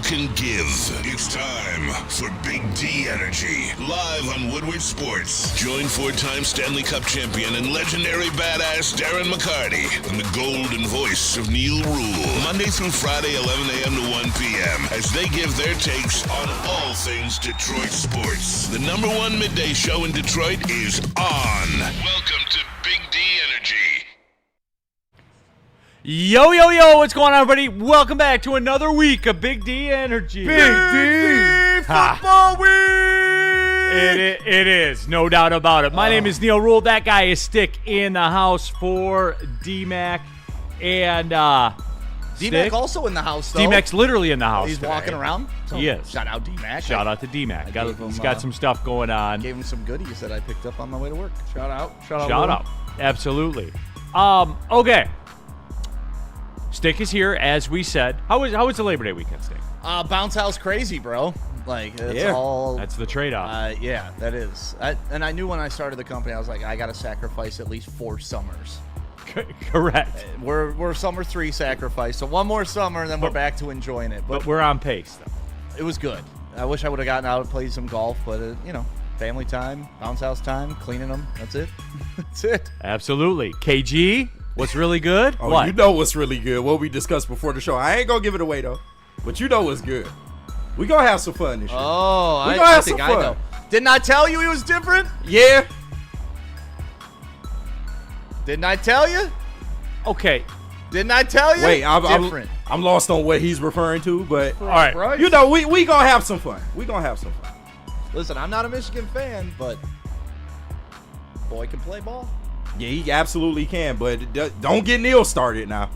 can give. It's time for Big D Energy, live on Woodward Sports. Join four-time Stanley Cup champion and legendary badass Darren McCarty and the golden voice of Neal Ruhl, Monday through Friday, 11 a.m. to 1 p.m., as they give their takes on all things Detroit sports. The number one midday show in Detroit is on. Welcome to Big D Energy. Yo, yo, yo, what's going on, everybody? Welcome back to another week of Big D Energy. Big D Football Week! It is, no doubt about it. My name is Neal Ruhl. That guy is Stick in the house for D-Mac. And, D-Mac also in the house, though. D-Mac's literally in the house. He's today. walking around. So He is. Shout out D-Mac. Shout out to D-Mac. He's He's got some stuff going on. Gave him some goodies that I picked up on my way to work. Shout out. Shout out. Absolutely. Okay. Stick is here, as we said. How was the Labor Day weekend, Stick? Bounce house crazy, bro. Like, it's all... That's the trade-off. Yeah, that is. And I knew when I started the company, I was like, I got to sacrifice at least 4 summers. Correct. We're summer 3 sacrifice, so one more summer, and then we're back to enjoying it. But we're on pace, though. It was good. I wish I would have gotten out and played some golf, but, family time, bounce house time, cleaning them. That's it. That's it. Absolutely. KG, what's really good? Oh, what? you know what's really good. What we discussed before the show. I ain't gonna give it away though, but you know what's good. We gonna have some fun this year. Oh, we gonna have some I fun. know. Didn't I tell you he was different? Yeah. Didn't I tell you? Okay. Didn't I tell you? Wait, different. I'm lost on what he's referring to, but All right. you know we gonna have some fun. We gonna have some fun. Listen, I'm not a Michigan fan, but boy can play ball. Yeah, he absolutely can, but don't get Neal started now.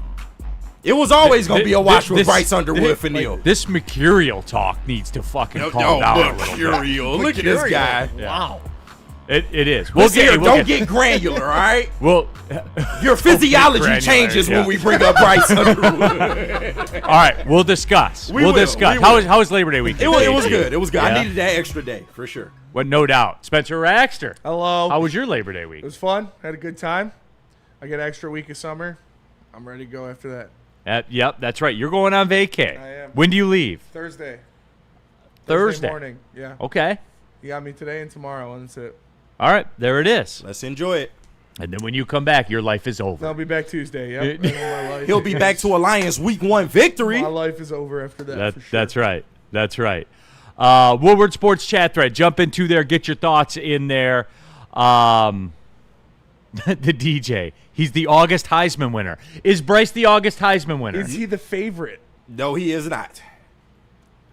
It was always gonna be a wash with Bryce Underwood for Neal. This mercurial talk needs to fucking calm down a little bit. Mercurial. Look at this guy. Yeah. Wow. It is. Don't get granular, all right? Well, Your physiology granular, changes yeah. when we bring up Bryce Underwood. all right, we'll discuss. We'll discuss. How was Labor Day weekend? It was good. It was good. Yeah. I needed that extra day for sure. Well, no doubt. Spencer Raxter, Hello. how was your Labor Day week? It was fun. Had a good time. I get an extra week of summer. I'm ready to go after that. Yep, that's right. You're going on vacay. I am. When do you leave? Thursday Thursday. morning. Yeah. Okay. You got me today and tomorrow, and that's it. All right, there it is. Let's enjoy it. And then when you come back, your life is And over. I'll be back Tuesday. Yep. And then my life He'll be back to Alliance Week 1 victory. My life is over after that. For sure. That's right. That's right. Woodward Sports chat thread. Jump into there. Get your thoughts in there. The DJ. He's the August Heisman winner. Is Bryce the August Heisman winner? Is he the favorite? No, he is not.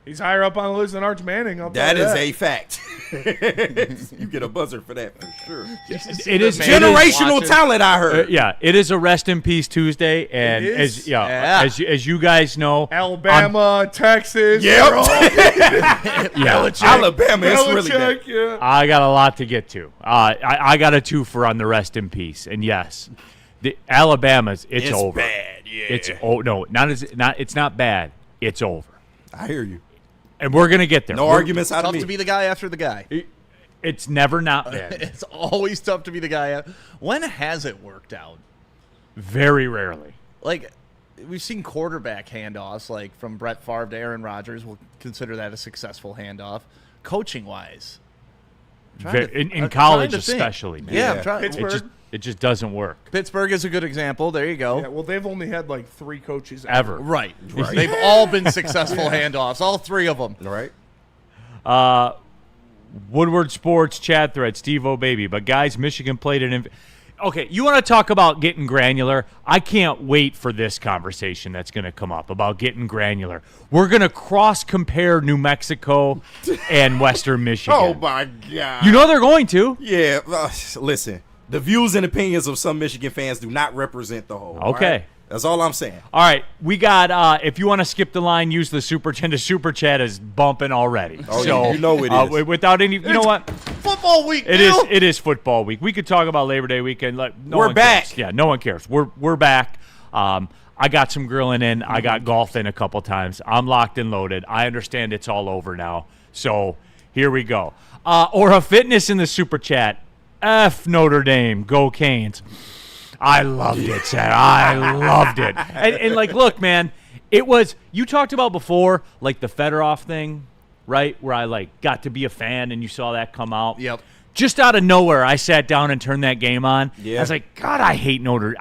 He's higher up on the list than Arch Manning. That is a fact. You get a buzzer for that for sure. It is Generational talent, I heard. yeah, it is a rest in peace Tuesday, and It is? as you guys know, Alabama, Texas. Yep. Alabama is really bad. Belichick, yeah. I got a lot to get to. I got a twofer on the rest in peace, and yes, the Alabama's it's over. Bad, yeah. It's not bad. It's over, I hear you. and we're gonna get there. No arguments out of Tough me. to be the guy after the guy. It's never not bad. It's always tough to be the guy. When has it worked out? Very rarely. Like, we've seen quarterback handoffs, like from Brett Favre to Aaron Rodgers. We'll consider that a successful handoff. Coaching-wise. In college especially, man. Yeah, Yeah. I'm trying. Pittsburgh. It just doesn't work. Pittsburgh is a good example. There you go. Yeah, well, they've only had like 3 coaches Ever. Right. They've all been successful handoffs, all 3 of them. All right. Woodward Sports chat thread, Steve-O baby. But guys, Michigan played it. Okay, you want to talk about getting granular? I can't wait for this conversation that's going to come up about getting granular. We're going to cross-compare New Mexico and Western Michigan. Oh, my God. You know they're going to. Yeah, listen. The views and opinions of some Michigan fans do not represent the whole. Okay. All right? That's all I'm saying. All right, we got. If you want to skip the line, use the super chat. The super chat is bumping already. Oh, so yeah, you know it is. Without any, you know what? Football week, It Neal. is. It is football week. We could talk about Labor Day weekend. Like, no We're one back. Cares. Yeah, no one cares. We're back. I got some grilling in. I got golf in a couple times. I'm locked and loaded. I understand it's all over now. So here we go. Aura Fitness in the super chat. F Notre Dame. Go Canes. I loved it, Sam. I loved it. And like, look, man, It was, you talked about before, like the Fedorov thing, right? Where I like got to be a fan and you saw that come out. Yep. Just out of nowhere, I sat down and turned that game on. Yeah. I was like, God, I hate Notre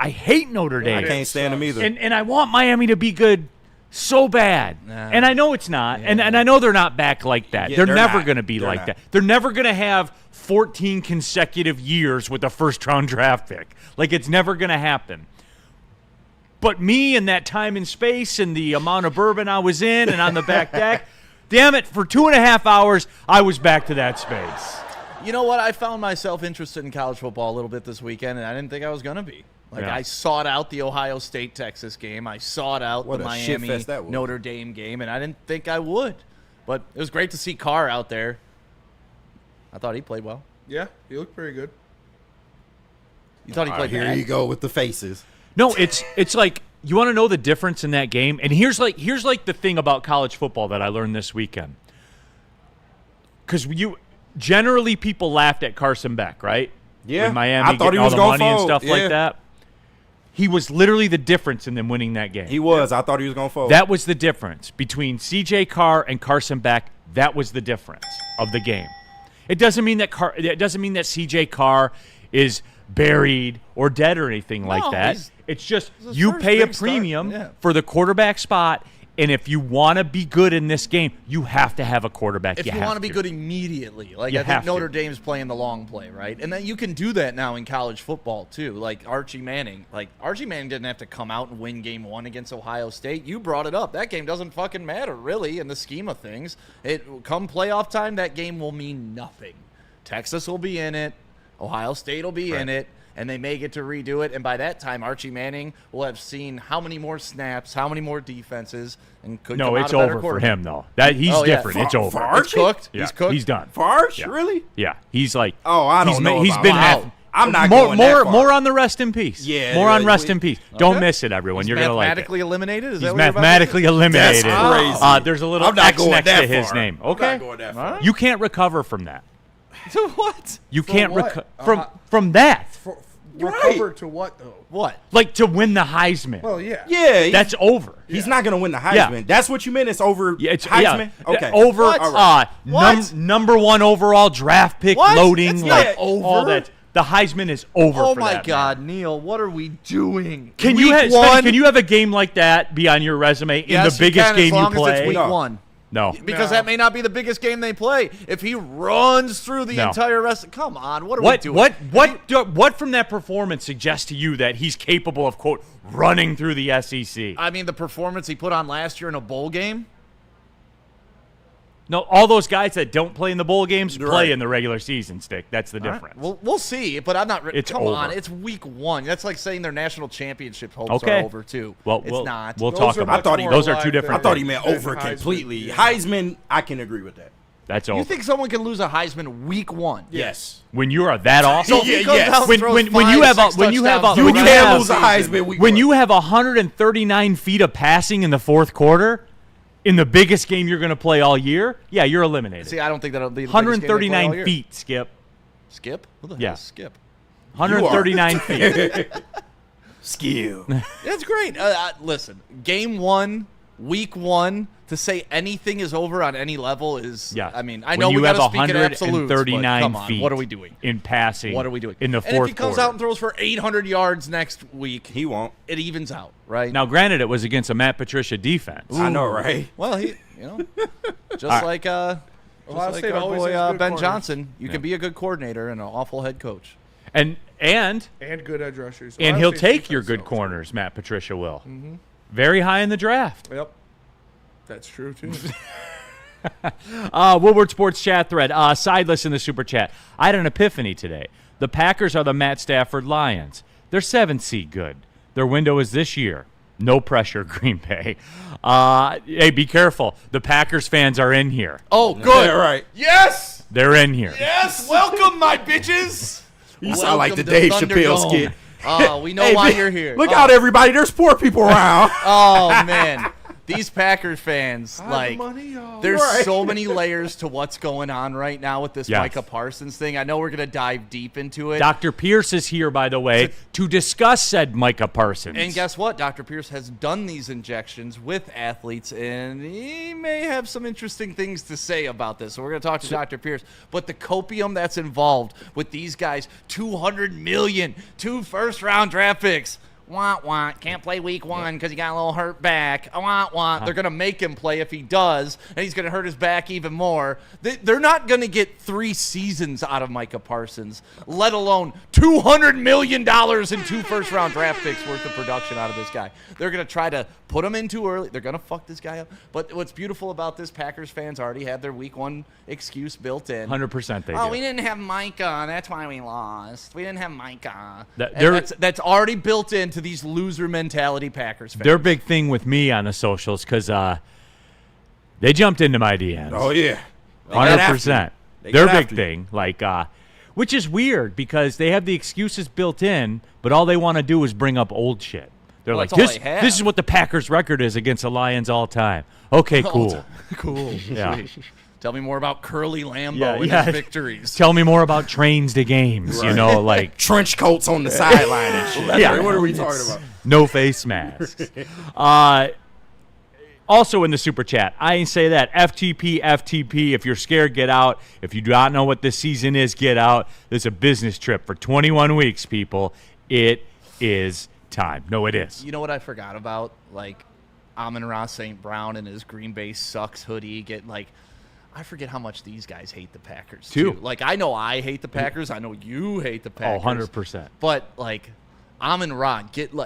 Dame. I can't stand them either. And I want Miami to be good so bad. And I know it's not. And I know they're not back like that. Yeah, they're they're never not. going to be They're like not. that. They're never going to have 14 consecutive years with a first-round draft pick. Like, it's never going to happen. But me and that time and space and the amount of bourbon I was in and on the back deck, damn it, for 2.5 hours, I was back to that space. You know what? I found myself interested in college football a little bit this weekend, and I didn't think I was going to be. Like, Yeah. I sought out the Ohio State-Texas game. I sought out What the a shit Miami fest that was. Notre Dame game, and I didn't think I would. But it was great to see Carr out there. I thought he played well. Yeah, he looked pretty good. You thought he played Here bad? you go with the faces. No, it's like, you want to know the difference in that game? And here's like the thing about college football that I learned this weekend. Because generally people laughed at Carson Beck, right? Yeah. With Miami I thought he getting all was the gonna money and fold. stuff Yeah. like that. He was literally the difference in them winning that game. He was. I thought he was going to fold. That was the difference between C.J. Carr and Carson Beck. That was the difference of the game. It doesn't mean that C.J. Carr is buried or dead or anything like that. It's just his you first pay a big start. premium Yeah. for the quarterback spot, and if you want to be good in this game, you have to have a quarterback. If you want to be good immediately, like You I have think Notre to. Dame's playing the long play, right? And then you can do that now in college football too. Like Archie Manning, didn't have to come out and win game 1 against Ohio State. You brought it up. That game doesn't fucking matter really in the scheme of things. Come playoff time, that game will mean nothing. Texas will be in it. Ohio State will be in it. And they may get to redo it. And by that time, Archie Manning will have seen how many more snaps, how many more defenses, and could No, come it's out a better over for quarterback. him though. He's Oh, yeah. different. It's over. For It's Archie? cooked. Yeah, He's cooked. He's done. Farge? Yeah. Really? Yeah, he's like. Oh, I don't know He's about been that. half. I'm not more, going more, that far. more on the rest in peace. Yeah, more on yeah, rest in peace. Don't Okay. miss it, everyone. He's You're gonna like it. mathematically eliminated. Is He's that what you're about to mathematically eliminated. That's crazy. There's a little I'm not X going next that to his far. name. I'm Okay, not going that far. you can't recover from that. say? What? You can't what? from that. Recover to what though? What? Like to win the Heisman. Well, yeah. Yeah. That's over. He's not going to win the Heisman. Yeah. That's what you meant? It's over Yeah, it's Heisman? yeah. Okay. Over What? All right. What? number 1 overall draft pick What? loading. It's like not over. all that. The Heisman is over. Oh for my that, God, man. Neal, what are we doing? Can Week you have one? can you have a game like that be on your resume in Yes, the biggest you can, game as long you play? As it's week No. 1. No. Because No. that may not be the biggest game they play. If he runs through the No. entire rest, come on, what are we doing? What from that performance suggests to you that he's capable of quote running through the SEC? I mean, the performance he put on last year in a bowl game. No, all those guys that don't play in the bowl games play Right. in the regular season. Stick. That's the difference. Well, we'll see, but I'm not. It's come over. on, it's week 1. That's like saying their national championship hopes Okay. are over too. Well, it's we'll, not. We'll Those talk are about. much thought he- more those are alive two than- different. I thought he things. meant than over Heisman. completely. Yeah. Heisman, I can agree with that. That's over. You think someone can lose a Heisman week 1? Yes. when you are that awesome? So if he Yeah, goes yes. out and When- throws when five, you have a- six when you have a- touchdowns You when in you the can't have- lose a season. Heisman week when one. you have 139 feet of passing in the fourth quarter, in the biggest game you're going to play all year, yeah, you're eliminated. See, I don't think that'll be the biggest game they play all 139 year. feet, Skip. Skip? Who the hell Yeah. is Skip? 139 feet. Skill. That's great. Listen, game 1, week 1, to say anything is over on any level is. Yeah. I mean, I When know you we got have to speak in absolutes, but 139 come on, feet what are we doing? in passing? What are we doing? in the And fourth if he comes quarter? out and throws for 800 yards next week, He won't. it evens out, right? Now, granted, it was against a Matt Patricia defense. I know, right? Well, just like Ohio State our always boy has good Ben corners. Johnson, you can be a good coordinator and an awful head coach. And And good edge rushers. and Ohio he'll State's take your defense good sucks. corners, Matt Patricia will. Very high in the draft. Yep. That's true too. Woodward Sports chat thread. Sideless in the super chat. I had an epiphany today. The Packers are the Matt Stafford Lions. They're 7th seed good. Their window is this year. No pressure, Green Bay. Hey, be careful. The Packers fans are in here. Oh, good. Yeah, right. Yes. They're in here. Yes. Welcome, my bitches. You sound like the Welcome to Dave Chappelle Thunderdome. skit. Oh, we know Hey, why man, you're here. Look out, everybody. There's poor people around. Oh man, these Packers fans, like, money, y'all. there's Right. so many layers to what's going on right now with this Yes. Micah Parsons thing. I know we're going to dive deep into it. Dr. Pierce is here, by the way, to discuss said Micah Parsons. And guess what? Dr. Pierce has done these injections with athletes, and he may have some interesting things to say about this. So we're going to talk to Dr. Pierce. But the copium that's involved with these guys, $200 million, 2 first-round draft picks. Can't play week 1 because he got a little hurt back. They're going to make him play if he does, and he's going to hurt his back even more. They're not going to get 3 seasons out of Micah Parsons, let alone $200 million in 2 first-round draft picks worth of production out of this guy. They're going to try to put him in too early. They're going to fuck this guy up. But what's beautiful about this, Packers fans already have their week 1 excuse built in. 100% they do. Oh, we didn't have Micah. That's why we lost. We didn't have Micah. That- That's already built into these loser mentality Packers fans. Their big thing with me on the socials, because they jumped into my DMs. Oh yeah, 100%. They Their got big after you. thing, like, which is weird because they have the excuses built in, but all they want to do is bring up old shit. They're Well, like, that's all this they have. this is what the Packers' record is against the Lions all time. Okay, cool. Cool. Yeah. Sweet. Tell me more about Curly Lambeau Yeah, and yeah. his victories. Tell me more about trains to games, you know, like trench coats on the sideline and shit. Yeah. What are we talking about? no face masks. Also in the super chat, I ain't say that. FTP. If you're scared, get out. If you do not know what this season is, get out. This is a business trip for 21 weeks, people. It is time. No, it is. You know what I forgot about? Like, Amon-Ra St. Brown and his Green Bay sucks hoodie I forget how much these guys hate the Packers, too. Like, I know I hate the Packers. I know you hate the Oh, Packers. 100%. But, like, Amon-Ra,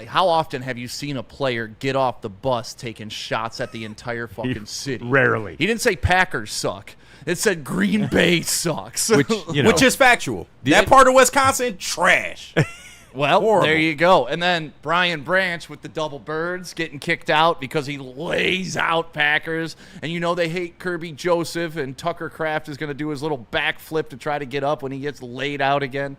how often have you seen a player get off the bus taking shots at the entire fucking city? Rarely. He didn't say Packers suck. It said Green Bay sucks. Which, you know, Which is factual. That part of Wisconsin, trash. Well, Horrible. there you go. And then Brian Branch with the double birds getting kicked out because he lays out Packers. And you know they hate Kirby Joseph, and Tucker Kraft is going to do his little backflip to try to get up when he gets laid out again.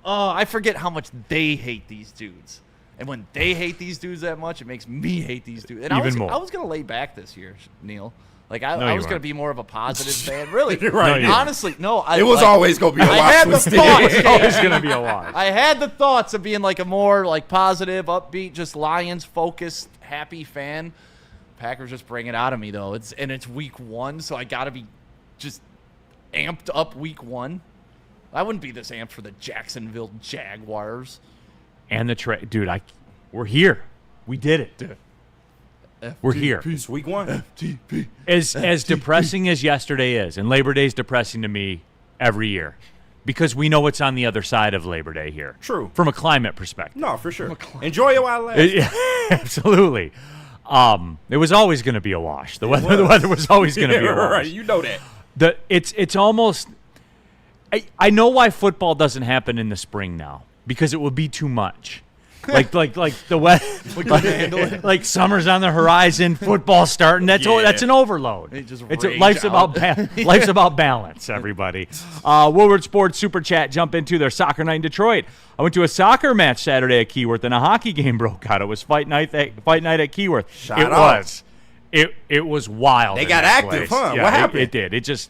I forget how much they hate these dudes. And when they hate these dudes that much, it makes me hate these dudes. And Even more. I was going to lay back this year, Neil. Like, I No, was you going to weren't. be more of a positive fan. Really. Right. No, you Honestly, no. It was always going to be a I watch had with the Steve. thoughts. it's always going to be a wash. I had the thoughts of being like a more like positive, upbeat, just Lions focused, happy fan. Packers just bring it out of me though. It's week 1, so I gotta be just amped up week 1. I wouldn't be this amped for the Jacksonville Jaguars. And the dude, we're here. We did it. Dude. We're here. It's week 1. As depressing as yesterday is, and Labor Day is depressing to me every year because we know what's on the other side of Labor Day here. True. From a climate perspective. No, for sure. Enjoy it while it lasts. Absolutely. It was always going to be a wash. The weather was always going to be a wash. Right, you know that. It's almost. I know why football doesn't happen in the spring now because it would be too much. like the weather, like summer's on the horizon, football starting. That's an overload. Life's about balance. Everybody, Woodward Sports Super Chat jump into their soccer night in Detroit. I went to a soccer match Saturday at Keyworth, and a hockey game broke out. It was fight night at Keyworth. It was wild. They in got that active, place. huh? Yeah, What happened? It did. It just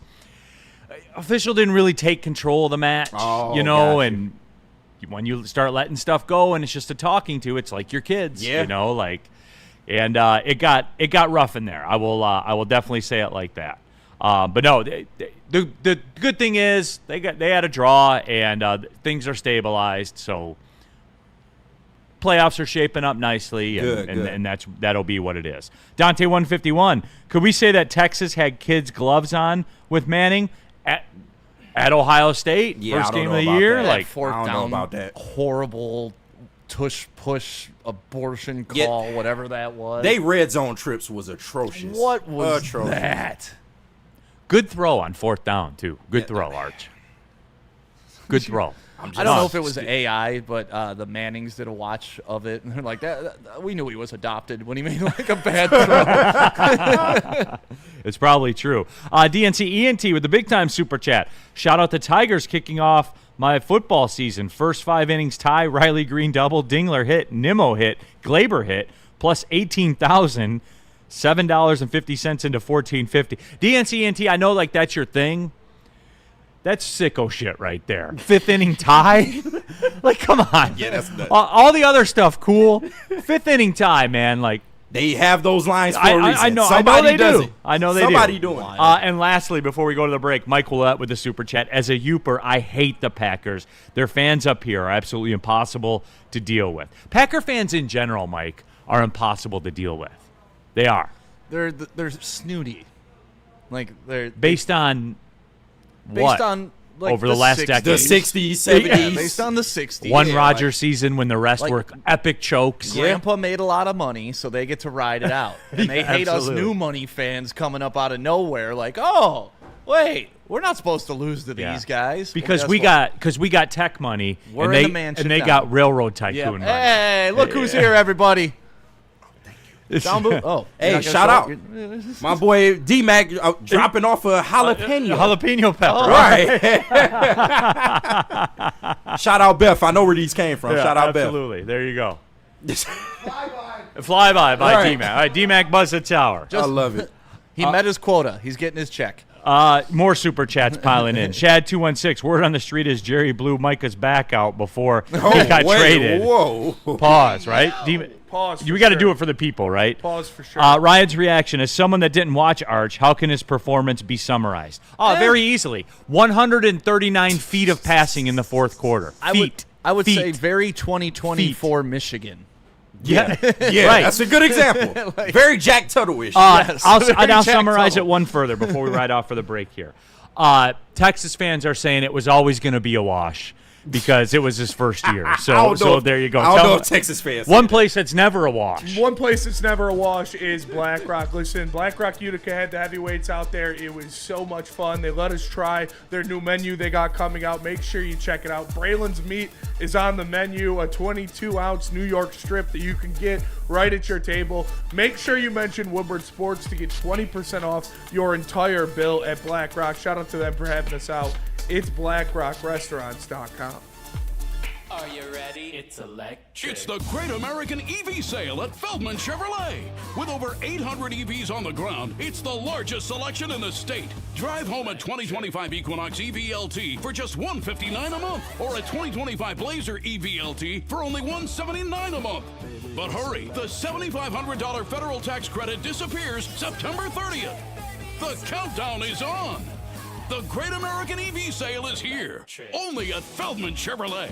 official didn't really take control of the match, Oh, gotcha. and when you start letting stuff go and it's just a talking to, it's like your kids, Yeah. you know, like, and it got rough in there. I will definitely say it like that. But no, the good thing is they had a draw and things are stabilized, so playoffs are shaping up nicely, Good. and that'll be what it is. Dante 151. Could we say that Texas had kids' gloves on with Manning at Ohio State? Yeah, first I don't game know of the about year? that. Like, fourth I don't know down, about that. horrible tush push abortion Yeah. call, whatever that was. They red zone trips was atrocious. What was atrocious. that? good throw on fourth down, too. Good throw, Arch. Good throw. I don't know if it was AI, but the Mannings did a watch of it, and they're like, that we knew he was adopted when he made like a bad throw. It's probably true. DNC ENT with the big time super chat. Shout out the Tigers kicking off my football season. First 5 innings tie, Riley Green double, Dingler hit, Nimmo hit, Glaber hit, plus 18,000. $7.50 into $14.50. DNCNT, I know like that's your thing. That's sicko shit right there. 5th inning tie? Like, come on. Yeah, that's nuts. All the other stuff, cool. 5th inning tie, man. Like, They have those lines for a reason. I know Somebody they does do. it. I know they Somebody do. doing it. And lastly, before we go to the break, Mike Willett with the Super Chat. As a Youper, I hate the Packers. Their fans up here are absolutely impossible to deal with. Packer fans in general, Mike, are impossible to deal with. They are. They're snooty. Like they're Based on what? based on like Over the last 60s. decade. The 60s, 70s. Yeah, based on the 60s. One Yeah, Rodgers like, season when the rest like- were epic chokes. Grandpa made a lot of money, so they get to ride it out. And they hate absolutely. us new money fans coming up out of nowhere like, oh, wait, we're not supposed to lose to Yeah. these guys. Because Well, we guess what? got tech money We're and in they, the mansion and they now. got railroad tycoon Yeah. money. Hey, look who's here, everybody. Down boot. Oh, Hey, you're not gonna shout show out. up? My boy D-Mac dropping off a jalapeno. Jalapeno pepper. Oh. Right. Shout out Beth. I know where these came from. Yeah, Shout out absolutely. There you go. Beth. Flyby by Right. D-Mac. All right, D-Mac buzz the tower. I love it. He met his quota. He's getting his check. More super chats piling in. Shad216, word on the street is Jerry blew Micah's back out before he got wait, traded. Whoa. Pause, right? Pause. We got to do it for the people, right? Pause for sure. Ryan's reaction, as someone that didn't watch Arch, how can his performance be summarized? Oh, very easily. 139 feet of passing in the fourth quarter. Feet. I would Feet. say very 2024 Michigan. Yeah. Yeah, Right. that's a good example. Very Jack Tuttle-ish. Yes, I'll very now Jack summarize Tuttle. it one further before we ride off for the break here. Texas fans are saying it was always going to be a wash because it was his first year. I So, don't know if- there you go. I don't Tell know me- if Texas fans. one place that's never a wash. One place that's never a wash is Black Rock. Listen, Black Rock Utica had the heavyweights out there. It was so much fun. They let us try their new menu they got coming out. Make sure you check it out. Braylon's Meat is on the menu, a 22-ounce New York strip that you can get right at your table. Make sure you mention Woodward Sports to get 20% off your entire bill at Black Rock. Shout out to them for having us out. It's BlackRockRestaurants.com. Are you ready? It's electric. It's the Great American EV Sale at Feldman Chevrolet. With over 800 EVs on the ground, it's the largest selection in the state. Drive home a 2025 Equinox EVLT for just $159 a month, or a 2025 Blazer EVLT for only $179 a month. But hurry, the $7,500 federal tax credit disappears September 30th. The countdown is on. The Great American EV Sale is here, only at Feldman Chevrolet.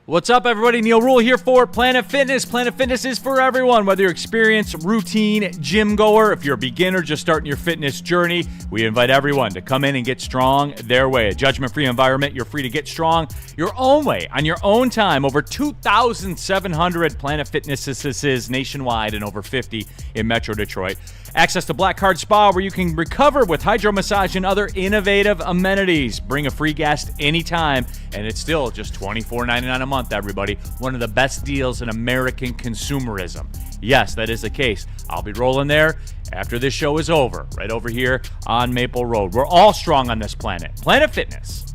What's up, everybody? Neal Ruhl here for Planet Fitness. Planet Fitness is for everyone, whether you're experienced, routine, gym goer, if you're a beginner just starting your fitness journey. We invite everyone to come in and get strong their way. A judgment-free environment. You're free to get strong your own way, on your own time. Over 2,700 Planet Fitnesses nationwide and over 50 in Metro Detroit. Access to Black Card Spa, where you can recover with hydro massage and other innovative amenities. Bring a free guest anytime, and it's still just $24.99 a month, everybody. One of the best deals in American consumerism. Yes, that is the case. I'll be rolling there after this show is over, right over here on Maple Road. We're all strong on this planet. Planet Fitness.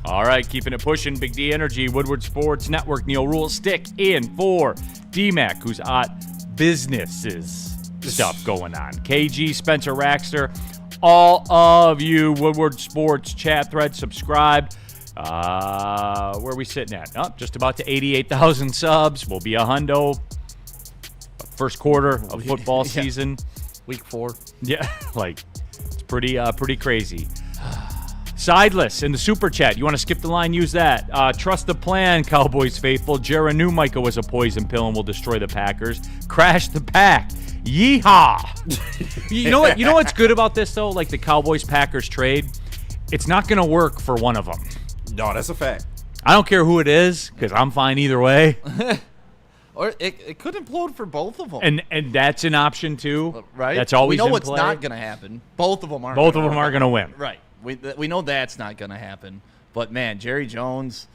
All right, keeping it pushing. Big D Energy, Woodward Sports Network, Neal Ruhl, stick in for D-Mac, who's at businesses. Stuff going on. KG, Spencer Raxter, all of you Woodward Sports chat thread, subscribe. Where are we sitting at? Oh, just about to 88,000 subs. We'll be a hundo. First quarter of football season. Week 4. Yeah, like it's pretty crazy. Sideless in the super chat. You want to skip the line? Use that. Trust the plan, Cowboys faithful. Jared knew Micah was a poison pill and will destroy the Packers. Crash the pack. Yeehaw. You know what? You know what's good about this though? Like the Cowboys-Packers trade, it's not going to work for one of them. No, that's a fact. I don't care who it is because I'm fine either way. Or it could implode for both of them. And that's an option too, right? That's always we know in what's play. not going to happen. Both of them aren't. Both of them are going to win. Right. We know that's not going to happen. But man, Jerry Jones,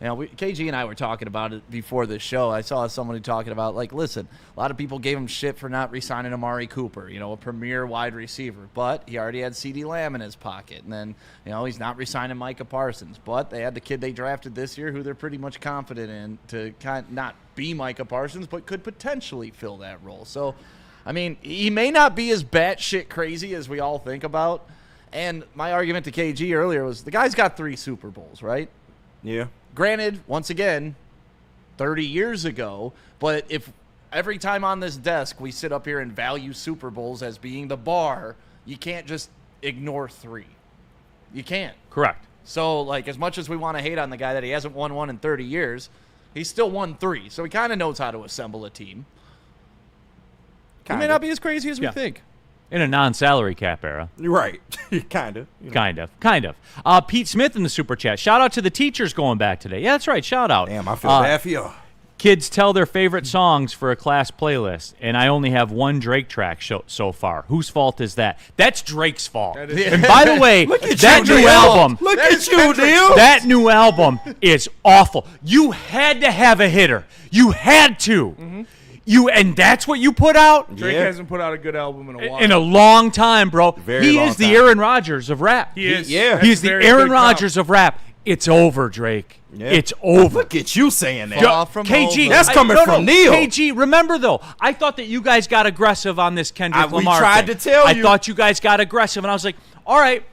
KG and I were talking about it before the show. I saw somebody talking about, like, listen, a lot of people gave him shit for not re-signing Amari Cooper, a premier wide receiver. But he already had CeeDee Lamb in his pocket. And then, he's not re-signing Micah Parsons. But they had the kid they drafted this year who they're pretty much confident in to not be Micah Parsons, but could potentially fill that role. So, I mean, he may not be as batshit crazy as we all think about. And my argument to KG earlier was the guy's got 3 Super Bowls, right? Yeah. Granted, once again, 30 years ago, but if every time on this desk we sit up here and value Super Bowls as being the bar, you can't just ignore 3. You can't. Correct. So, like, as much as we want to hate on the guy that he hasn't won one in 30 years, he's still won 3. So he kind of knows how to assemble a team. He may not be as crazy as we think. In a non-salary cap era. Right. Kind of. Kind of. Pete Smith in the super chat. Shout out to the teachers going back today. Yeah, that's right. Shout out. Damn, I feel bad for you. Kids tell their favorite songs for a class playlist, and I only have one Drake track so far. Whose fault is that? That's Drake's fault. And by the way, that new album. Look at you, Neal. That new album is awful. You had to have a hitter. You had to. Mm-hmm. And that's what you put out? Drake hasn't put out a good album in a while. In a long time, bro. Very he long is the time. Aaron Rodgers of rap. He is. Yeah. He's the Aaron Rodgers of rap. It's over, Drake. Yeah. It's over. Look at you saying that. Far from KG, over. That's coming from Neal. KG, remember though, I thought that you guys got aggressive on this Kendrick We Lamar tried thing. to tell I you. thought you guys got aggressive, and I was like, all right.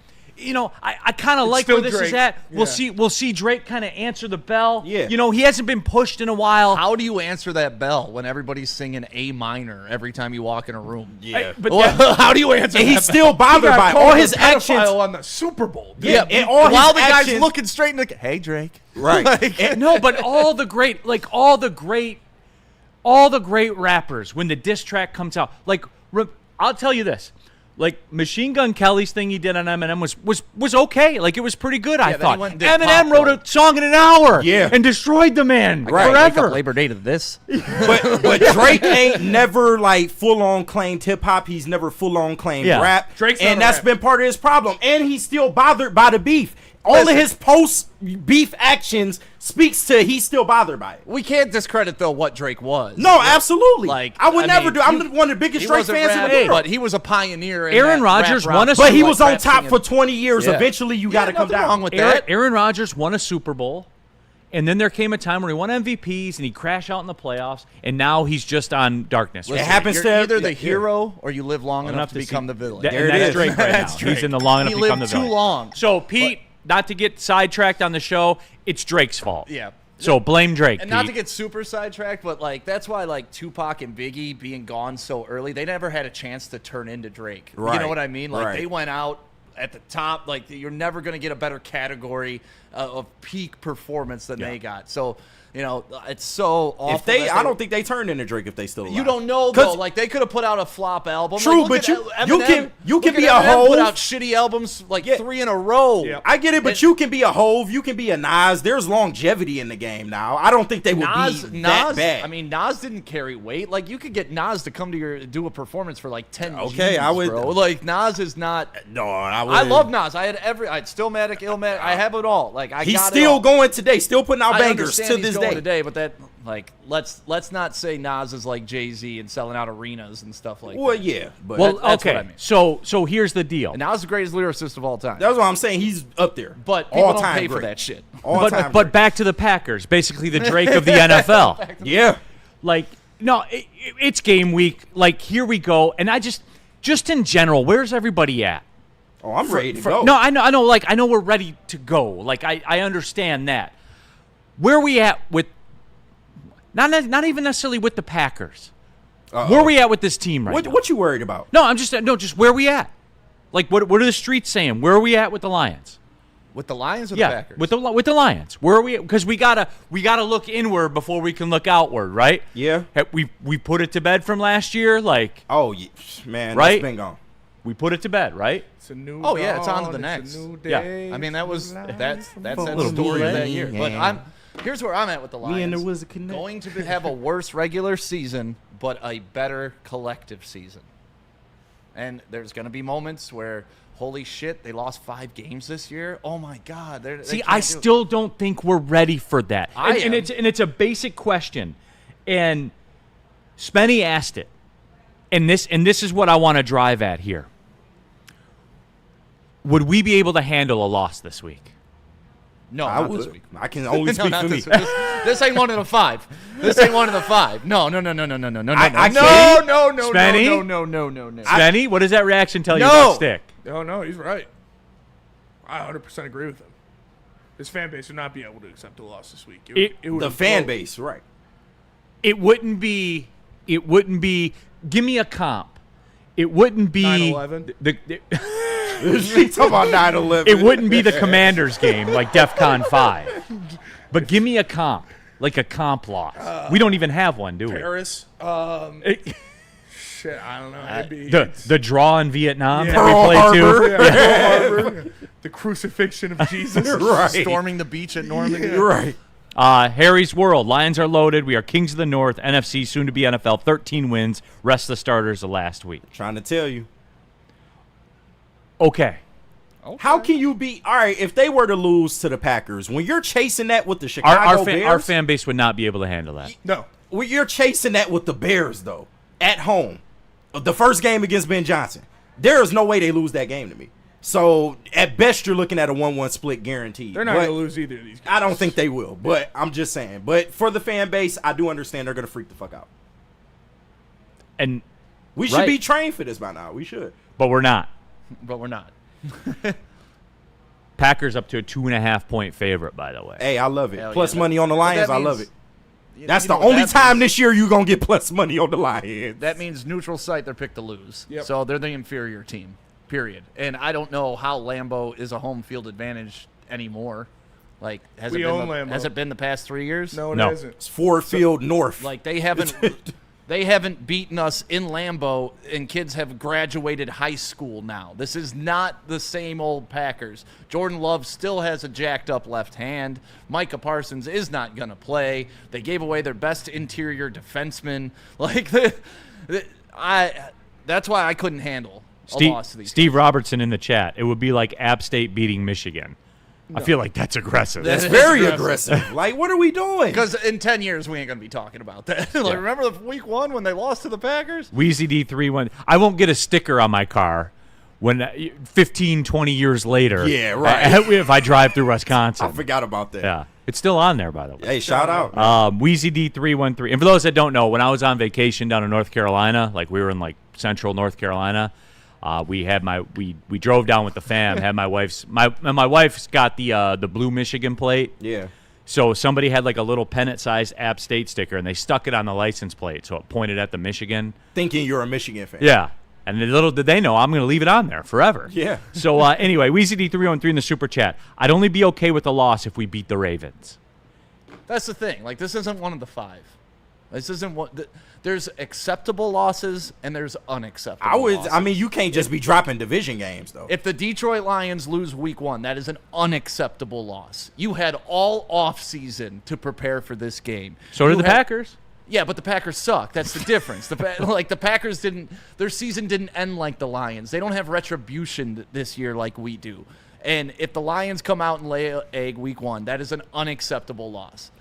I kind of like still where this is Drake. at. Yeah. We'll see Drake kind of answer the bell. Yeah. He hasn't been pushed in a while. How do you answer that bell when everybody's singing A minor every time you walk in a room? Yeah. But How do you answer And that he's still He bothered got by called all a his pedophile actions. on the Super Bowl. Yeah, and all while his the guy's actions- looking straight in the hey Drake, Right. No, but all the great rappers, when the diss track comes out, I'll tell you this. Like, Machine Gun Kelly's thing he did on Eminem was okay. Like, it was pretty good, I then he thought. went and did Eminem Pop, wrote though. a song in an hour Yeah. and destroyed the man Wake up forever. Labor Day to this. But Drake ain't never full on claimed hip hop. He's never full on claimed Yeah. rap. Drake's not and a that's rap. been part of his problem. And he's still bothered by the beef. All of his post beef actions speaks to he's still bothered by it. We can't discredit though what Drake was. No, absolutely. Like, I would I never mean, do. I'm he- one of the biggest he Drake wasn't fans in the rapping, world. but he was a pioneer. In Aaron that Rodgers rap won a rock. But he like was on rap top singing. for 20 years. Yeah. Eventually, you got to come nothing down. wrong with that. Aaron Rodgers won a Super Bowl, and then there came a time where he won MVPs and he crashed out in the playoffs, and now he's just on darkness. It happens You're to either the yeah. hero or you live long enough to see- become the villain. That, There and it that's is. Drake right That's now. Drake. He's in the long enough He to become the lived too villain. long. So, Pete, not to get sidetracked on the show, it's Drake's fault. Yeah. So blame Drake, And Pete. not to get super sidetracked, but that's why Tupac and Biggie being gone so early, they never had a chance to turn into Drake. You Right. know what I mean? Right. They went out at the top. You're never going to get a better category of peak performance than they got. So, it's so awful. If they, that I don't think they turned into Drake if they still alive. You don't know 'Cause- though. They could have put out a flop album. True, look but at you Eminem. can Look be at a Eminem hoe. Put out shitty albums 3 in a row. Yeah. I get it, but you can be a Hove, you can be a Nas. There's longevity in the game now. I don't think they would be that bad. I mean, Nas didn't carry weight. You could get Nas to come to do a performance for 10 Okay, G's, I would- bro. Nas is not. No, I would. I love Nas. I had Stillmatic, Illmatic. I have it all. He's got it still all. going today, still putting out I bangers understand to he's this going day. today, but that let's not say Nas is like Jay-Z and selling out arenas and stuff like Well, that. yeah, but well, that's okay. what I mean. So here's the deal. And Nas is the greatest lyricist of all time. that's what I'm saying. He's up there. But people don't All-time pay for great. that shit. All-time But great. back to the Packers, basically the Drake of the NFL. Yeah. No, it's game week. Here we go. And I just in general, where's everybody at? Oh, I'm ready to go. No, I know. I know we're ready to go. I understand that. Where we at with? Not even necessarily with the Packers. Uh-oh. Where are we at with this team right now? What you worried about? No, just where we at? What are the streets saying? Where are we at with the Lions? With the Lions or the Yeah, Packers? with the Lions. Where are we? Because we gotta look inward before we can look outward, right? Yeah. We put it to bed from last year, like Oh, yeah. Man, Right? that's been gone. we put it to bed, right? It's a new Oh, yeah, it's on to dawn, the it's next. a new Yeah. day, I mean, that was it's that's life that from story of that Yeah. year. But here's where I'm at with the Lions. Me and the Wizard connect. Going to have a worse regular season, but a better collective season. And there's going to be moments where, holy shit, they lost 5 games this year. Oh my God! They See, can't I do it. still don't think we're ready for that. I and am. it's a basic question, and Spenny asked it, and this is what I want to drive at here. Would we be able to handle a loss this week? No, I not this would. week. I can only No, speak not for me. this week. This ain't one of the 5. This ain't one of the 5. No. I No. Spenny? No. Spenny, what does that reaction tell you No. about Stick? No, he's right. I 100% agree with him. His fan base would not be able to accept a loss this week. It would The fan implode. base, right. It wouldn't be. Give me a comp. It wouldn't be 9/11? We talking about 9/11. It wouldn't be the Commanders game like DEFCON 5. But give me a comp, like a comp loss. We don't even have one, do we? Paris. Shit, I don't know. It'd be The draw in Vietnam Yeah. that we Pearl played Harbor. too. Pearl Harbor, the crucifixion of Jesus. Right. Storming the beach at Normandy. You're right. Harry's World. Lions are loaded. We are kings of the North. NFC, soon to be NFL. 13 wins. Rest of the starters of last week. Trying to tell you. Okay. How can you be all right if they were to lose to the Packers when you're chasing that with the Chicago Bears? Our fan base would not be able to handle that. No. When you're chasing that with the Bears though, at home, the first game against Ben Johnson, there is no way they lose that game to me. So at best, you're looking at a 1-1 split guaranteed. They're not But going to lose either of these games. I don't think they will, but I'm just saying. But for the fan base, I do understand they're going to freak the fuck out. And We should Right. be trained for this by now. We should. but we're not. But we're not. Packers up to a 2.5-point favorite, by the way. Hey, I love it. Hell Plus yeah. money on the Lions, that I love means- it. That's You the know what only that time means? this year you're going to get plus money on the Lions. That means neutral site, they're picked to lose. Yep. So they're the inferior team, period. And I don't know how Lambeau is a home field advantage anymore. Like, has We it been own Lambeau. has it been the past 3 years? No, it No. isn't. It's Ford Field North. Like they haven't beaten us in Lambeau, and kids have graduated high school now. This is not the same old Packers. Jordan Love still has a jacked up left hand. Micah Parsons is not gonna play. They gave away their best interior defenseman. Like that's why I couldn't handle a loss to these. Steve Robertson in the chat. It would be like App State beating Michigan. I feel like that's aggressive. That's That is very aggressive. aggressive. Like, what are we doing? Because in 10 years, we ain't going to be talking about that. Like, remember the week 1 when they lost to the Packers? Wheezy D31. I won't get a sticker on my car when 15, 20 years later. Yeah, right. If I drive through I Wisconsin. forgot about that. Yeah. It's still on there, by the way. Hey, shout out. Wheezy D313. And for those that don't know, when I was on vacation down in North Carolina, like we were in like central North Carolina, we drove down with the fam. Had my wife's got the blue Michigan plate. Yeah. So somebody had like a little pennant-sized App State sticker, and they stuck it on the license plate, so it pointed at the Michigan. Thinking you're a Michigan fan. Yeah. And little did they know, I'm going to leave it on there forever. Yeah. So anyway, WeezyD313 in the super chat. I'd only be okay with the loss if we beat the Ravens. That's the thing. Like, this isn't one of the 5. This isn't what. There's acceptable losses and there's unacceptable losses. I mean, you can't just be dropping division games, though. If the Detroit Lions lose week 1, that is an unacceptable loss. You had all offseason to prepare for this game. So did the had- Packers. Yeah, but the Packers suck. That's the difference. The Packers their season didn't end like the Lions. They don't have retribution this year like we do. And if the Lions come out and lay an egg week 1, that is an unacceptable loss.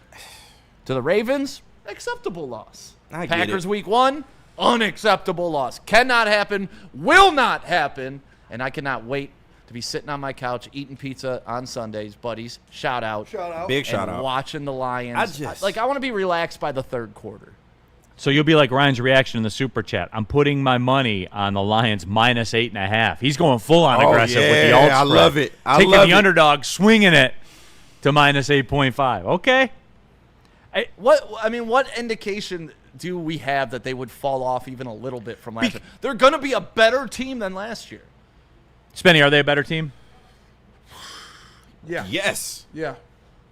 To the Ravens, acceptable loss. I get Packers it. week 1, unacceptable loss. Cannot happen, will not happen, and I cannot wait to be sitting on my couch eating pizza on Sundays, buddies. Shout out. Big shout and out. watching the Lions. I want to be relaxed by the third quarter. So you'll be like Ryan's reaction in the super chat. I'm putting my money on the Lions minus 8.5. He's going full on aggressive with the alt I spread. love it. I Taking love the it. underdog, swinging it to minus 8.5. Okay. What indication do we have that they would fall off even a little bit from last year? They're going to be a better team than last year. Spenny, are they a better team? Yeah. Yes. Yeah.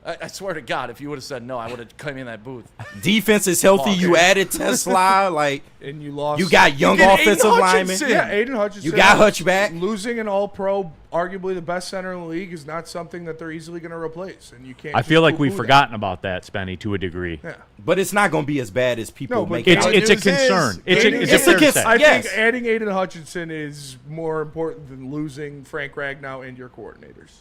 I swear to God, if you would have said no, I would have come in that booth. Defense is healthy. You added TeSlaa. Like, And you lost. you got young offensive linemen. Yeah, Aiden Hutchinson. You got Hutchback. Losing an all-pro, arguably the best center in the league, is not something that they're easily going to replace. And you can't. I feel just like we've poo-poo forgotten about that, Spenny, to a degree. that. Yeah. But it's not going to be as bad as people No, but make it. It's a news concern. is- It's Aiden- a it's fair a concern. say. I Yes. think adding Aiden Hutchinson is more important than losing Frank Ragnow and your coordinators.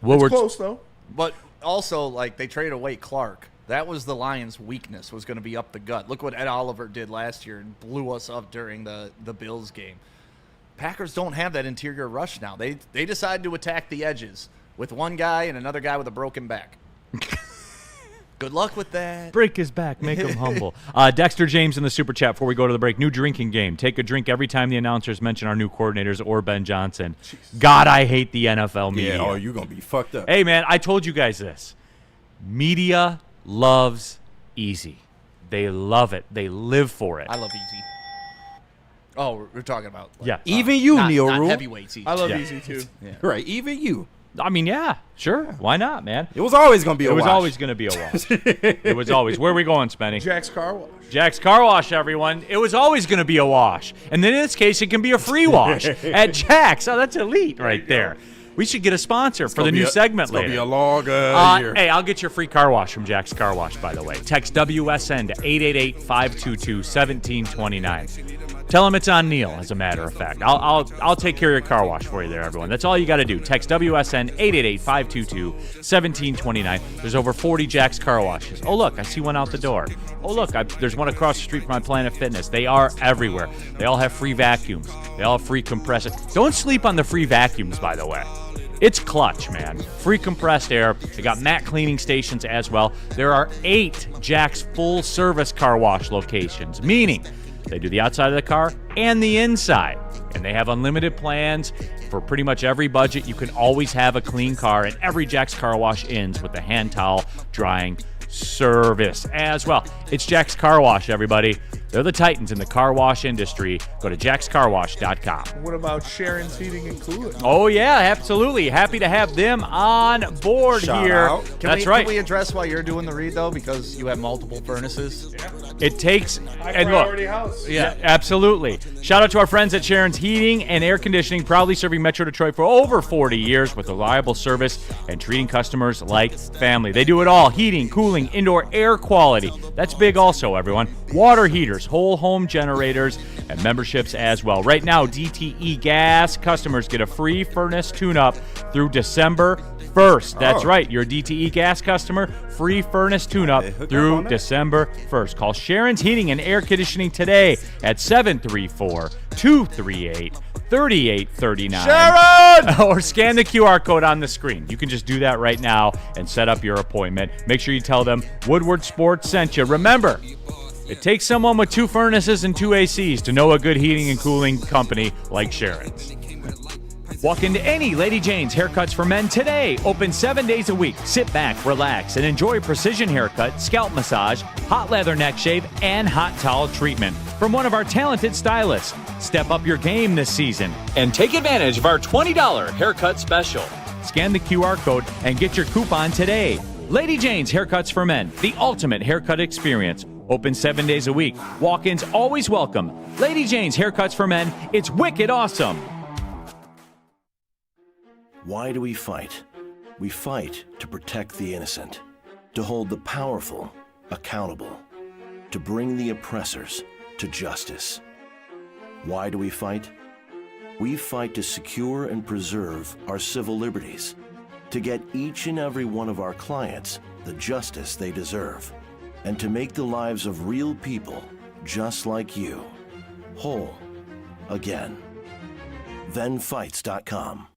Woodward, It's close, though. But also, like, they traded away Clark. That was the Lions' weakness, was going to be up the gut. Look what Ed Oliver did last year and blew us up during the Bills game. Packers don't have that interior rush now. They decided to attack the edges with one guy and another guy with a broken back. Good luck with that. break his back, make him humble. Dexter James in the super chat before we go to the break. New drinking game. Take a drink every time the announcers mention our new coordinators or Ben Johnson. God, I hate the NFL media. Yeah, you're going to be fucked up. Hey, man, I told you guys this. Media loves easy. They love it. They live for it. I love easy. Oh, we're talking about Yeah. Even you, not Neal Ruhl. heavyweights easy. I love Yeah. easy, too. Right, even you. I mean, yeah, sure. Why not, man? It was always going to be a It was wash. always going to be a wash. It was always. Where are we going, Spenny? Jack's Car Wash. Jack's Car Wash, everyone. It was always going to be a wash. And then in this case, it can be a free wash at Jack's. Oh, that's elite right there. We should get a sponsor for the new segment It's later. going to be a long year. Hey, I'll get your free car wash from Jack's Car Wash, by the way. Text WSN to 888-522-1729. Tell them it's on Neal, as a matter of fact. I'll take care of your car wash for you there, everyone. That's all you got to do. Text WSN 888-522-1729. There's over 40 Jack's Car Washes. Oh, look, I see one out the door. Oh, look, there's one across the street from my Planet Fitness. They are everywhere. They all have free vacuums. They all have free compressors. Don't sleep on the free vacuums, by the way. It's clutch, man. Free compressed air. They got mat cleaning stations as well. There are 8 Jack's full-service car wash locations, meaning they do the outside of the car and the inside. And they have unlimited plans for pretty much every budget. You can always have a clean car, and every Jack's Car Wash ends with a hand towel drying service as well. It's Jack's Car Wash, everybody. They're the titans in the car wash industry. Go to jackscarwash.com. What about Sharon's Heating and Cooling? Oh, yeah, absolutely. Happy to have them on board Shout here. out. That's right. Can we address why you're doing the read, though? Because you have multiple furnaces. It takes, High and look, priority house. yeah, absolutely. Shout out to our friends at Sharon's Heating and Air Conditioning, proudly serving Metro Detroit for over 40 years with reliable service and treating customers like family. They do it all: heating, cooling, indoor air quality. That's big also, everyone. Water heaters, whole home generators, and memberships as well. Right now, DTE Gas customers get a free furnace tune-up through December 1st. That's right. You're a DTE Gas customer, free furnace tune-up hook up through on that? December 1st. Call Sharon's Heating and Air Conditioning today at 734-238-3839. Sharon! Or scan the QR code on the screen. You can just do that right now and set up your appointment. Make sure you tell them Woodward Sports sent you. Remember, it takes someone with 2 furnaces and 2 ACs to know a good heating and cooling company like Sharon's. Walk into any Lady Jane's Haircuts for Men today. Open 7 days a week. Sit back, relax, and enjoy precision haircut, scalp massage, hot leather neck shave, and hot towel treatment from one of our talented stylists. Step up your game this season and take advantage of our $20 haircut special. Scan the QR code and get your coupon today. Lady Jane's Haircuts for Men, the ultimate haircut experience. Open 7 days a week. Walk-ins always welcome. Lady Jane's Haircuts for Men. It's wicked awesome. Why do we fight? We fight to protect the innocent, to hold the powerful accountable, to bring the oppressors to justice. Why do we fight? We fight to secure and preserve our civil liberties, to get each and every one of our clients the justice they deserve, and to make the lives of real people just like you whole again. ThenFights.com.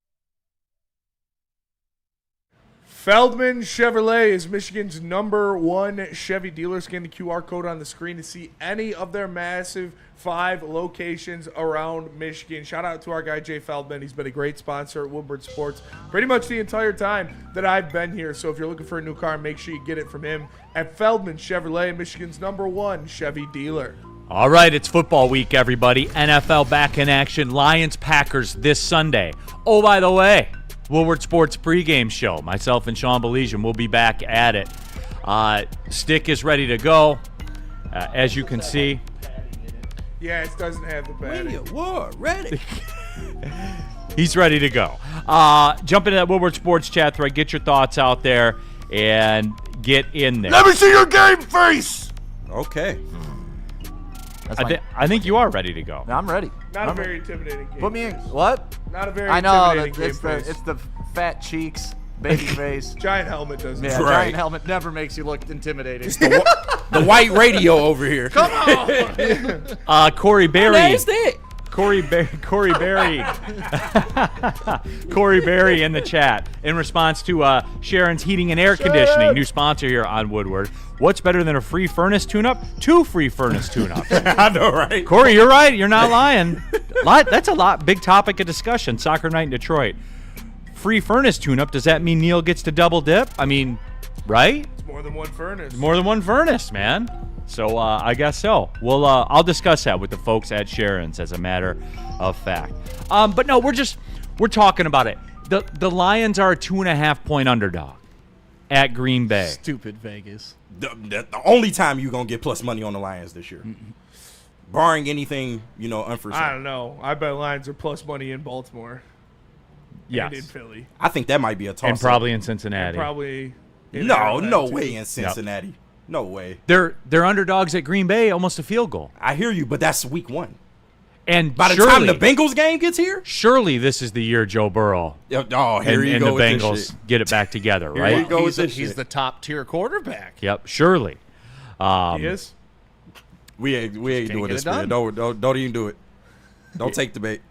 Feldman Chevrolet is Michigan's #1 Chevy dealer. Scan the QR code on the screen to see any of their massive 5 locations around Michigan. Shout out to our guy Jay Feldman. He's been a great sponsor at Woodward Sports pretty much the entire time that I've been here. So if you're looking for a new car, make sure you get it from him at Feldman Chevrolet, Michigan's #1 Chevy dealer. All right, it's football week, everybody. NFL back in action. Lions-Packers this Sunday. Oh, by the way, Woodward Sports pregame show. Myself and Sean Baligan will be back at it. Stick is ready to go, as you can see. Yeah, it doesn't have the padding. War ready. He's ready to go. Jump into that Woodward Sports chat thread. Get your thoughts out there and get in there. Let me see your game face. Okay. I think you are ready to go. I'm ready. Not a very intimidating game. Put me in. What? Not a very I know. intimidating game It's face. it's the fat cheeks, baby face. Giant helmet doesn't. Yeah, Right. giant helmet never makes you look intimidating. The white radio over here. Come on. Corey Berry. Stick. Corey Berry. Corey Berry in the chat in response to Sharon's Heating and Air Conditioning, new sponsor here on Woodward. What's better than a free furnace tune-up? 2 free furnace tune-ups. I know, right? Corey, you're right. You're not lying. That's a lot. Big topic of discussion. Soccer night in Detroit. Free furnace tune-up. Does that mean Neal gets to double dip? I mean, right? It's more than one furnace. More than one furnace, man. So I guess so. Well, I'll discuss that with the folks at Sharon's as a matter of fact. But no, we're talking about it. The Lions are a 2.5-point underdog at Green Bay. Stupid Vegas. The only time you're going to get plus money on the Lions this year. Barring anything, unforeseen. I don't know. I bet Lions are plus money in Baltimore. Yes. And in Philly. I think that might be a toss. And probably in Cincinnati. Probably. In No Atlanta, too. way in Cincinnati. No way. They're underdogs at Green Bay, almost a field goal. I hear you, but that's week 1. And By the time the Bengals game gets here, surely this is the year Joe Burrow here and you the go with this Bengals shit. get it back together, Here right? you go with this He's shit. the top tier quarterback. Yep, surely. He is? We ain't doing get this, it done. man. Don't even do it. Don't take the bait.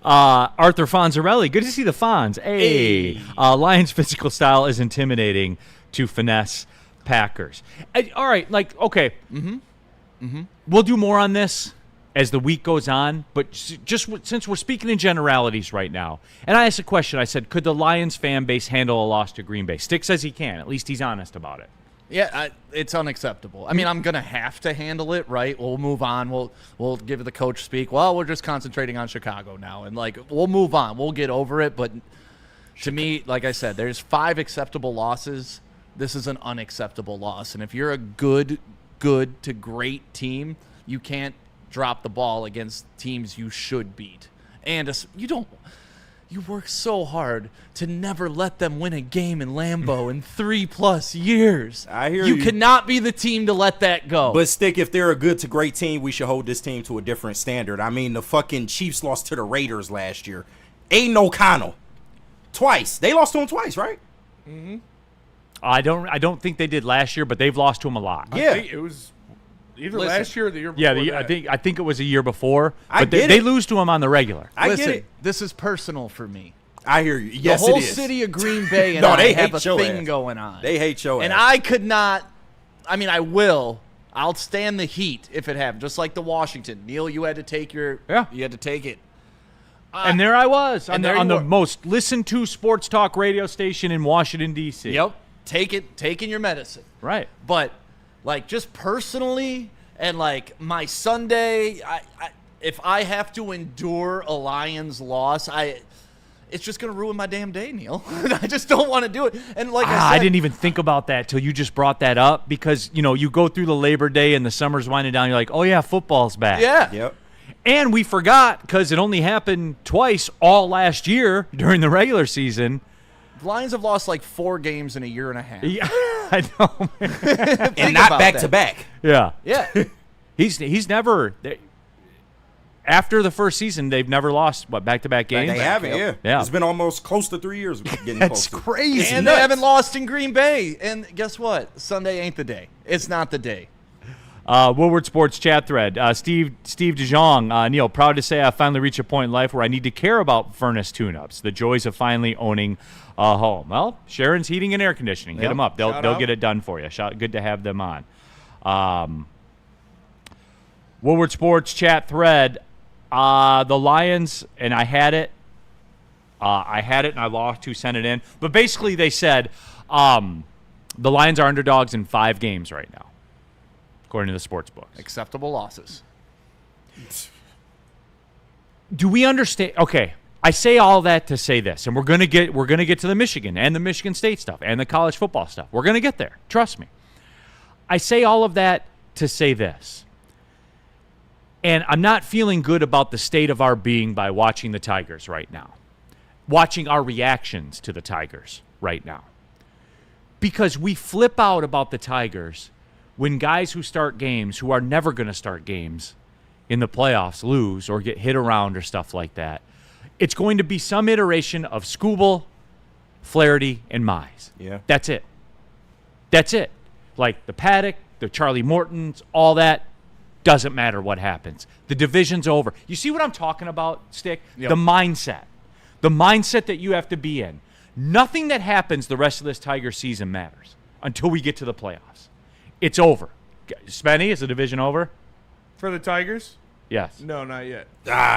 Arthur Fonzarelli, good to see the Fonz. Hey. Lions' physical style is intimidating to finesse Packers. All right, okay. We'll do more on this as the week goes on, but just since we're speaking in generalities right now, and I asked a question, I said, could the Lions fan base handle a loss to Green Bay? Stick says he can. At least he's honest about it. Yeah, it's unacceptable. I mean, I'm gonna have to handle it, right? We'll move on. We'll give the coach speak. Well, we're just concentrating on Chicago now, and we'll move on. We'll get over it. But to me, like I said, there's 5 acceptable losses. This is an unacceptable loss, and if you're a good to great team, you can't drop the ball against teams you should beat, and you don't. You work so hard to never let them win a game in Lambeau in 3+ years. I hear you. You cannot be the team to let that go. But Stick, if they're a good to great team, we should hold this team to a different standard. I mean, the fucking Chiefs lost to the Raiders last year. Aiden O'Connell. Twice. They lost to him twice, right? I don't think they did last year, but they've lost to him a lot. Yeah. I think it was either Listen. last year or the year before. Yeah, that. I think it was a year before, I but get they it. lose to him on the regular. I Listen, get it. this is personal for me. I hear you. Yes, the whole it is. city of Green Bay and No, I they have hate a your thing ass. going on. They hate your and ass. I could not. I mean, I will. I'll stand the heat if it happens. Just like the Washington. Neal, you had to take your. Yeah. You had to take it. And there I was on and the, there on you the were. most listened to sports talk radio station in Washington, D.C. Yep. Taking your medicine. Right. But just personally, and my Sunday, if I have to endure a Lions loss, it's just gonna ruin my damn day, Neal. I just don't want to do it. And I said, I didn't even think about that till you just brought that up because you go through the Labor Day and the summer's winding down. You're like, oh yeah, football's back. Yeah. Yep. And we forgot because it only happened twice all last year during the regular season. The Lions have lost 4 games in a year and a half. Yeah, I know. And not about back that. to back. Yeah. Yeah. He's never after the first season they've never lost back-to-back games. They haven't, yeah. Yeah. It's been almost close to 3 years getting That's close. crazy. And they haven't lost in Green Bay. And guess what? Sunday ain't the day. It's not the day. Woodward Sports chat thread. Steve DeJong, Neal, proud to say I finally reached a point in life where I need to care about furnace tune-ups. The joys of finally owning a home. Well, Sharon's Heating and Air Conditioning. Hit them up. They'll out. get it done for you. Good to have them on. Woodward Sports chat thread. The Lions, and I had it. And I lost who sent it in. But basically they said the Lions are underdogs in 5 games right now, according to the sports books. Acceptable losses. Do we understand? Okay, I say all that to say this, and we're gonna get to the Michigan and the Michigan State stuff and the college football stuff. We're gonna get there. Trust me. I say all of that to say this. And I'm not feeling good about the state of our being by watching the Tigers right now. Watching our reactions to the Tigers right now. Because we flip out about the Tigers when guys who start games, who are never going to start games in the playoffs, lose or get hit around or stuff like that. It's going to be some iteration of Skubal, Flaherty, and Mize. Yeah. That's it. That's it. Like the Paddock, the Charlie Mortons, all that. Doesn't matter what happens. The division's over. You see what I'm talking about, Stick? Yep. The mindset. The mindset that you have to be in. Nothing that happens the rest of this Tiger season matters until we get to the playoffs. It's over. Spenny, is the division over? For the Tigers? Yes. No, not yet.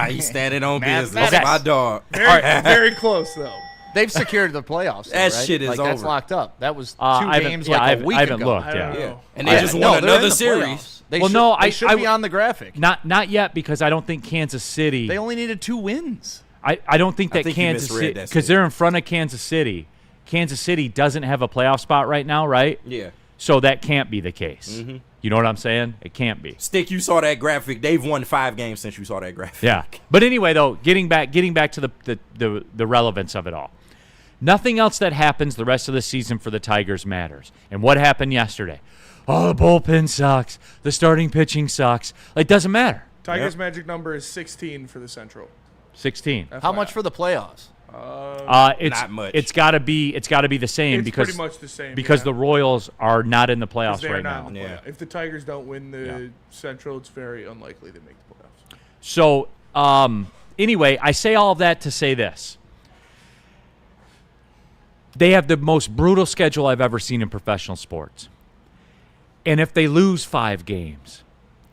He's standing on business. Mathematics. My dog. Very close, though. They've secured the playoffs. Though, That right? shit is like, That's over. locked up. That was two I haven't- games yeah, like a week I haven't ago. looked. I don't Yeah. know. And they just No, won they're in another the series. playoffs. They Well, should, no, they should I be on the graphic. Not yet, because I don't think Kansas City. They only needed 2 wins. I don't think that think you Kansas misread City, that because statement. they're in front of Kansas City. Kansas City doesn't have a playoff spot right now, right? Yeah. So that can't be the case. Mm-hmm. You know what I'm saying? It can't be. Stick, you saw that graphic. They've won 5 games since you saw that graphic. Yeah. But anyway, though, getting back to the relevance of it all. Nothing else that happens the rest of the season for the Tigers matters. And what happened yesterday? Oh, the bullpen sucks. The starting pitching sucks. It doesn't matter. Tigers' magic number is 16 for the Central. 16. How much for the playoffs? It's Not much. It's got to be the same It's because pretty much the same, because yeah. the Royals are not in the 'Cause playoffs they're right not now. in the playoff. If the Tigers don't win the Central, it's very unlikely they make the playoffs. So, anyway, I say all of that to say this. They have the most brutal schedule I've ever seen in professional sports. And if they lose 5 games,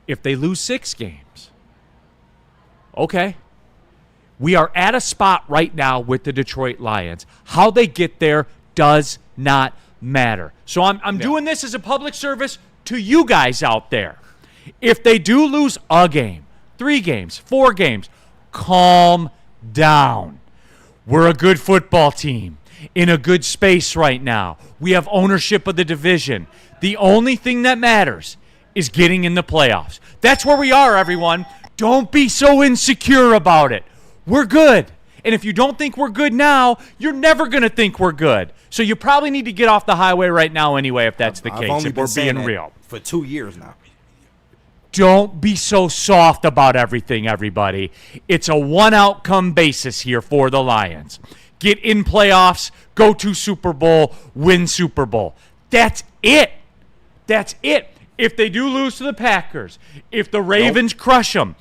if they lose 6 games, okay. We are at a spot right now with the Detroit Lions. How they get there does not matter. So I'm doing this as a public service to you guys out there. If they do lose a game, 3 games, 4 games, calm down. We're a good football team in a good space right now. We have ownership of the division. The only thing that matters is getting in the playoffs. That's where we are, everyone. Don't be so insecure about it. We're good. And if you don't think we're good now, you're never going to think we're good. So you probably need to get off the highway right now anyway, if that's the I've case, only if been we're saying being that real. for 2 years now. Don't be so soft about everything, everybody. It's a one-outcome basis here for the Lions. Get in playoffs, go to Super Bowl, win Super Bowl. That's it. That's it. If they do lose to the Packers, if the Ravens crush them,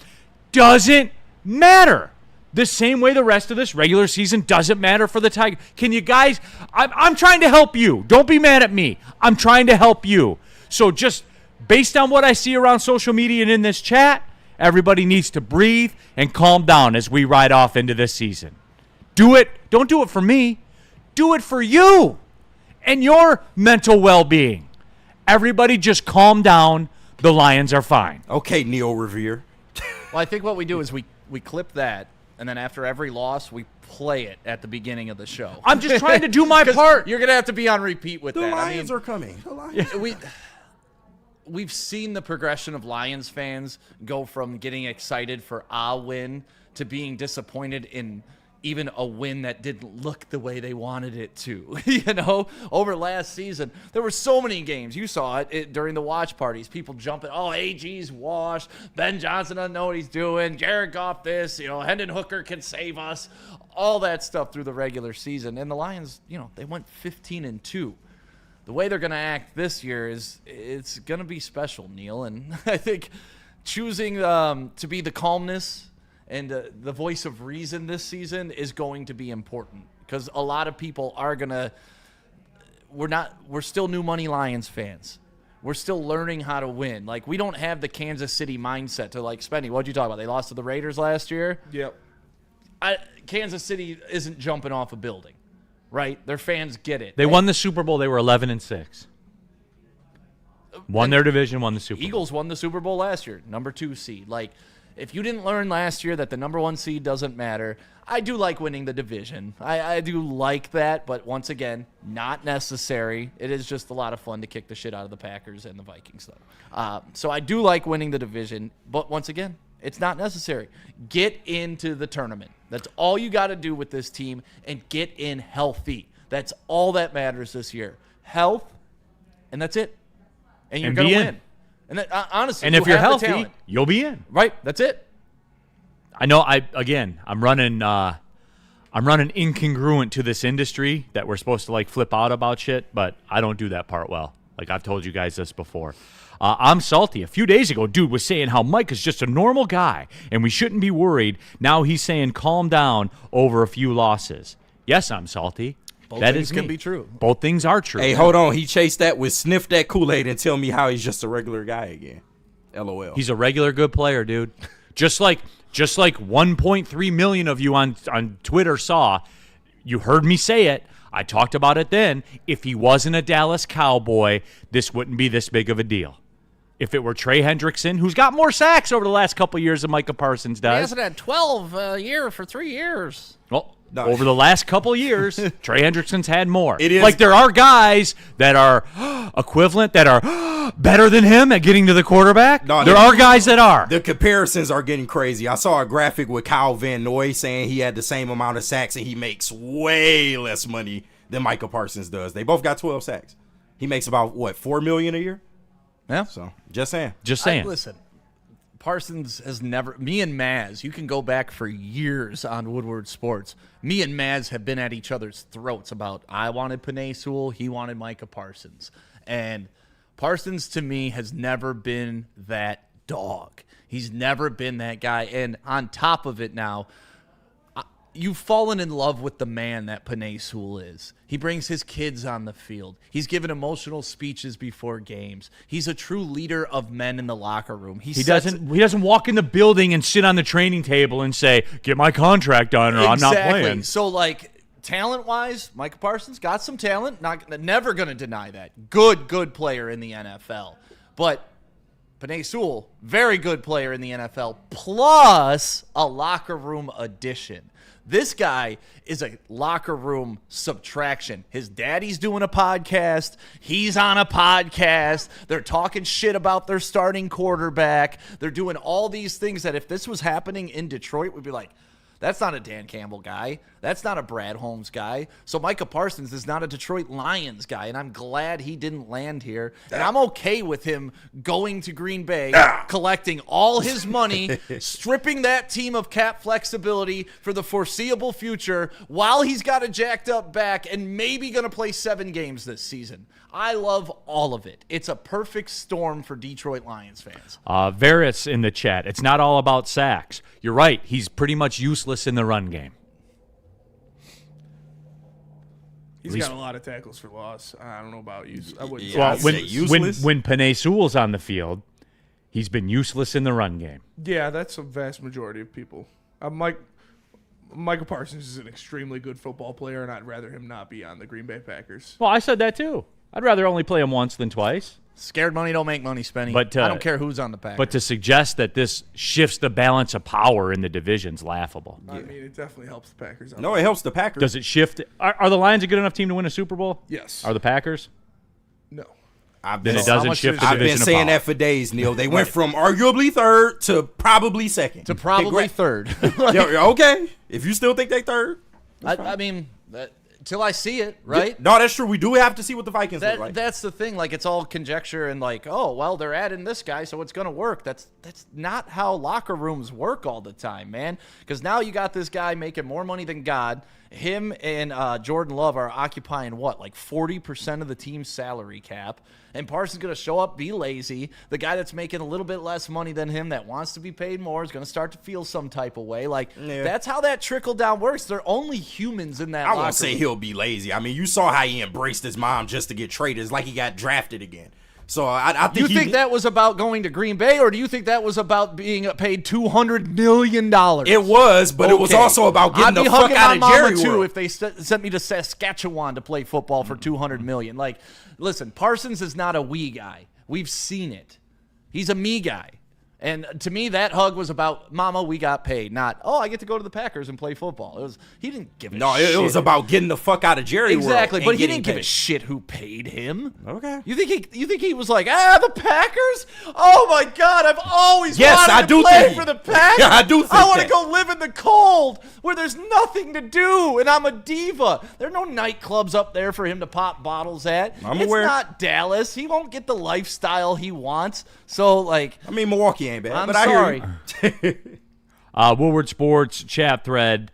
doesn't matter. The same way the rest of this regular season doesn't matter for the Tigers. Can you guys, I'm trying to help you. Don't be mad at me. I'm trying to help you. So just based on what I see around social media and in this chat, everybody needs to breathe and calm down as we ride off into this season. Do it. Don't do it for me. Do it for you and your mental well-being. Everybody just calm down. The Lions are fine. Okay, Neal Revere. Well, I think what we do is we clip that, and then after every loss, we play it at the beginning of the show. I'm just trying to do my part. You're going to have to be on repeat with The that. Lions are coming. The Lions. We've seen the progression of Lions fans go from getting excited for a win to being disappointed in even a win that didn't look the way they wanted it to. Over last season, there were so many games. You saw it during the watch parties. People jumping, AG's washed. Ben Johnson doesn't know what he's doing. Jared Goff this. Hendon Hooker can save us. All that stuff through the regular season. And the Lions, they went 15-2. The way they're going to act this year it's going to be special, Neal. And I think choosing to be the calmness and the voice of reason this season is going to be important because a lot of people are going to we're still new money Lions fans. We're still learning how to win. Like, we don't have the Kansas City mindset to, like, Spenny, what'd you talk about? They lost to the Raiders last year? Yep. Kansas City isn't jumping off a building, right? Their fans get it. They won the Super Bowl. They were 11-6. Won their division, won the Super Bowl. Eagles won the Super Bowl last year, number 2 seed. Like, if you didn't learn last year that the number 1 seed doesn't matter, I do like winning the division. I do like that, but once again, not necessary. It is just a lot of fun to kick the shit out of the Packers and the Vikings, though. So I do like winning the division, but once again, it's not necessary. Get into the tournament. That's all you got to do with this team, and get in healthy. That's all that matters this year. Health, and that's it. And you're going to win. And that, honestly, and if you're healthy, you'll be in. Right, that's it. I know. I'm running incongruent to this industry that we're supposed to like flip out about shit, but I don't do that part well. Like I've told you guys this before. I'm salty. A few days ago, dude was saying how Mike is just a normal guy and we shouldn't be worried. Now he's saying calm down over a few losses. Yes, I'm salty. Both that things is can me. be true. Both things are true. Hey, hold on. He chased that with sniff that Kool-Aid and tell me how he's just a regular guy again. LOL. He's a regular good player, dude. Just like 1.3 million of you on Twitter saw. You heard me say it. I talked about it then. If he wasn't a Dallas Cowboy, this wouldn't be this big of a deal. If it were Trey Hendrickson, who's got more sacks over the last couple of years than Micah Parsons does. He hasn't had 12 a year for 3 years. Well, over the last couple of years, Trey Hendrickson's had more. It is like there are guys that are equivalent, that are better than him at getting to the quarterback. No, there are guys that are. The comparisons are getting crazy. I saw a graphic with Kyle Van Noy saying he had the same amount of sacks and he makes way less money than Micah Parsons does. They both got 12 sacks. He makes about, what, $4 million a year? Yeah. So, just saying. Just saying. Listen, Parsons has never – me and Maz, you can go back for years on Woodward Sports. Me and Maz have been at each other's throats about I wanted Penei Sewell, he wanted Micah Parsons. And Parsons, to me, has never been that dog. He's never been that guy. And on top of it now – you've fallen in love with the man that Penei Sewell is. He brings his kids on the field. He's given emotional speeches before games. He's a true leader of men in the locker room. He doesn't walk in the building and sit on the training table and say, "Get my contract done, or I'm not playing." So, like, talent-wise, Micah Parsons got some talent. Never going to deny that. Good player in the NFL. But Penei Sewell, very good player in the NFL, plus a locker room addition. This guy is a locker room subtraction. His daddy's doing a podcast. He's on a podcast. They're talking shit about their starting quarterback. They're doing all these things that if this was happening in Detroit, we'd be like, that's not a Dan Campbell guy. That's not a Brad Holmes guy. So Micah Parsons is not a Detroit Lions guy, and I'm glad he didn't land here. And I'm okay with him going to Green Bay, collecting all his money, stripping that team of cap flexibility for the foreseeable future while he's got a jacked up back and maybe going to play 7 games this season. I love all of it. It's a perfect storm for Detroit Lions fans. Varys in the chat. It's not all about sacks. You're right. He's pretty much useless in the run game. He's got a lot of tackles for loss. I don't know about you. I wouldn't say Well, useless. when Penei Sewell's on the field, he's been useless in the run game. Yeah, that's a vast majority of people. Micah Parsons is an extremely good football player, and I'd rather him not be on the Green Bay Packers. Well, I said that too. I'd rather only play him once than twice. Scared money don't make money, Spenny. But, I don't care who's on the Packers. But to suggest that this shifts the balance of power in the division's laughable. I mean, it definitely helps the Packers out. No, it helps the Packers. Does it shift? Are the Lions a good enough team to win a Super Bowl? Yes. Are the Packers? No. Then it doesn't shift the I've division been of saying power. that for days, Neil. They went from arguably third to probably second. to probably third. Okay. If you still think they third. I mean, till I see it, right? No, that's true. We do have to see what the Vikings look like. That's the thing. Like, it's all conjecture and like, oh, well, they're adding this guy, so it's going to work. That's not how locker rooms work all the time, man. Because now you got this guy making more money than God. Him and Jordan Love are occupying, what, like 40% of the team's salary cap. And Parsons going to show up, be lazy. The guy that's making a little bit less money than him that wants to be paid more is going to start to feel some type of way. Like, that's how that trickle-down works. They're only humans in that I locker won't say room. he'll be lazy. I mean, you saw how he embraced his mom just to get traded. It's like he got drafted again. So I think You think that was about going to Green Bay, or do you think that was about being paid $200 million? It was, but it was also about getting the fuck out of Jerry too World. if they sent me to Saskatchewan to play football for $200 million. Like, listen, Parsons is not a we guy. We've seen it. He's a me guy. And to me, that hug was about, Mama, we got paid. Not, oh, I get to go to the Packers and play football. He didn't give a shit. No, it was about getting the fuck out of Jerry World. Exactly, and but he getting didn't give a paid. shit who paid him. Okay. You think he was like, the Packers? Oh my God, I've always Yes, wanted I to do play think- for the Packers. Yeah, I do think I want to that. go live in the cold where there's nothing to do, and I'm a diva. There are no nightclubs up there for him to pop bottles at. I'm it's aware. not Dallas. He won't get the lifestyle he wants. So like, I mean, Milwaukee ain't bad, I'm but sorry. I hear you. Woodward Sports chat thread.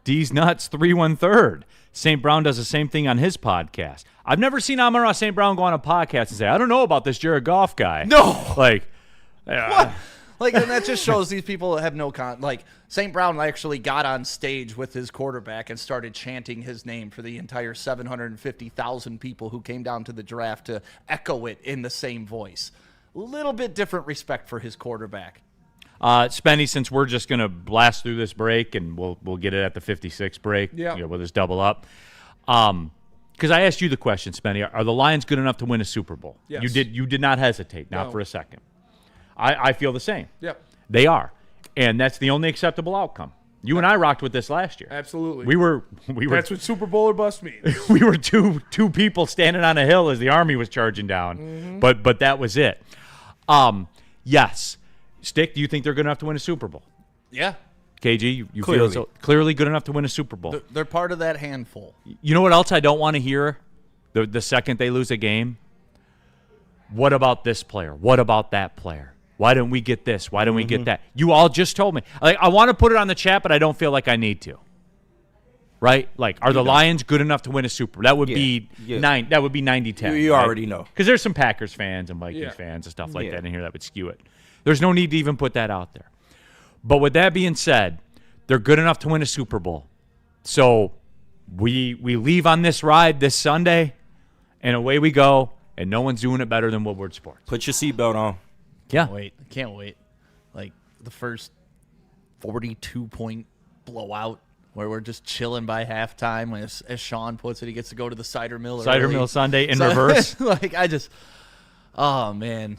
D's Nuts 313. St. Brown does the same thing on his podcast. I've never seen Amon-Ra St. Brown go on a podcast and say, I don't know about this Jared Goff guy. No. Like, What? Like, and that just shows these people have no like, St. Brown actually got on stage with his quarterback and started chanting his name for the entire 750,000 people who came down to the draft to echo it in the same voice. A little bit different respect for his quarterback. Spenny, since we're just going to blast through this break and we'll get it at the 56 break, Yeah. We'll just double up. Because I asked you the question, Spenny, are the Lions good enough to win a Super Bowl? Yes. You did not hesitate, not No. for a second. I feel the same. Yep. They are. And that's the only acceptable outcome. You and I rocked with this last year. Absolutely. We were That's what Super Bowl or bust means. we were two people standing on a hill as the army was charging down. Mm-hmm. But that was it. Yes. Stick, do you think they're good enough to win a Super Bowl? Yeah. KG, you Clearly. feel so clearly good enough to win a Super Bowl. They're part of that handful. You know what else I don't want to hear the second they lose a game? What about this player? What about that player? Why didn't we get this? Why didn't we get that? You all just told me. Like, I want to put it on the chat, but I don't feel like I need to. Right? Like, are the Lions good enough to win a Super Bowl? That would be Yeah. That would be 90-10. You already know. Because there's some Packers fans and Vikings Yeah. fans and stuff like Yeah. that in here that would skew it. There's no need to even put that out there. But with that being said, they're good enough to win a Super Bowl. So we leave on this ride this Sunday, and away we go, and no one's doing it better than Woodward Sports. Put your seatbelt on. Yeah. Can't wait. Like, the first 42-point blowout where we're just chilling by halftime. As Sean puts it, he gets to go to the cider mill. Cider early. Mill Sunday in reverse. Like, oh, man.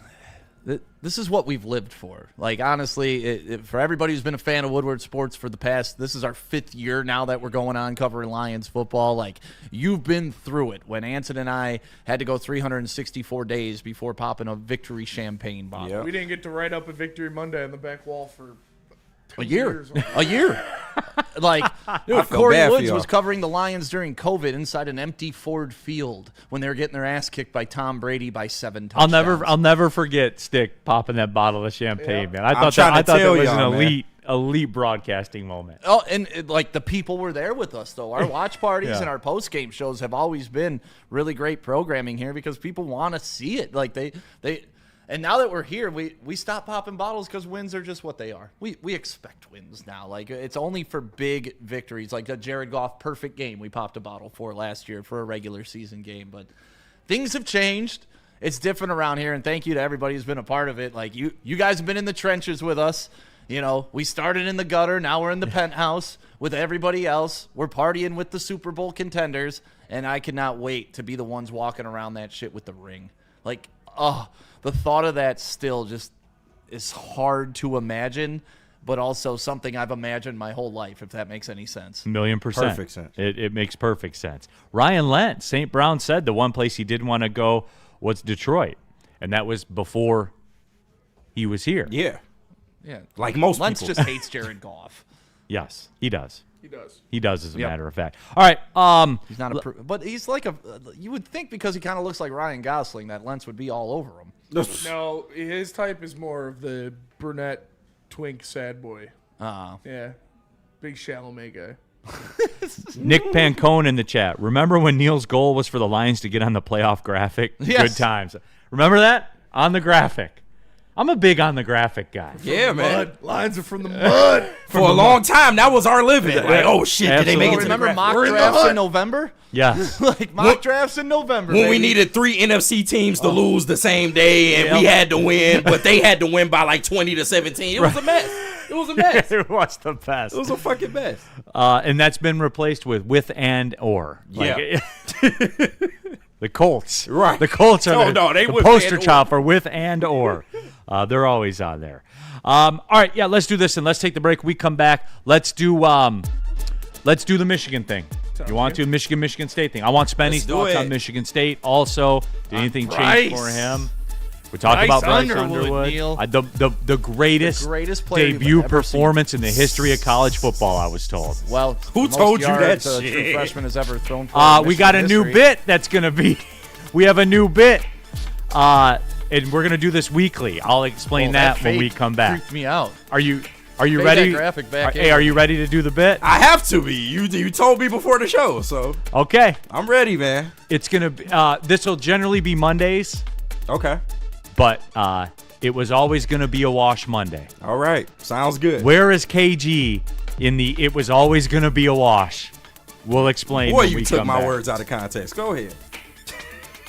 This is what we've lived for. Like, honestly, for everybody who's been a fan of Woodward Sports for the past, this is our 5th year now that we're going on covering Lions football. Like, you've been through it when Anson and I had to go 364 days before popping a victory champagne bottle. Yep. We didn't get to write up a Victory Monday on the back wall for A year. years. A year. Like, dude, I feel Corey bad for Woods y'all. was covering the Lions during COVID inside an empty Ford Field when they were getting their ass kicked by Tom Brady by 7 touchdowns. I'll never forget Stick popping that bottle of champagne, man. I I'm thought trying to that tell was an y'all, man. elite broadcasting moment. Oh, and like the people were there with us, though. Our watch parties Yeah. and our post-game shows have always been really great programming here because people want to see it. Like they and now that we're here, we stop popping bottles because wins are just what they are. We expect wins now. Like, it's only for big victories, like the Jared Goff perfect game we popped a bottle for last year for a regular season game. But things have changed. It's different around here, and thank you to everybody who's been a part of it. Like, you guys have been in the trenches with us. You know, we started in the gutter. Now we're in the penthouse with everybody else. We're partying with the Super Bowl contenders, and I cannot wait to be the ones walking around that shit with the ring. Like, the thought of that still just is hard to imagine, but also something I've imagined my whole life, if that makes any sense. 1,000,000%. Perfect sense. It makes perfect sense. Ryan Lentz, St. Brown said the one place he didn't want to go was Detroit, and that was before he was here. Yeah. Yeah. Like most Lentz people. just hates Jared Goff. Yes, he does. He does. He does, as a Yep. matter of fact. All right. He's not a but he's like you would think because he kind of looks like Ryan Gosling that Lentz would be all over him. No, his type is more of the brunette, twink, sad boy. Uh-huh. Yeah. Big Chalamet guy. Nick Pancone in the chat. Remember when Neal's goal was for the Lions to get on the playoff graphic? Yes. Good times. Remember that? On the graphic. I'm a big on the graphic guy. Yeah, man. Mud. Lions are from the mud. For a long time, that was our living. Like, oh shit, did they make it to the Remember graphic? mock We're in the drafts in hood. November? Yes. Like mock drafts in November. When we baby. needed 3 NFC teams to lose the same day, and we had to win, but they had to win by like 20-17. It was a mess. It was a mess. It was the best. It was a fucking mess. And that's been replaced with and or. Like, the Colts. Right. The Colts are No, the, no, they the with poster and or. child for with and or. They're always on there. All right, yeah, let's do this and let's take the break. We come back. Let's do the Michigan thing. You want to Michigan State thing? I want Spenny's thoughts on Michigan State. Also, did anything change for him? We're talking about Bryce Underwood. Neal. The greatest player debut performance in the history of college football, I was told. Well, who told you that a shit? true freshman has ever thrown for we got a new bit that's going to be – we have a new bit, and we're going to do this weekly. I'll explain that when we come back. Freaked me out. Are you ready? That graphic back Hey, are you ready to do the bit? I have to be. You told me before the show, so Okay. I'm ready, man. It's going to be this will generally be Mondays, Okay. but it was always going to be a wash Monday. All right. Sounds good. Where is KG in the it was always going to be a wash? We'll explain Boy, when you we took come my back. words out of context. Go ahead.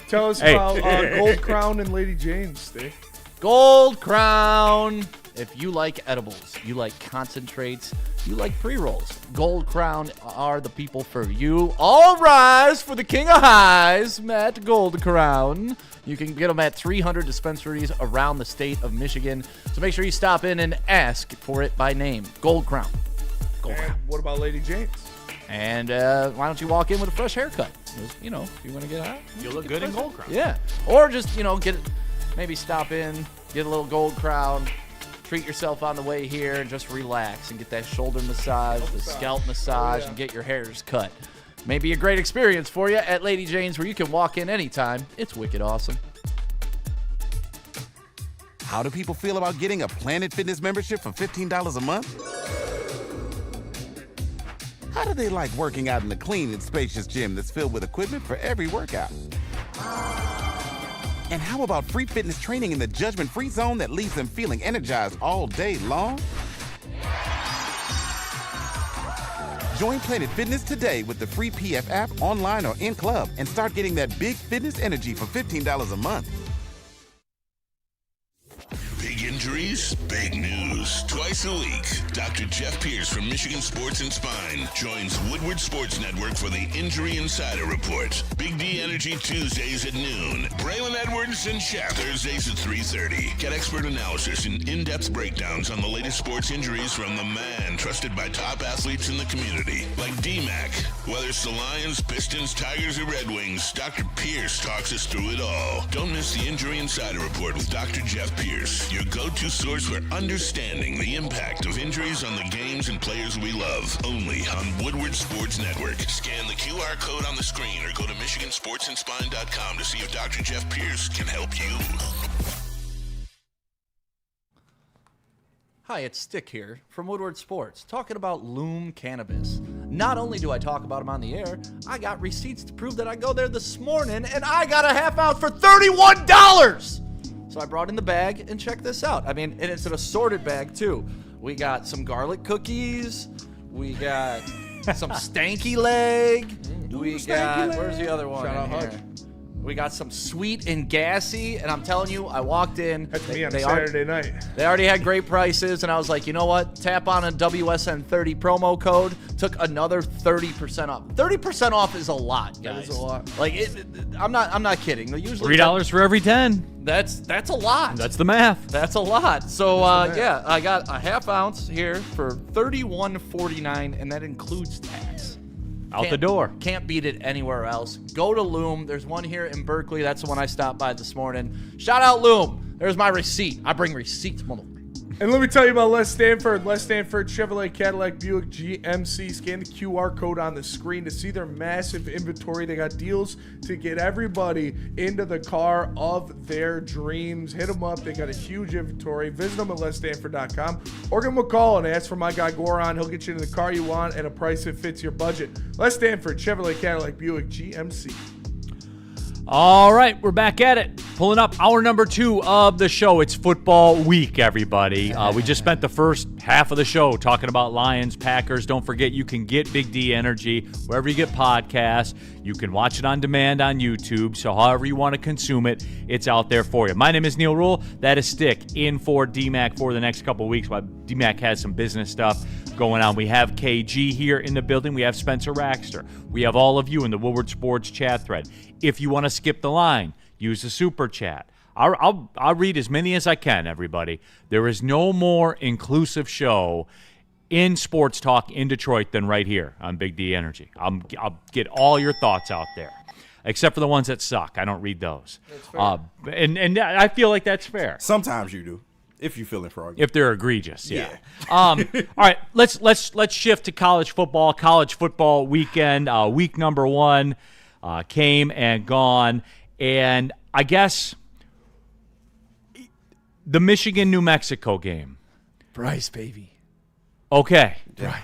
Tell us Hey. about Gold Crown and Lady Jane's steak. Gold Crown. If you like edibles, you like concentrates, you like pre-rolls, Gold Crown are the people for you. All rise for the king of highs, Matt Gold Crown. You can get them at 300 dispensaries around the state of Michigan. So make sure you stop in and ask for it by name. Gold Crown. Gold And Crown. what about Lady Jane's? And why don't you walk in with a fresh haircut? Just, if you want to get high. You look good in Gold Crown. Yeah. Or just, maybe stop in, get a little Gold Crown, treat yourself on the way here, and just relax and get that shoulder massage, the scalp massage, and get your hairs cut. Maybe a great experience for you at Lady Jane's, where you can walk in anytime. It's wicked awesome. How do people feel about getting a Planet Fitness membership for $15 a month? How do they like working out in a clean and spacious gym that's filled with equipment for every workout? And how about free fitness training in the judgment-free zone that leaves them feeling energized all day long? Join Planet Fitness today with the free PF app, online or in club, and start getting that big fitness energy for $15 a month. Big injuries, big news. Twice a week, Dr. Jeff Pierce from Michigan Sports and Spine joins Woodward Sports Network for the Injury Insider Report. Big D Energy Tuesdays at noon. Braylon Edwards and Shep Thursdays at 3:30. Get expert analysis and in-depth breakdowns on the latest sports injuries from the man trusted by top athletes in the community, like D-Mac. Whether it's the Lions, Pistons, Tigers, or Red Wings, Dr. Pierce talks us through it all. Don't miss the Injury Insider Report with Dr. Jeff Pierce, your go-to source for understanding the impact of injuries on the games and players we love. Only on Woodward Sports Network. Scan the QR code on the screen or go to MichiganSportsandSpine.com to see if Dr. Jeff Pierce can help you. Hi, it's Stick here from Woodward Sports, talking about Loom Cannabis. Not only do I talk about them on the air, I got receipts to prove that I go there this morning and I got a half ounce for $31! So I brought in the bag, and check this out. I mean, and it's an assorted bag, too. We got some garlic cookies. We got some stanky leg. Where's the other one? Shout out in here? Hutch. We got some sweet and gassy, and I'm telling you, I walked in. That's me on a Saturday night. They already had great prices, and I was like, you know what? Tap on a WSN30 promo code. Took another 30% off. 30% off is a lot, guys. That is a lot. Like, I'm not kidding. They usually $3 for every 10. That's a lot. That's the math. That's a lot. So yeah, I got a half ounce here for $31.49, and that includes tax. Out the door. Can't beat it anywhere else. Go to Loom. There's one here in Berkeley. That's the one I stopped by this morning. Shout out Loom. There's my receipt. I bring receipts, motherfucker. And let me tell you about Les Stanford. Les Stanford Chevrolet Cadillac Buick GMC. Scan the QR code on the screen to see their massive inventory. They got deals to get everybody into the car of their dreams. Hit them up. They got a huge inventory. Visit them at lesstanford.com or give them a call and ask for my guy Goran. He'll get you into the car you want at a price that fits your budget. Les Stanford Chevrolet Cadillac Buick GMC. All right, we're back at it. Pulling up hour number 2 of the show. It's football week, everybody. We just spent the first half of the show talking about Lions, Packers. Don't forget, you can get Big D Energy wherever you get podcasts. You can watch it on demand on YouTube. So however you want to consume it, it's out there for you. My name is Neal Ruhl. That is Stick in for DMAC for the next couple of weeks while DMAC has some business stuff going on. We have KG here in the building. We have Spencer Raxter. We have all of you in the Woodward Sports chat thread. If you want to skip the line, use the super chat. I'll read as many as I can, everybody. There is no more inclusive show in sports talk in Detroit than right here on Big D Energy. I'll get all your thoughts out there, except for the ones that suck. I don't read those. That's fair. And I feel like that's fair. Sometimes you do, if you feeling froggy. If they're egregious, yeah. All right, let's shift to college football. College football weekend, week number 1 came and gone, and I guess the Michigan-New Mexico game. Bryce, baby. Okay,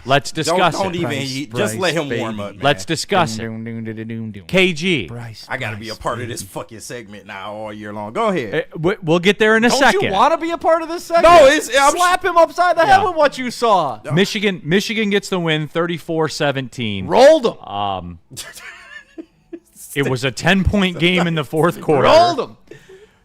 let's discuss don't it. even just let him warm up, man. Let's discuss it. KG. I got to be a part of this fucking segment now all year long. Go ahead. We'll get there in a second. Don't you want to be a part of this segment? No, slap him upside the head with what you saw. Michigan gets the win, 34-17. Rolled him. It was a 10-point game in the fourth quarter. Rolled him.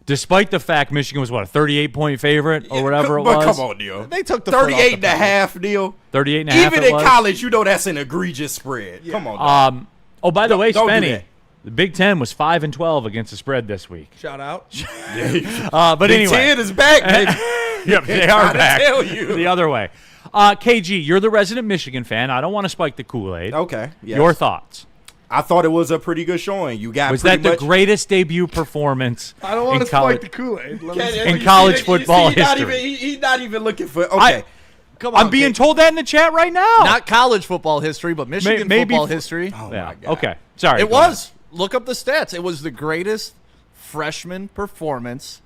Despite the fact Michigan was, what, a 38-point favorite or whatever it was? But come on, Neal. They took the 38 and a half, Neal. 38 and a half. Even in college, you know that's an egregious spread. Yeah. Come on. Oh, by the way, don't Spenny, the Big Ten was 5-12 against the spread this week. Shout out. But Big anyway. Ten is back, baby. Yep, they are back. Tell you. The other way. KG, you're the resident Michigan fan. I don't want to spike the Kool-Aid. Okay. Yes. Your thoughts? I thought it was a pretty good showing. You got was that the greatest debut performance? I don't want to spike the Kool-Aid. In college football history. He's not even looking for. Okay. Come on, I'm being told that in the chat right now. Not college football history, but Michigan football history. Oh yeah. my God. Okay. Sorry. It was. Look up the stats. It was the greatest freshman performance,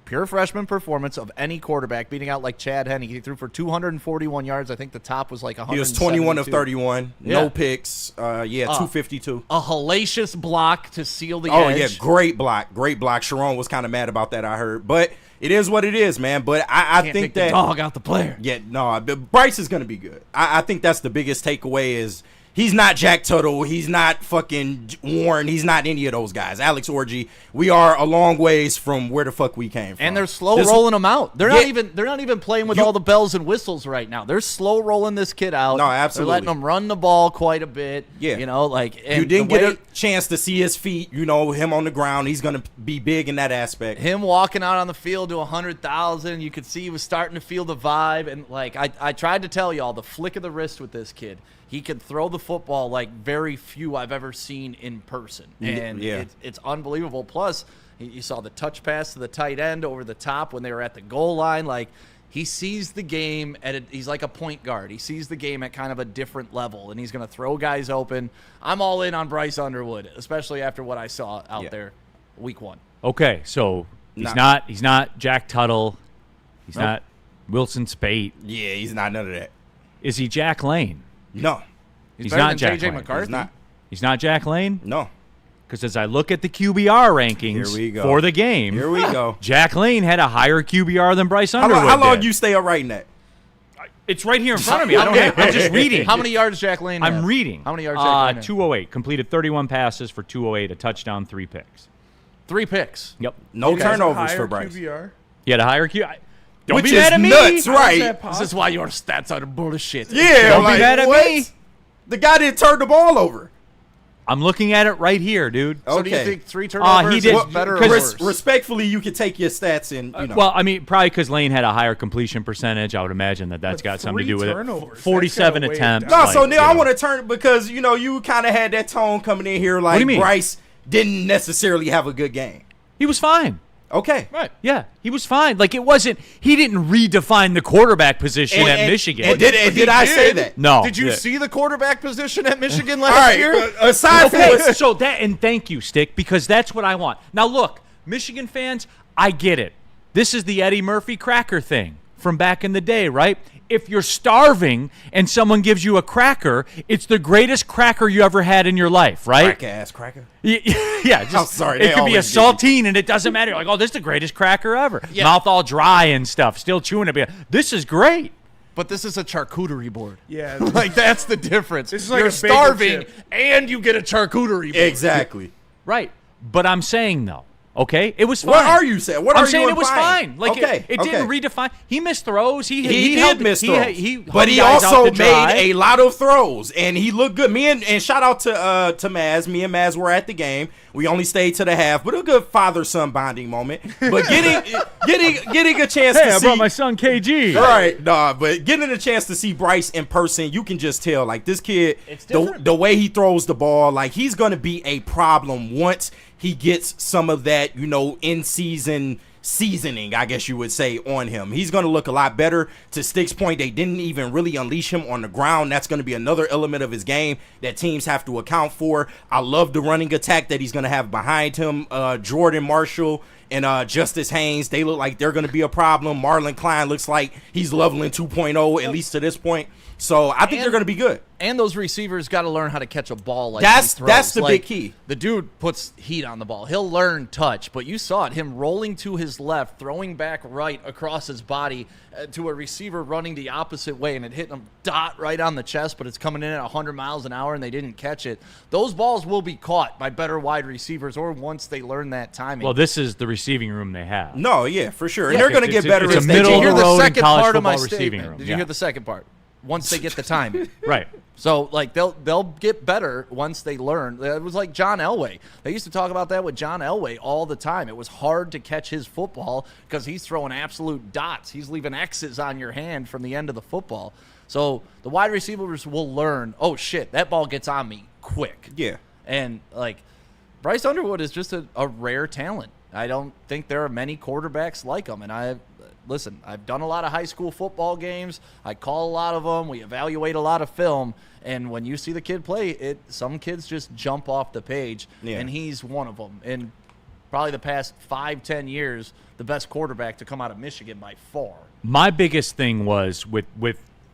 pure freshman performance of any quarterback, beating out like Chad Henne. He threw for 241 yards. I think the top was like 100. He was 21 of 31. Yeah. No picks. 252. A hellacious block to seal the edge. Oh, yeah. Great block. Great block. Sharon was kind of mad about that, I heard. But it is what it is, man. But I Can't think take that. the dog out the player. Yeah, no. Bryce is going to be good. I think that's the biggest takeaway is he's not Jack Tuttle. He's not fucking Warren. He's not any of those guys. Alex Orji. We are a long ways from where the fuck we came from. And they're slow rolling him out. They're not even playing with all the bells and whistles right now. They're slow rolling this kid out. No, absolutely. They're letting him run the ball quite a bit. Yeah. You know, like and you didn't get a chance to see his feet, him on the ground. He's going to be big in that aspect. Him walking out on the field to 100,000, you could see he was starting to feel the vibe. And, like, I tried to tell y'all, the flick of the wrist with this kid. He can throw the football like very few I've ever seen in person. And it's unbelievable. Plus, you saw the touch pass to the tight end over the top when they were at the goal line. Like, he sees the game he's like a point guard. He sees the game at kind of a different level, and he's going to throw guys open. I'm all in on Bryce Underwood, especially after what I saw out there week 1. Okay, so he's not Jack Tuttle. He's not Wilson Spate. Yeah, he's not none of that. Is he Jack Lane? No. He's not than Jack J.J. Lane. McCarthy. He's not Jack Lane? No. Because as I look at the QBR rankings Here we go. for the game, Here we go. Jack Lane had a higher QBR than Bryce Underwood. How long did. you stay up writing that? It's right here in front of me. I'm just reading. How many yards Jack Lane have? I'm reading. How many yards Jack Lane have? 208. Completed 31 passes for 208, a touchdown, 3 picks. 3 picks. Yep. No turnovers for Bryce. QBR? He had a higher QBR. Don't Which be mad is at me. nuts, right? This is why your stats are bullshit. Yeah, Don't be mad at me. The guy didn't turn the ball over. I'm looking at it right here, dude. So do you Okay. think 3 turnovers he did- is better or because worse? Respectfully, you could take your stats and Well, I mean, probably because Lane had a higher completion percentage. I would imagine that's got something to do with turnovers. it. 47 That's gotta weigh attempts. down. No, so like, Neal, I want to turn because you kind of had that tone coming in here like do you mean? Bryce didn't necessarily have a good game. He was fine. Okay, Right. Yeah, he was fine. Like, it wasn't – he didn't redefine the quarterback position at Michigan. And did I say that? No. Did you see the quarterback position at Michigan All last right. year? Aside from Okay, what, so that – and thank you, Stick, because that's what I want. Now, look, Michigan fans, I get it. This is the Eddie Murphy cracker thing from back in the day, right? If you're starving and someone gives you a cracker, it's the greatest cracker you ever had in your life, right? cracker-ass cracker. Yeah, just, I'm sorry, it they could be a always get me. saltine, and it doesn't matter. You're like, oh, this is the greatest cracker ever. Mouth all dry and stuff, still chewing it. This is great. But this is a charcuterie board. Yeah. Like, that's the difference. This is like You're a bagel starving, chip. and you get a charcuterie board. Exactly. Right. But I'm saying, though, Okay, it was fine. What are you saying? What I'm are saying you it was implying? fine. Like Okay, it didn't redefine. He missed throws. He did held, miss throws. But he also out to dry. made a lot of throws, and he looked good. And shout out to Maz. Me and Maz were at the game. We only stayed to the half, but a good father-son bonding moment. But getting a chance Hey, to I see brought my son KG. Right, but getting a chance to see Bryce in person, you can just tell, like, this kid, the way he throws the ball, like, he's going to be a problem once he gets some of that, in-season seasoning, I guess you would say, on him. He's going to look a lot better. To Stick's point, they didn't even really unleash him on the ground. That's going to be another element of his game that teams have to account for. I love the running attack that he's going to have behind him. Jordan Marshall and Justice Haynes, they look like they're going to be a problem. Marlon Klein looks like he's leveling 2.0, at least to this point. So I think they're going to be good. And those receivers got to learn how to catch a ball like that's he throws. the big key. The dude puts heat on the ball. He'll learn touch, but you saw it, him rolling to his left, throwing back right across his body to a receiver running the opposite way, and it hit him right on the chest, but it's coming in at 100 miles an hour, and they didn't catch it. Those balls will be caught by better wide receivers, or once they learn that timing. Well, this is the receiving room they have. No, yeah, for sure. And they're going to get better it's as a they middle Did you of hear the road the in second college part of my football receiving statement? room. Did you hear the second part? Once they get the timing. Right. So, like, they'll get better once they learn. It was like John Elway. They used to talk about that with John Elway all the time. It was hard to catch his football because he's throwing absolute dots. He's leaving X's on your hand from the end of the football. So the wide receivers will learn, oh, shit, that ball gets on me quick. Yeah. And, like, Bryce Underwood is just a rare talent. I don't think there are many quarterbacks like him. And listen, I've done a lot of high school football games. I call a lot of them. We evaluate a lot of film. And when you see the kid play, some kids just jump off the page. Yeah. And he's one of them. In probably the past 5-10 years, the best quarterback to come out of Michigan by far. My biggest thing was with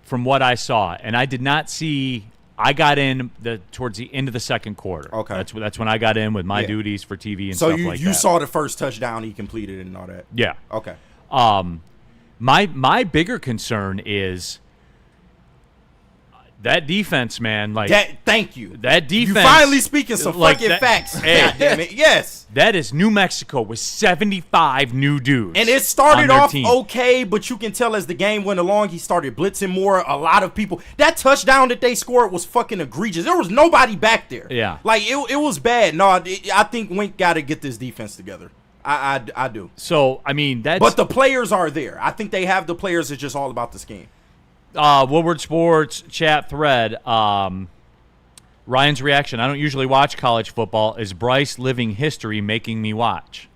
from what I saw, and I did not see. I got in towards the end of the second quarter. Okay. That's when I got in with my duties for TV and so stuff like that. So you saw the first touchdown he completed and all that? Yeah. Okay. My bigger concern is that defense, man. Like thank you. That defense. You finally speaking some fucking facts. God damn it. Yes. That is New Mexico with 75 new dudes. And it started off team. okay, but you can tell as the game went along, he started blitzing more. A lot of people. That touchdown that they scored was fucking egregious. There was nobody back there. Yeah. Like, it was bad. No, I think Wink got to get this defense together. I do. So, I mean, But the players are there. I think they have the players. It's just all about the scheme. Woodward Sports chat thread. Ryan's reaction. I don't usually watch college football. Is Bryce living history making me watch?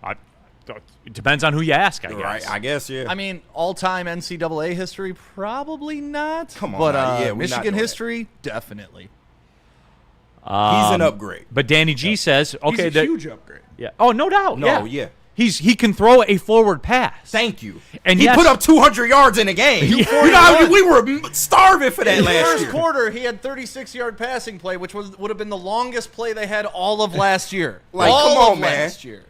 It depends on who you ask, I guess. Right, I guess, yeah. I mean, all-time NCAA history, probably not. Come on, but yeah, Michigan history, definitely. He's an upgrade. But Danny G says, okay, he's a huge upgrade. Yeah. Oh, no doubt. No, yeah. He can throw a forward pass. Thank you. And he put up 200 yards in a game. You know, we were starving for that in last the first year. quarter, he had 36-yard passing play, which would have been the longest play they had all of last year. Like, all come on, of man. last year.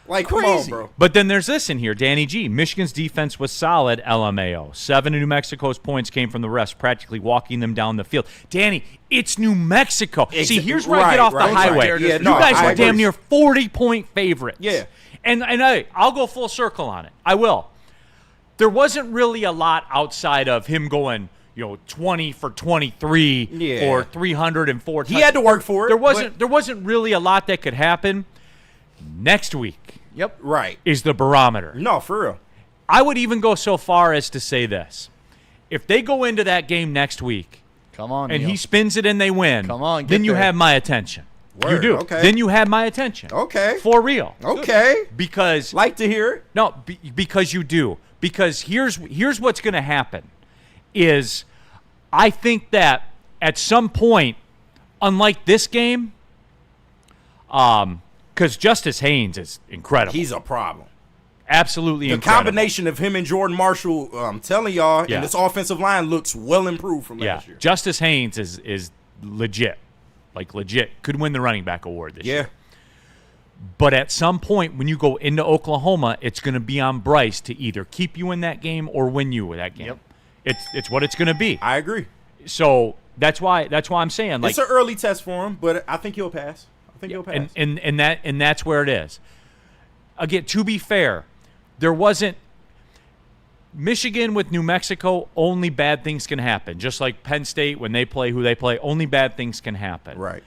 Like, Crazy. come on, bro. But then there's this in here. Danny G. Michigan's defense was solid, LMAO. 7 of New Mexico's points came from the refs, practically walking them down the field. Danny, it's New Mexico. See, here's where I get off the highway. Yeah, you guys I were agree. damn near 40-point favorites. Yeah. And I'll go full circle on it. I will. There wasn't really a lot outside of him going, 20 for 23 or 304. He had to work for it. There wasn't really a lot that could happen. Next week. Yep. Right. Is the barometer. No, for real. I would even go so far as to say this. If they go into that game next week Come on, and Neal. he spins it and they win, Come on, get then you there. have my attention. Word, You do. okay. Then you have my attention. Okay. For real. Okay. Because Like to hear it. no, because you do. Because here's what's going to happen is I think that at some point, unlike this game, because Justice Haynes is incredible. He's a problem. Absolutely The incredible. combination of him and Jordan Marshall, I'm telling y'all, Yeah. and this offensive line looks well improved from last year. Justice Haynes is legit. Like legit. Could win the running back award this year. But at some point when you go into Oklahoma, it's going to be on Bryce to either keep you in that game or win you with that game. Yep. It's what it's going to be. I agree. So that's why I'm saying like It's an early test for him, but I think he'll pass. I think he'll pass. and that's where it is. again, to be fair, there wasn't Michigan with New Mexico, only bad things can happen. Just like Penn State, when they play who they play, only bad things can happen. Right.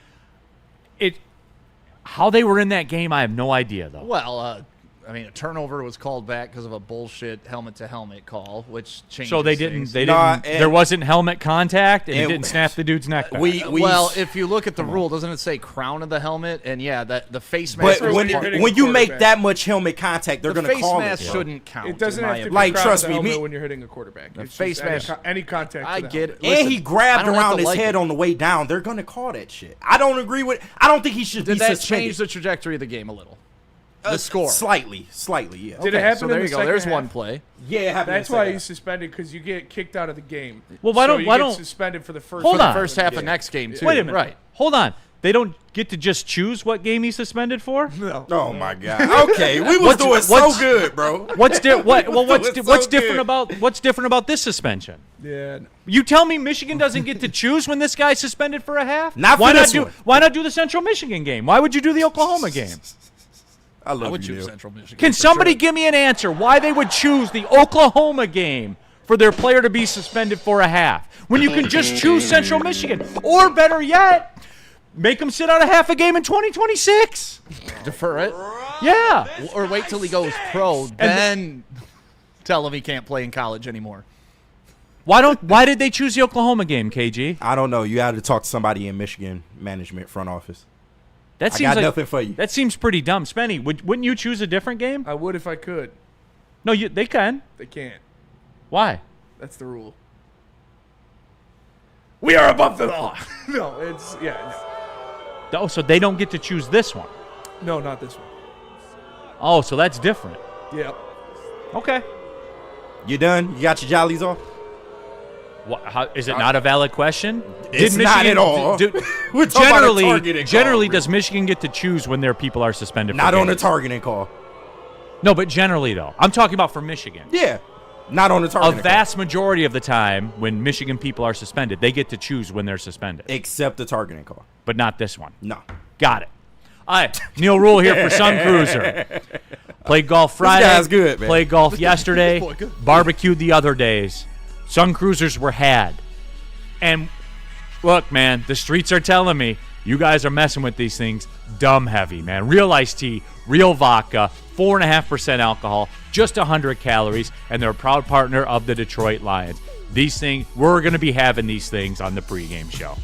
How they were in that game, I have no idea, though. Well, I mean, a turnover was called back because of a bullshit helmet-to-helmet call, which changed. So they things. didn't. There wasn't helmet contact, and it didn't snap the dude's neck back. Well, if you look at the rule, doesn't it say crown of the helmet? And yeah, that the face mask. But when you make that much helmet contact, they're going to call it. The face mask shouldn't count. It doesn't have to be like, crown trust of the me, helmet when you're hitting a quarterback. The It's face just mask. any contact. I to the get helmet. it. Listen, And he grabbed I don't have around to his like head it. on the way down. They're going to call that shit. I don't agree with. I don't think he should be Did that suspended. change the trajectory of the game a little? The score. Slightly, yeah. Did it happen So in there the you go. second There's half? one play. Yeah, it happened. That's why he's suspended, because you get kicked out of the game. Well, why don't- you why get don't- suspended for the first Hold half on. First half of next game, too. Wait a minute. Right. Hold on. They don't get to just choose what game he's suspended for? No. Oh my god. Okay, we was doing so good, bro. What's What's different about this suspension? Yeah. You tell me Michigan doesn't get to choose when this guy's suspended for a half? Not for why this not do one. Why not do the Central Michigan game? Why would you do the Oklahoma game? I love I would you, choose Neal. Central Michigan. Can for somebody sure. give me an answer why they would choose the Oklahoma game for their player to be suspended for a half when you can just choose Central Michigan? Or better yet, make them sit out a half a game in 2026. Defer it? Yeah. Or wait till he goes pro, then tell him he can't play in college anymore. Why did they choose the Oklahoma game, KG? I don't know. You had to talk to somebody in Michigan management front office. That I seems got like, nothing for you. That seems pretty dumb. Spenny, wouldn't you choose a different game? I would if I could. No, they can. They can't. Why? That's the rule. We are above the law. No, it's Oh, so they don't get to choose this one. no, not this one. Oh, so that's different. Yep. Okay. You done? You got your jollies off? Is it not a valid question? It's not at all. We're talking about a targeting call, generally, bro. does Michigan get to choose when their people are suspended? Not for on a games? targeting call. No, but generally though, I'm talking about for Michigan. Yeah. Not on a A targeting vast majority of the time, when Michigan people are suspended, they get to choose when they're suspended, call. Except the targeting call. but not this one. No. Got it. All right, Neal Ruhl here for Sun Cruiser. Played golf Friday. guy's good, man. Played golf yesterday. Barbecued the other days. Sun Cruisers were had. And look, man, the streets are telling me you guys are messing with these things dumb heavy, man. Real iced tea, real vodka, 4.5% alcohol, just 100 calories, and they're a proud partner of the Detroit Lions. These things, we're going to be having these things on the pregame show.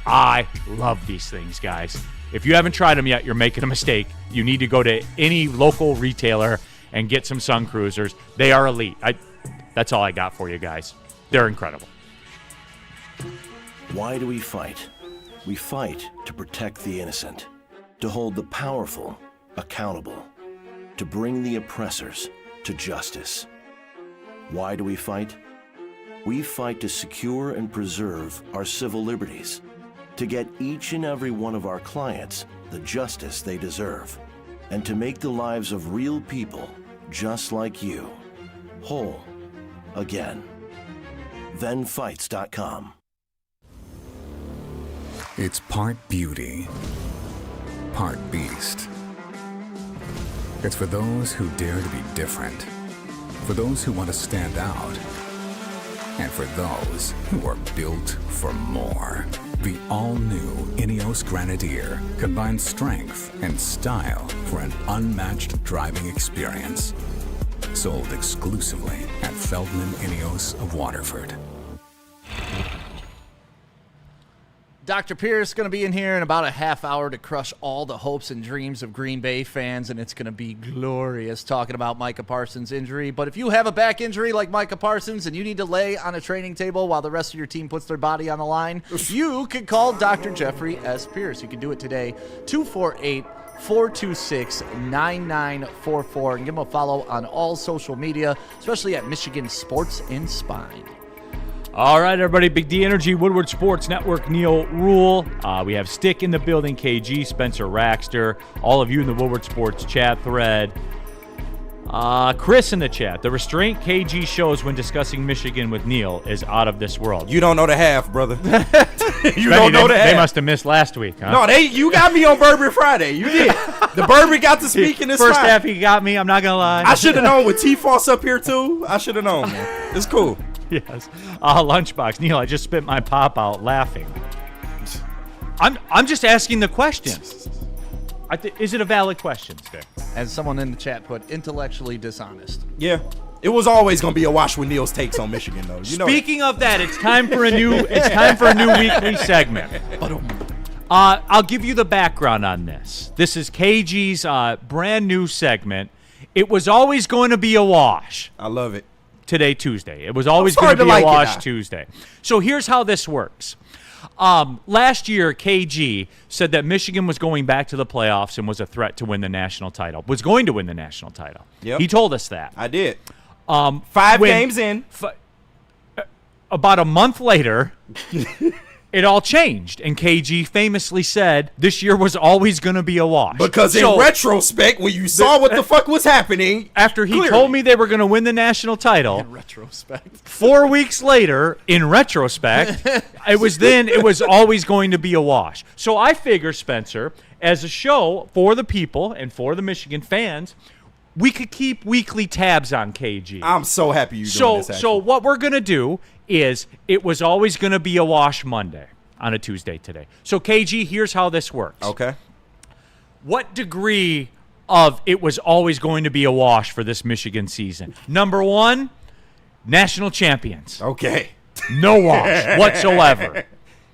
I love these things, guys. If you haven't tried them yet, you're making a mistake. You need to go to any local retailer and get some Sun Cruisers. They are elite. That's all I got for you guys. They're incredible. Why do we fight? We fight to protect the innocent, to hold the powerful accountable, to bring the oppressors to justice. Why do we fight? We fight to secure and preserve our civil liberties, to get each and every one of our clients the justice they deserve, and to make the lives of real people just like you whole again. ThenFights.com. It's part beauty, part beast. It's for those who dare to be different, for those who want to stand out, and for those who are built for more. The all-new INEOS Grenadier combines strength and style for an unmatched driving experience. Sold exclusively at Feldman INEOS of Waterford. Dr. Pierce going to be in here in about a half hour to crush all the hopes and dreams of Green Bay fans, and it's going to be glorious talking about Micah Parsons' injury. But if you have a back injury like Micah Parsons and you need to lay on a training table while the rest of your team puts their body on the line, you can call Dr. Jeffrey S. Pierce. You can do it today, 248-426-9944, and give him a follow on all social media, especially at Michigan Sports and Spine. All right, everybody. Big D Energy, Woodward Sports Network, Neal Ruhl. We have Stick in the building, KG, Spencer Raxter, all of you in the Woodward Sports chat thread. Chris in the chat. The restraint KG shows when discussing Michigan with Neal is out of this world. You don't know the half, brother. You Benny, don't know the half. They must have missed last week, huh? No, you got me on Bourbon Friday. You did. The Bourbon got to speak in this First spot. half he got me. I'm not going to lie. I should have known with T-Foss up here, too. I should have known, man. It's cool. Yes. Lunchbox. Neal, I just spit my pop out laughing. I'm just asking the question. Is it a valid question, Stick? As someone in the chat put, intellectually dishonest. Yeah. It was always going to be a wash with Neal's takes on Michigan, though. You know Speaking of that, it's time for a new weekly segment. I'll give you the background on this. This is KG's brand new segment. It was always going to be a wash. I love it. Today, Tuesday. It was always going to be a wash Tuesday. So here's how this works. Last year, KG said that Michigan was going back to the playoffs and was a threat to win the national title. Was going to win the national title. Yep. He told us that. I did. 5 games in. About a month later, it all changed. And KG famously said this year was always going to be a wash. Because in retrospect, when you saw what the fuck was happening. After he told me they were going to win the national title. In retrospect. 4 weeks later, in retrospect, it was always going to be a wash. So I figure, Spencer, as a show for the people and for the Michigan fans, we could keep weekly tabs on KG. I'm so happy you're doing this, actually. So what we're going to do is it was always going to be a wash Monday on a Tuesday today. So, KG, here's how this works. Okay. What degree of it was always going to be a wash for this Michigan season? Number 1, national champions. Okay. No wash whatsoever.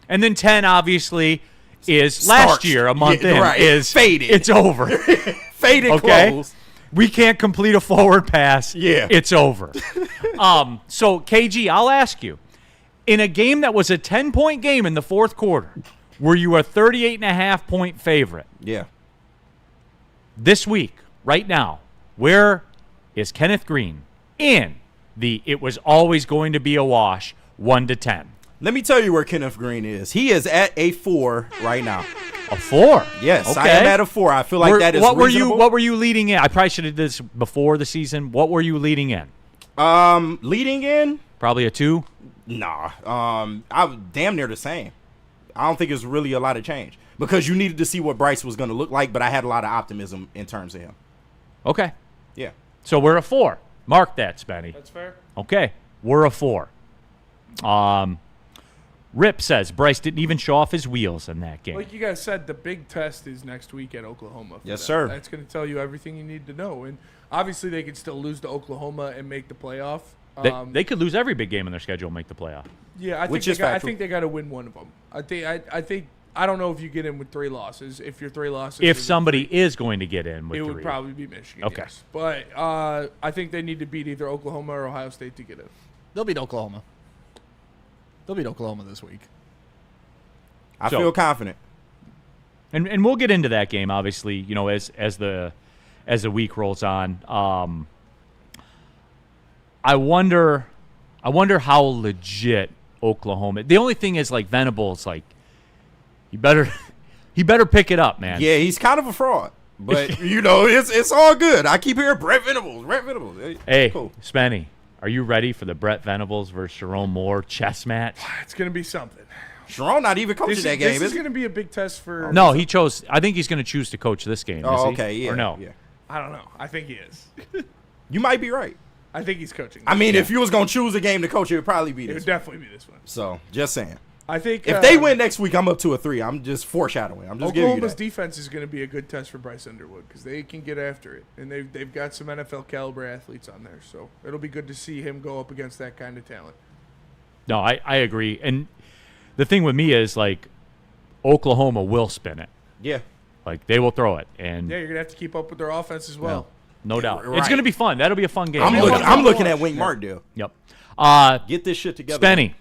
And then 10, obviously, is last year, a month in, right. is faded. It's over. Faded Okay? clothes. We can't complete a forward pass. Yeah. It's over. So, KG, I'll ask you. In a game that was a 10-point game in the fourth quarter, were you a 38.5-point favorite? Yeah. This week, right now, where is Kenneth Green in the it was always going to be a wash 1 to 10? Let me tell you where Kenneth Green is. He is at a 4 right now. A 4? Yes, okay. I am at a 4. I feel like that is reasonable. What were you leading in? I probably should have did this before the season. What were you leading in? Leading in? Probably a 2? Nah. I was damn near the same. I don't think it's really a lot of change because you needed to see what Bryce was going to look like, but I had a lot of optimism in terms of him. Okay. Yeah. So we're a 4. Mark that, Spenny. That's fair. Okay. We're a 4. Rip says Bryce didn't even show off his wheels in that game. Like you guys said, the big test is next week at Oklahoma. Yes, sir. That's going to tell you everything you need to know. And obviously, they could still lose to Oklahoma and make the playoff. They could lose every big game in their schedule and make the playoff. Yeah, I think they got to win one of them. I don't know if you get in with 3 losses. If you're 3 losses, If somebody is going to get in with 3. it would probably be Michigan. Okay. Yes. But I think they need to beat either Oklahoma or Ohio State to get in. They'll beat Oklahoma. They'll beat Oklahoma this week. I feel confident. And we'll get into that game, obviously, you know, as the week rolls on. I wonder how legit Oklahoma. The only thing is, like, Venables, like, he better pick it up, man. Yeah, he's kind of a fraud. But, you know, it's all good. I keep hearing Brett Venables. Hey, cool. Spenny, are you ready for the Brett Venables versus Jerome Moore chess match? It's going to be something. Sharon not even coaching that game, This is is going to be a big test for... No, he chose... I think he's going to choose to coach this game. Oh, is he? okay, yeah. Or no? Yeah. I don't know. I think he is. You might be right. I think he's coaching. I mean, if you was going to choose a game to coach, it would probably be It this would one. definitely be this one. So, just saying. I think... If they win next week, I'm up to a 3. I'm just foreshadowing. I'm just giving you Oklahoma's that. defense is going to be a good test for Bryce Underwood because they can get after it. And they've got some NFL caliber athletes on there. So, it'll be good to see him go up against that kind of talent. No, I agree. And the thing with me is, like, Oklahoma will spin it. Yeah. Like, they will throw it. And Yeah, you're going to have to keep up with their offense as well. no doubt. right. It's going to be fun. That'll be a fun game. I'm looking at Wink Martindale. Yep. Get this shit together. Spenny,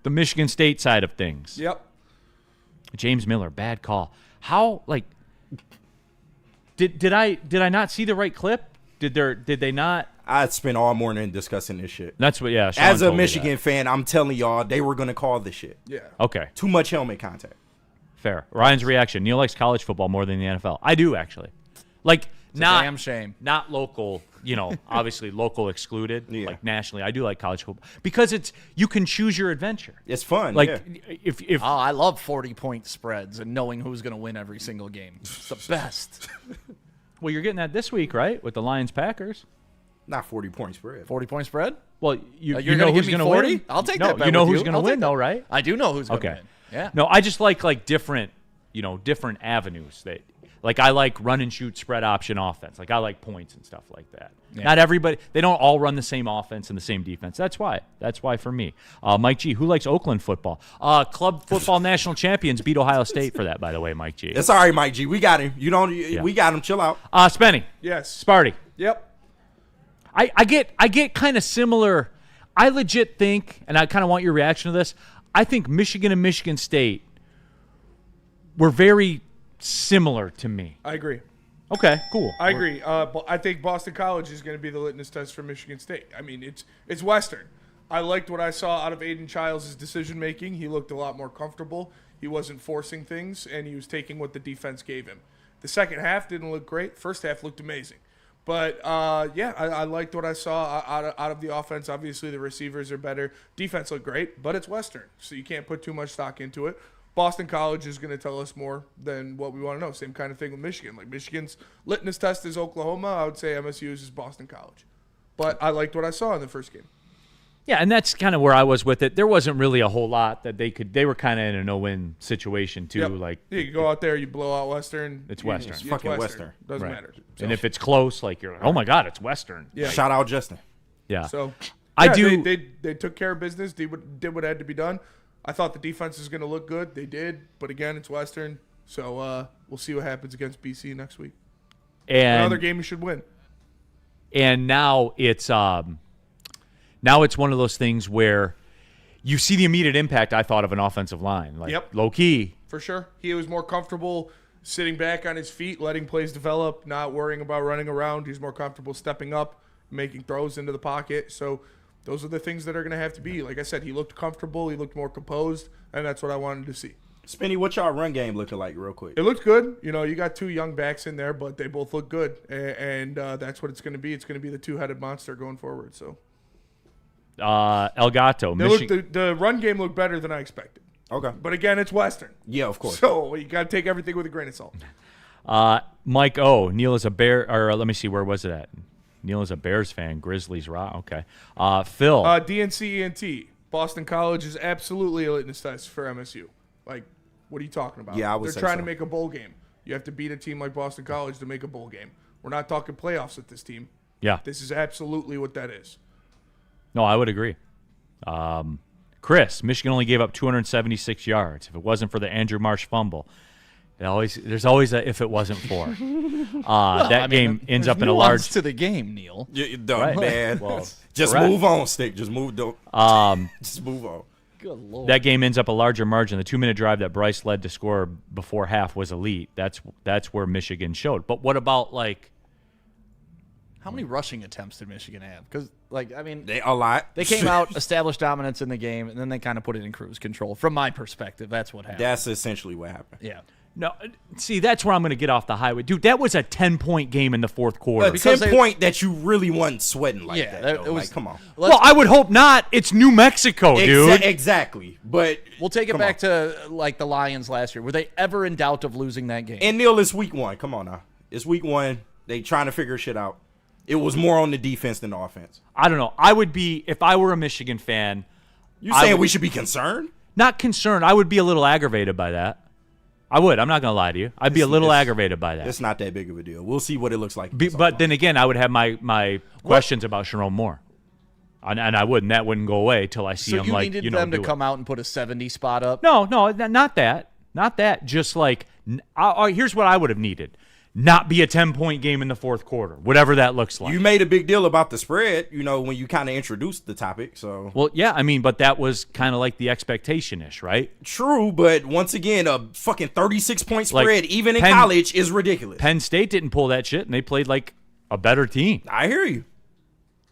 the Michigan State side of things. Yep. James Miller, bad call. How, like, did I not see the right clip? Did they not? I'd spend all morning discussing this shit. That's what, yeah. Sean As a told me Michigan fan, I'm telling y'all, they were going to call this shit. Yeah. that. Okay, Too much helmet contact. fair. Ryan's reaction. Neal likes college football more than the NFL. I do, actually. Like, It's not a damn shame. not local obviously local excluded, like nationally. I do like college football because you can choose your adventure. It's fun. Like if I love 40-point spreads and knowing who's going to win every single game. It's the best. Well, you're getting that this week, right? With the Lions-Packers. Not 40-point spread. 40-point spread? Well, you You're know gonna who's give me going to 40? win. I'll take no, that bet you know with who's you. going to I'll win, take though, that. right? I do know who's going to Okay. win. Yeah. No, I just like different, different avenues that. Like I like run and shoot spread option offense. Like I like points and stuff like that. Yeah. Not everybody. They don't all run the same offense and the same defense. That's why. That's why for me. Mike G. Who likes Oakland football? Club football national champions beat Ohio State for that. By the way, Mike G. It's all right, Mike G. We got him. We got him. Chill out. Spenny. Yes. Sparty. Yep. I get kind of similar. I legit think, and I kind of want your reaction to this. I think Michigan and Michigan State were very similar to me. I agree. Okay, cool. I agree. I think Boston College is going to be the litmus test for Michigan State. I mean, it's Western. I liked what I saw out of Aiden Childs' decision making. He looked a lot more comfortable. He wasn't forcing things, and he was taking what the defense gave him. The second half didn't look great. First half looked amazing. But, I liked what I saw out of the offense. Obviously, the receivers are better. Defense looked great, but it's Western, so you can't put too much stock into it. Boston College is going to tell us more than what we want to know. Same kind of thing with Michigan. Like Michigan's litmus test is Oklahoma. I would say MSU's is Boston College. But I liked what I saw in the first game. Yeah, and that's kind of where I was with it. There wasn't really a whole lot that they were kind of in a no-win situation too. Yep. Like you go out there, you blow out Western. It's Western. It's fucking Western. Doesn't Right. matter. So, And if it's close, like you're like, oh my God, it's Western. Yeah. Shout out Justin. Yeah. So I yeah, do. They took care of business. Did what had to be done. I thought the defense was going to look good. They did, but again, it's Western. So we'll see what happens against BC next week. And Another game you should win. And now it's one of those things where you see the immediate impact. I thought of an offensive line, like Yep. low key. For sure. He was more comfortable sitting back on his feet, letting plays develop, not worrying about running around. He's more comfortable stepping up, making throws into the pocket. So those are the things that are going to have to be. Like I said, he looked comfortable. He looked more composed, and that's what I wanted to see. Spinny, what's y'all run game looking like real quick? It looked good. You got two young backs in there, but they both look good. And that's what it's going to be. It's going to be the two-headed monster going forward. So El Gato. the run game looked better than I expected. Okay. But again, it's Western. Yeah, of course. So you got to take everything with a grain of salt. Mike O. Neal is a Bear, or let me see, where was it at? Neal is a Bears fan. Grizzlies raw. Okay. Phil. DNC ENT. Boston College is absolutely a litmus test for MSU. Like, what are you talking about? Yeah, I would They're say trying so. to make a bowl game. You have to beat a team like Boston College to make a bowl game. We're not talking playoffs with this team. Yeah. This is absolutely what that is. No, I would agree. Chris, Michigan only gave up 276 yards. If it wasn't for the Andrew Marsh fumble, there's always a if it wasn't for. Game ends up in a large to the game, Neil. Right. Man. Well, just correct. move on, Stick. Just move. Just move on. Good Lord. That game ends up a larger margin. The 2-minute drive that Bryce led to score before half was elite. That's where Michigan showed. But what about like? How many rushing attempts did Michigan have? Because, A lot. They came out, established dominance in the game, and then they kind of put it in cruise control. From my perspective, that's what happened. That's essentially what happened. Yeah. No, see, that's where I'm going to get off the highway. Dude, that was a 10-point game in the fourth quarter. Because 10 point that you really wasn't sweating like Yeah, that. it was- Like, come on. Well, I would hope not. It's New Mexico, dude. Exactly. But We'll take it come back on. to, like, the Lions last year. Were they ever in doubt of losing that game? And Neil, it's week one. Come on now. It's week one. They trying to figure shit out. It was more on the defense than the offense. I don't know. I would be, if I were a Michigan fan. You saying we should be concerned? Not concerned. I would be a little aggravated by that. I would. I'm not going to lie to you. I'd be a little aggravated by that. It's not that big of a deal. We'll see what it looks like. But then again, I would have my questions about Sharon Moore. And I wouldn't. That wouldn't go away till I see So him, you like, needed them to come out and put a 70 spot up? No, not that. Not that. Just like, here's what I would have needed. Not be a 10-point game in the fourth quarter, whatever that looks like. You made a big deal about the spread, when you kind of introduced the topic. So Well, yeah, but that was kind of like the expectation-ish, right? True, but once again, a fucking 36-point spread, Like, even in Penn- college, is ridiculous. Penn State didn't pull that shit, and they played like a better team. I hear you.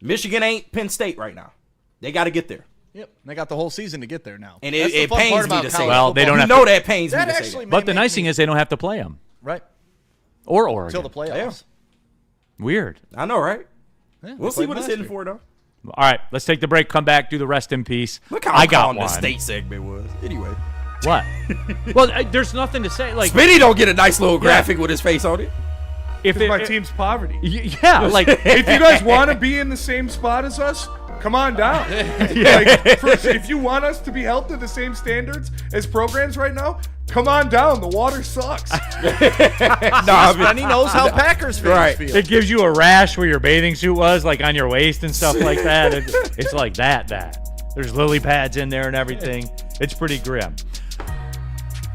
Michigan ain't Penn State right now. They got to get there. Yep. They got the whole season to get there now. And That's the it fun part pains me about to say college that. Well, they football. don't You have know to- that pains me That to say actually that. But the may nice make thing me- is they don't have to play them. Right. Or Oregon. Until the playoffs. Weird. I know, right? We'll see what it's hitting for, though. All right, let's take the break, come back, do the rest in peace. Look how I got calm one. the state segment was. Anyway. What? Well, there's nothing to say. Like, Smitty don't get a nice little graphic with his face on it. If my team's poverty. Yeah, like if you guys want to be in the same spot as us, come on down. If you want us to be held to the same standards as programs right now, come on down. The water sucks. Spenny knows how Packers fans feel. It gives you a rash where your bathing suit was, like on your waist and stuff like that. It's like that. There's lily pads in there and everything. It's pretty grim.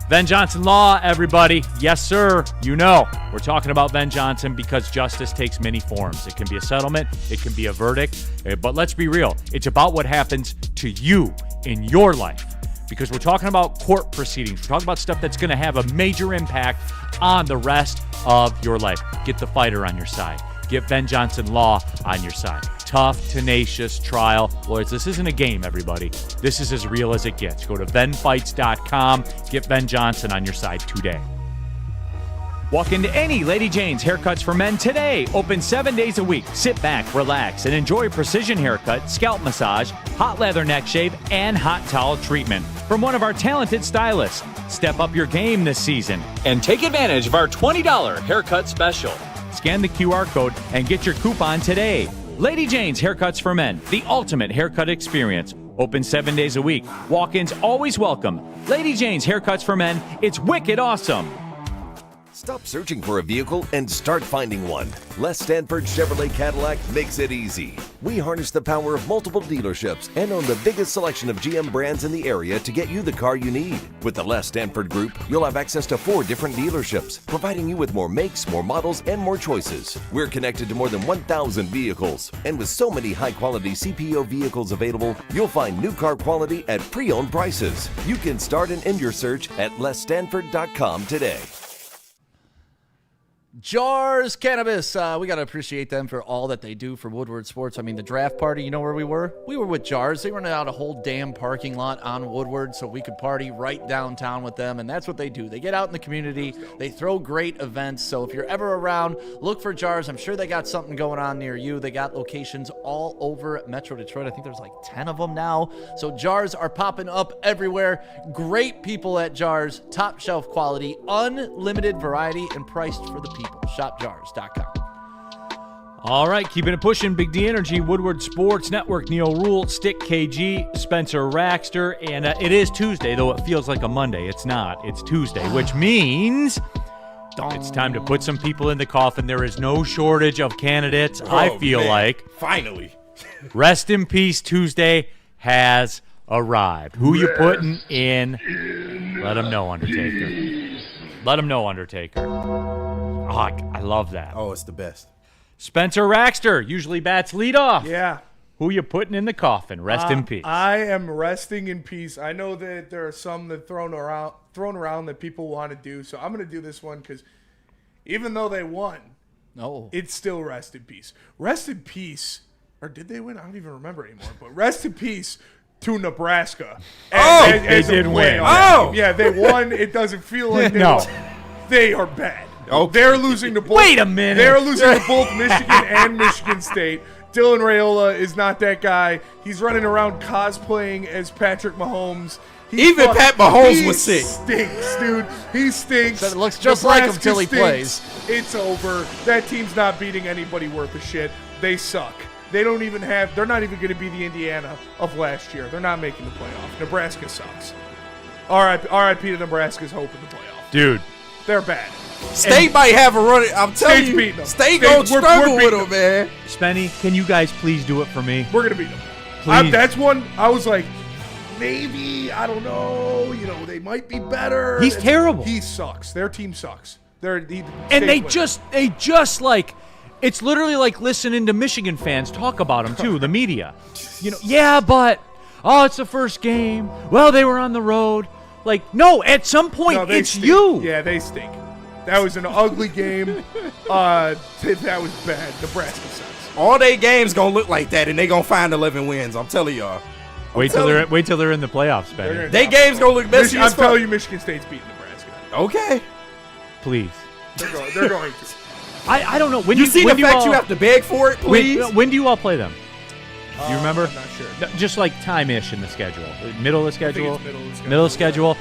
Ben Johnson Law, everybody. Yes, sir. You know, we're talking about Ben Johnson because justice takes many forms. It can be a settlement. It can be a verdict. But let's be real. It's about what happens to you in your life. Because we're talking about court proceedings. We're talking about stuff that's going to have a major impact on the rest of your life. Get the fighter on your side. Get Ben Johnson Law on your side. Tough, tenacious trial lawyers. This isn't a game, everybody. This is as real as it gets. Go to benfights.com. Get Ben Johnson on your side today. Walk into any Lady Jane's Haircuts for Men today. Open 7 days a week. Sit back, relax, and enjoy a precision haircut, scalp massage, hot leather neck shave, and hot towel treatment from one of our talented stylists. Step up your game this season and take advantage of our $20 haircut special. Scan the QR code and get your coupon today. Lady Jane's Haircuts for Men, the ultimate haircut experience. Open 7 days a week. Walk-ins always welcome. Lady Jane's Haircuts for Men. It's wicked awesome. Stop searching for a vehicle and start finding one. Les Stanford Chevrolet Cadillac makes it easy. We harness the power of multiple dealerships and own the biggest selection of GM brands in the area to get you the car you need. With the Les Stanford Group, you'll have access to 4 different dealerships, providing you with more makes, more models, and more choices. We're connected to more than 1,000 vehicles. And with so many high-quality CPO vehicles available, you'll find new car quality at pre-owned prices. You can start and end your search at lesstanford.com today. Jars Cannabis. We got to appreciate them for all that they do for Woodward Sports. I mean, the draft party, you know where we were? We were with Jars. They rented out a whole damn parking lot on Woodward so we could party right downtown with them, and that's what they do. They get out in the community. They throw great events, so if you're ever around, look for Jars. I'm sure they got something going on near you. They got locations all over Metro Detroit. I think there's like 10 of them now. So Jars are popping up everywhere. Great people at Jars. Top shelf quality, unlimited variety, and priced for the people. ShopJars.com. All right, keeping it pushing. Big D Energy, Woodward Sports Network, Neal Ruhl, Stick KG, Spencer Raxter, and it is Tuesday, though it feels like a Monday. It's not. It's Tuesday, which means it's time to put some people in the coffin. There is no shortage of candidates, I feel like. Finally. Rest in Peace Tuesday has arrived. Who you putting in? Let them know, Undertaker. Let them know, Undertaker. Oh, I love that. Oh, it's the best. Spencer Raxter usually bats leadoff. Yeah. Who you putting in the coffin? Rest in peace. I am resting in peace. I know that there are some that thrown around that people want to do, so I'm going to do this one because even though they won, it's still rest in peace. Rest in peace, or did they win? I don't even remember anymore. But rest in peace to Nebraska. They did win. Yeah, they won. It doesn't feel like they won. They are bad. Okay. They're losing to both. Wait a minute. They're losing to both Michigan and Michigan State. Dylan Raiola is not that guy. He's running around cosplaying as Patrick Mahomes. Even Pat Mahomes was sick. He stinks, dude. He stinks. It looks just like him till he plays. It's over. That team's not beating anybody worth a shit. They suck. They're not even going to be the Indiana of last year. They're not making the playoff. Nebraska sucks. R.I.P. to Nebraska's hope in the playoff. Dude. They're bad. State might have a run. I'm telling you, beating them. State gonna struggle with them, man. Spenny, can you guys please do it for me? We're gonna beat them. Please. That's one. I was like, maybe I don't know. They might be better. He's terrible. He sucks. Their team sucks. They just like. It's literally like listening to Michigan fans talk about him too. The media, but it's the first game. Well, they were on the road. Like, no, at some point it's stink. you. Yeah, they stink. That was an ugly game. That was bad. Nebraska sucks. All their games gonna look like that, and they gonna find 11 wins. I'm telling y'all. Wait till they're in the playoffs, Ben. They games gonna look messy. I'm telling you, Michigan State's beating Nebraska. Okay. Please. They're going to. I don't know. When You see the fact you have to beg for it, please? When do you all play them? Do you remember? I'm not sure. No, just like time-ish in the schedule. Middle of the schedule? it's middle of the schedule, Middle of the schedule.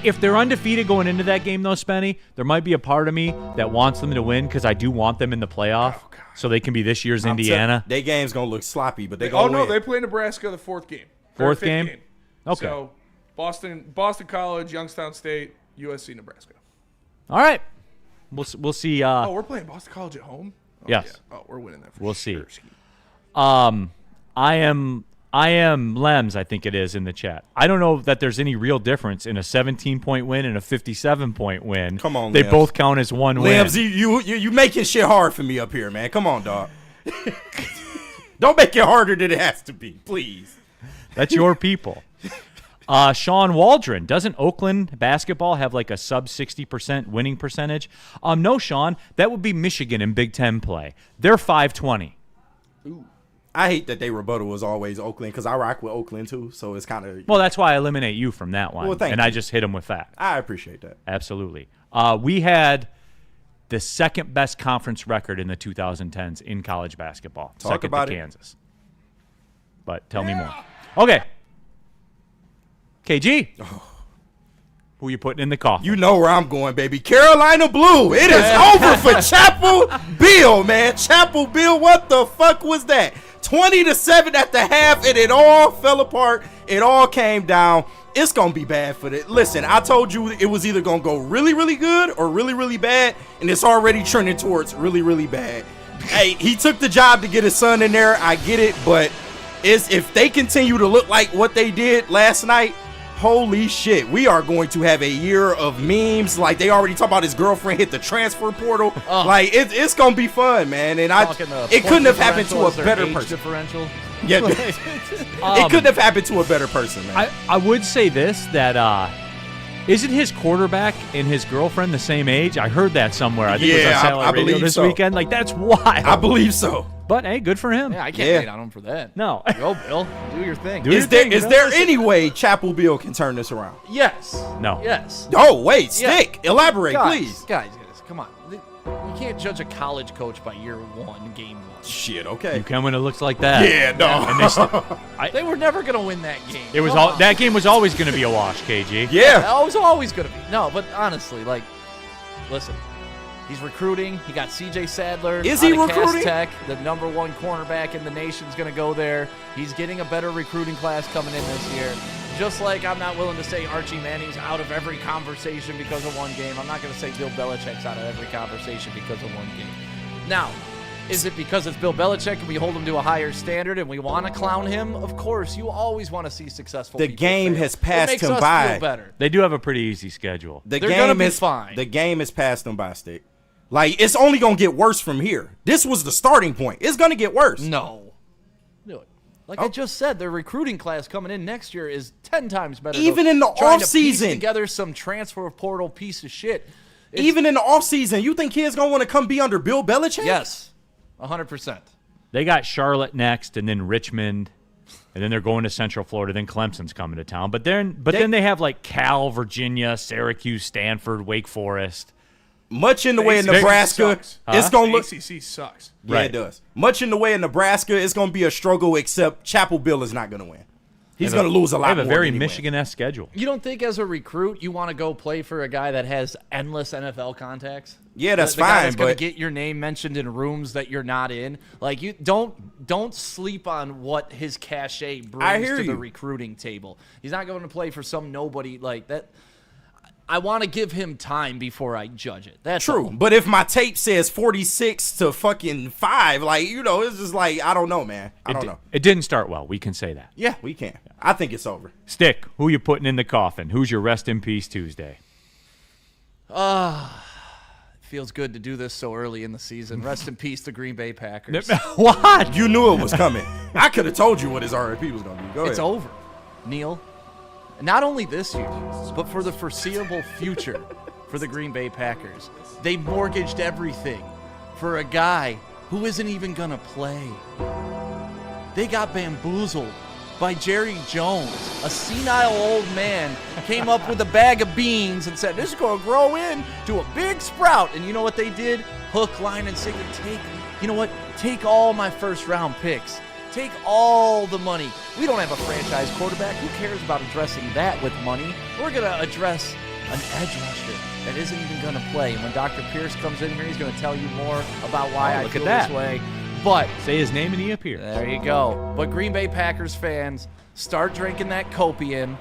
If they're undefeated going into that game, though, Spenny, there might be a part of me that wants them to win because I do want them in the playoff so they can be this year's Indiana. Their game's going to look sloppy, but they Oh, going to no, win. they play Nebraska the fourth game. Fourth Fifth game? Okay. So, Boston College, Youngstown State, USC, Nebraska. All right. We'll see. Oh, we're playing Boston College at home? Oh, Yes. Yeah. Oh, we're winning that for We'll sure. see. I am Lems, I think it is, in the chat. I don't know that there's any real difference in a 17-point win and a 57-point win. Come on, They Lems. both count as one win. Limbs, you making shit hard for me up here, man. Come on, dog. Don't make it harder than it has to be, please. That's your people. Sean Waldron, doesn't Oakland basketball have like a sub 60% winning percentage? No, Sean, that would be Michigan in Big Ten play. They're 520. Ooh. I hate that they rebuttal was always Oakland because I rock with Oakland too, so it's kind of. Well, that's why I eliminate you from that one. Well, thank and you. I just hit them with that. I appreciate that. Absolutely. We had the second best conference record in the 2010s in college basketball. Talk second about to it. Kansas. But tell me more. Okay. KG. Who you putting in the coffin? You know where I'm going, baby. Carolina Blue. It is over for Chapel Bill, man. Chapel Bill, what the fuck was that? 20-7 at the half, and it all fell apart. It all came down. It's going to be bad for the. Listen, I told you it was either going to go really, really good or really, really bad, and it's already trending towards really, really bad. Hey, he took the job to get his son in there. I get it, but if they continue to look like what they did last night, holy shit, we are going to have a year of memes. Like, they already talk about his girlfriend hit the transfer portal. Like, it's going to be fun, man. And it couldn't have happened to a better person. Differential. Yeah, it couldn't have happened to a better person, man. I would say this, that isn't his quarterback and his girlfriend the same age? I heard that somewhere. I think it was on Satellite Radio believe this so. weekend. Like, that's wild. I believe so. But, hey, good for him. Yeah, I can't hate on him for that. No. Go, Bill. Do your thing. Is there any way Chapel Bill can turn this around? Yes. No. Yes. Oh, wait. Stick. Elaborate, please. Guys, come on. You can't judge a college coach by year one, game one. Shit, okay. You can when it looks like that. Yeah, no. They were never going to win that game. It was that game was always going to be a wash, KG. Yeah. It was always going to be. No, but honestly, like, listen. He's recruiting. He got C.J. Sadler. Is he out of recruiting? Cass Tech, the #1 cornerback in the nation, is going to go there. He's getting a better recruiting class coming in this year. Just like I'm not willing to say Archie Manning's out of every conversation because of one game, I'm not going to say Bill Belichick's out of every conversation because of one game. Now, is it because it's Bill Belichick and we hold him to a higher standard and we want to clown him? Of course, you always want to see successful The people game fail. has passed it makes him us by. Feel better. They do have a pretty easy schedule. They're gonna be fine. The game has passed them by, Stick. Like, it's only going to get worse from here. This was the starting point. It's going to get worse. No. Do it. Like I just said, their recruiting class coming in next year is 10 times better. Even in the trying to piece offseason. together some transfer portal piece of shit. Even in the offseason, you think kids going to want to come be under Bill Belichick? Yes. 100%. They got Charlotte next, and then Richmond, and then they're going to Central Florida. Then Clemson's coming to town. But then they have like Cal, Virginia, Syracuse, Stanford, Wake Forest. Much in the way of Nebraska, it's going to look. ACC sucks. Yeah, it does. Much in the way of Nebraska, it's going to be a struggle, except Chapel Bill is not going to win. He's going to lose a lot more. They have a very than he Michigan-esque schedule. You don't think as a recruit you want to go play for a guy that has endless NFL contacts? Yeah, that's the guy fine, that's going to but get your name mentioned in rooms that you're not in. Like, you don't sleep on what his cachet brings to the recruiting table. He's not going to play for some nobody like that. I want to give him time before I judge it. That's true. all. But if my tape says 46 to fucking 5, like, you know, it's just like, I don't know, man. I don't know. It didn't start well. We can say that. Yeah, we can. I think it's over. Stick, who you putting in the coffin? Who's your rest in peace Tuesday? Feels good to do this so early in the season. Rest in peace, the Green Bay Packers. What? You knew it was coming. I could have told you what his RIP was going to be. Go ahead. It's over, Neal. Not only this year, but for the foreseeable future for the Green Bay Packers. They mortgaged everything for a guy who isn't even going to play. They got bamboozled by Jerry Jones. A senile old man came up with a bag of beans and said, this is going to grow into a big sprout. And you know what they did? Hook, line, and sinker. Take all my first-round picks. Take all the money. We don't have a franchise quarterback. Who cares about addressing that with money? We're going to address an edge rusher that isn't even going to play. And when Dr. Pierce comes in here, he's going to tell you more about why I feel this way. But say his name and he appears. There you go. But Green Bay Packers fans, start drinking that copium.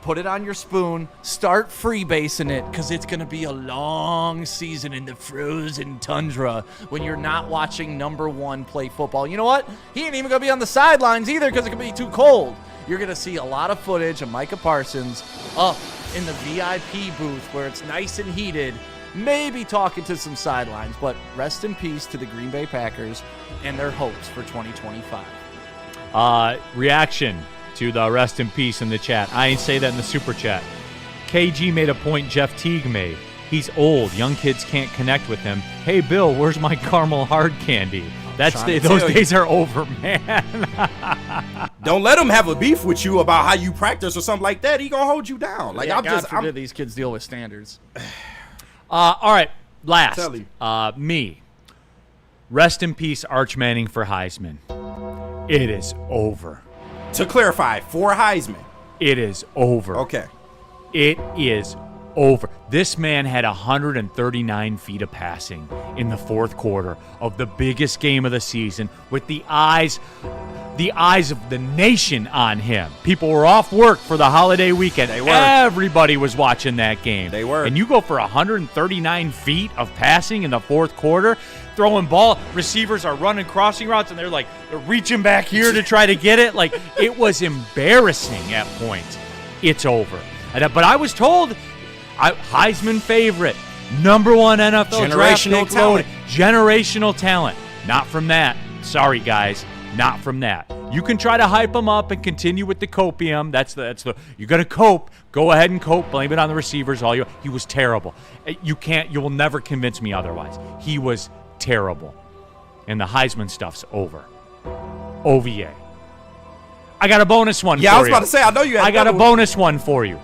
Put it on your spoon. Start freebasing it, because it's going to be a long season in the frozen tundra when you're not watching number one play football. You know what? He ain't even going to be on the sidelines either, because it's going to be too cold. You're going to see a lot of footage of Micah Parsons up in the VIP booth where it's nice and heated, maybe talking to some sidelines. But rest in peace to the Green Bay Packers and their hopes for 2025. Reaction to the rest in peace in the chat. I ain't say that in the super chat. KG made a point Jeff Teague made. He's old. Young kids can't connect with him. Hey, Bill, where's my caramel hard candy? Those days are over, man. Don't let him have a beef with you about how you practice or something like that. He gonna hold you down. Like, God forbid these kids deal with standards. All right, last. Me. Rest in peace, Arch Manning for Heisman. It is over. To clarify, for Heisman. It is over. Okay. It is over. This man had 139 feet of passing in the fourth quarter of the biggest game of the season with the eyes of the nation on him. People were off work for the holiday weekend. They were. Everybody was watching that game. They were. And you go for 139 feet of passing in the fourth quarter, throwing ball, receivers are running crossing routes, and they're reaching back here to try to get it. Like, it was embarrassing at points. It's over. But I was told, Heisman favorite, number one NFL draft pick loaded, generational talent. Not from that. Sorry, guys. Not from that. You can try to hype him up and continue with the copium. That's the you're gonna cope. Go ahead and cope. Blame it on the receivers. He was terrible. You will never convince me otherwise. He was terrible. And the Heisman stuff's over. OVA. I got a bonus one for you. Yeah, I was about to say, I know you had I got a bonus one for you.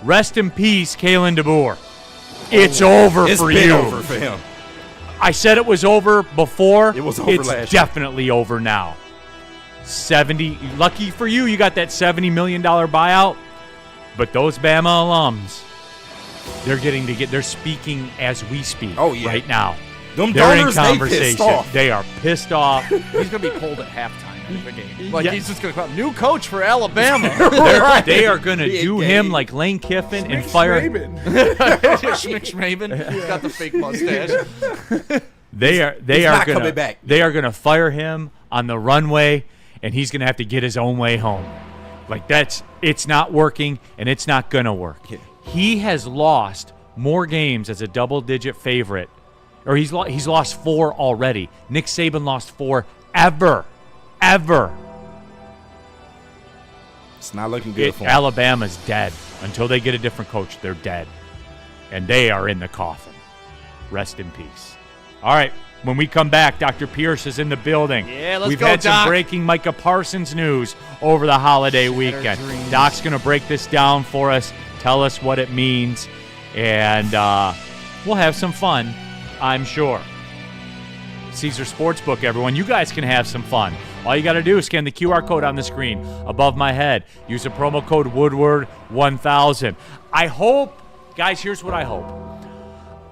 Rest in peace, Kalen DeBoer. It's over for you. It's been over for him. I said it was over before. It was over last year. It's definitely over now. 70. Lucky for you, you got that $70 million buyout. But those Bama alums, they're speaking as we speak right now. Them they're donors, in conversation. They are pissed off. He's going to be pulled at halftime in the game. He's just going to come out. New coach for Alabama. They are going to do him like Lane Kiffin and fire him. Schmick-Schmaben. He's got the fake mustache. They are going to fire him on the runway, and he's going to have to get his own way home. It's not working, and it's not going to work. He has lost more games as a double-digit favorite, or he's lost 4 already. Nick Saban lost 4 ever. It's not looking good for him. Alabama's dead. Until they get a different coach, they're dead. And they are in the coffin. Rest in peace. All right, when we come back, Dr. Pierce is in the building. Yeah, let's We've go, had Doc. some breaking Micah Parsons news over the holiday weekend. Dreams. Doc's going to break this down for us, tell us what it means, and we'll have some fun, I'm sure. Caesar Sportsbook, everyone. You guys can have some fun. All you got to do is scan the QR code on the screen above my head. Use the promo code Woodward1000. I hope, guys, here's what I hope.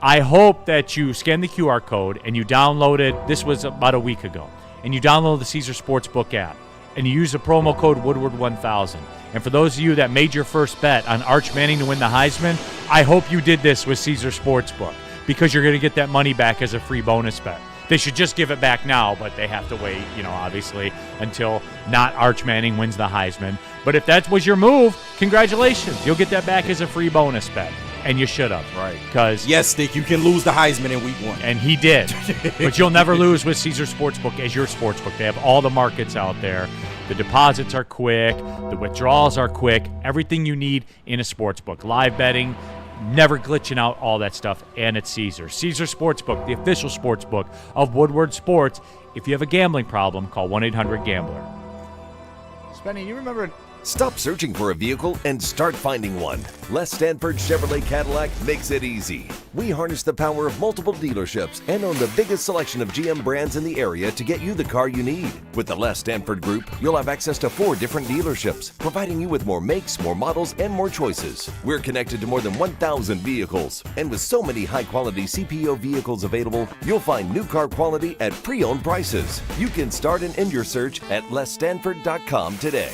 I hope that you scan the QR code and you downloaded, this was about a week ago, and you download the Caesar Sportsbook app and you use the promo code Woodward1000. And for those of you that made your first bet on Arch Manning to win the Heisman, I hope you did this with Caesar Sportsbook because you're going to get that money back as a free bonus bet. They should just give it back now, but they have to wait, obviously, until not Arch Manning wins the Heisman. But if that was your move, congratulations. You'll get that back as a free bonus bet. And you should have. Right. Because yes, Stick, you can lose the Heisman in week 1. And he did. But you'll never lose with Caesar Sportsbook as your sportsbook. They have all the markets out there. The deposits are quick. The withdrawals are quick. Everything you need in a sportsbook. Live betting, never glitching out, all that stuff. And it's Caesar. Caesar Sportsbook, the official sportsbook of Woodward Sports. If you have a gambling problem, call 1-800-GAMBLER. Spenny, you remember? Stop searching for a vehicle and start finding one. Les Stanford Chevrolet Cadillac makes it easy. We harness the power of multiple dealerships and own the biggest selection of GM brands in the area to get you the car you need. With the Les Stanford Group, you'll have access to 4 different dealerships, providing you with more makes, more models, and more choices. We're connected to more than 1,000 vehicles. And with so many high-quality CPO vehicles available, you'll find new car quality at pre-owned prices. You can start and end your search at lesstanford.com today.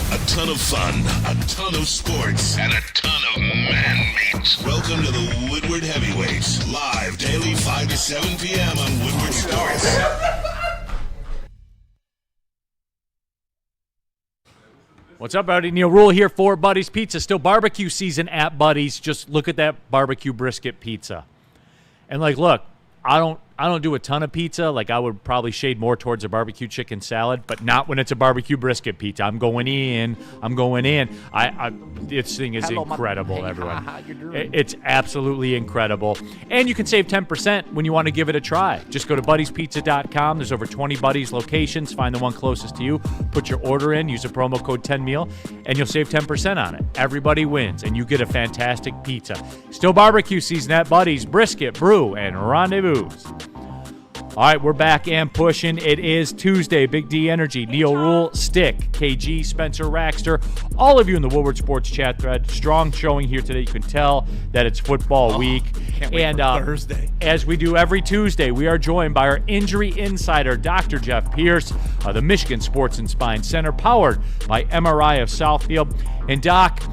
A ton of fun, a ton of sports, and a ton of man-meat. Welcome to the Woodward Heavyweights, live daily 5 to 7 p.m. on Woodward Sports. What's up, everybody? Neal Ruhl here for Buddy's Pizza. Still barbecue season at Buddy's. Just look at that barbecue brisket pizza. And, like, look, I don't do a ton of pizza. Like, I would probably shade more towards a barbecue chicken salad, but not when it's a barbecue brisket pizza. I'm going in. This thing is incredible, everyone. It's absolutely incredible. And you can save 10% when you want to give it a try. Just go to buddiespizza.com. There's over 20 Buddy's locations. Find the one closest to you. Put your order in. Use the promo code 10meal, and you'll save 10% on it. Everybody wins, and you get a fantastic pizza. Still barbecue season at Buddy's. Brisket, brew, and rendezvous. All right, we're back and pushing. It is Tuesday. Big D Energy, Neal Ruhl, Stick, KG, Spencer Raxter, all of you in the Woodward Sports chat thread. Strong showing here today. You can tell that it's football week. Can't wait and for Thursday. As we do every Tuesday, we are joined by our injury insider, Dr. Jeff Pierce, the Michigan Sports and Spine Center, powered by Amon-Ra of Southfield. And Doc,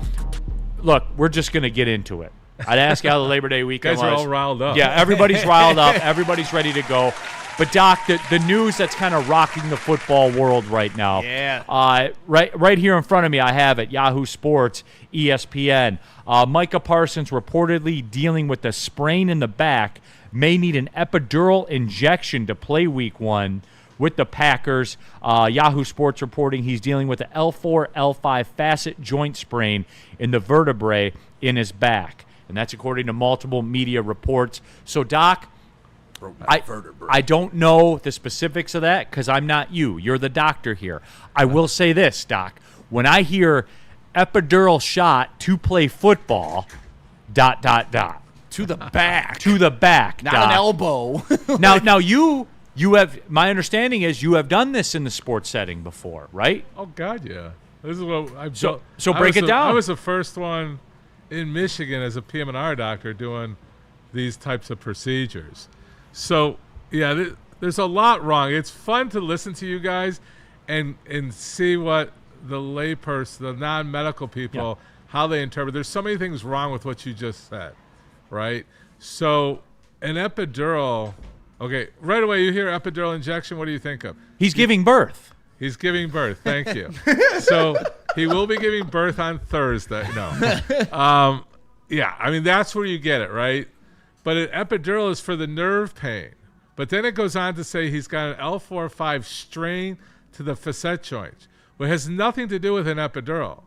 look, we're just going to get into it. I'd ask how the Labor Day weekend was. You guys are all riled up. Yeah, everybody's riled up. Everybody's ready to go. But, Doc, the news that's kind of rocking the football world right now. Yeah. Right here in front of me, I have it, Yahoo Sports, ESPN. Micah Parsons reportedly dealing with a sprain in the back, may need an epidural injection to play Week 1 with the Packers. Yahoo Sports reporting he's dealing with an L4, L5 facet joint sprain in the vertebrae in his back. And that's according to multiple media reports. So, Doc, I don't know the specifics of that because I'm not you. You're the doctor here. I will say this, Doc. When I hear epidural shot to play football, ... To the back. To the back, Not Doc. an elbow. Now you have, my understanding is you have done this in the sports setting before, right? Oh, God, yeah. This is what I've So break it down. I was the first one in Michigan as a PM&R doctor doing these types of procedures. So, yeah, there's a lot wrong. It's fun to listen to you guys and see what the layperson, the non-medical people, how they interpret. There's so many things wrong with what you just said, right? So an epidural, okay, right away you hear epidural injection, what do you think of? He's giving birth. He's giving birth, thank you. So he will be giving birth on Thursday. No. Yeah, I mean, that's where you get it, right? But an epidural is for the nerve pain. But then it goes on to say he's got an L4-5 strain to the facet joint, which has nothing to do with an epidural.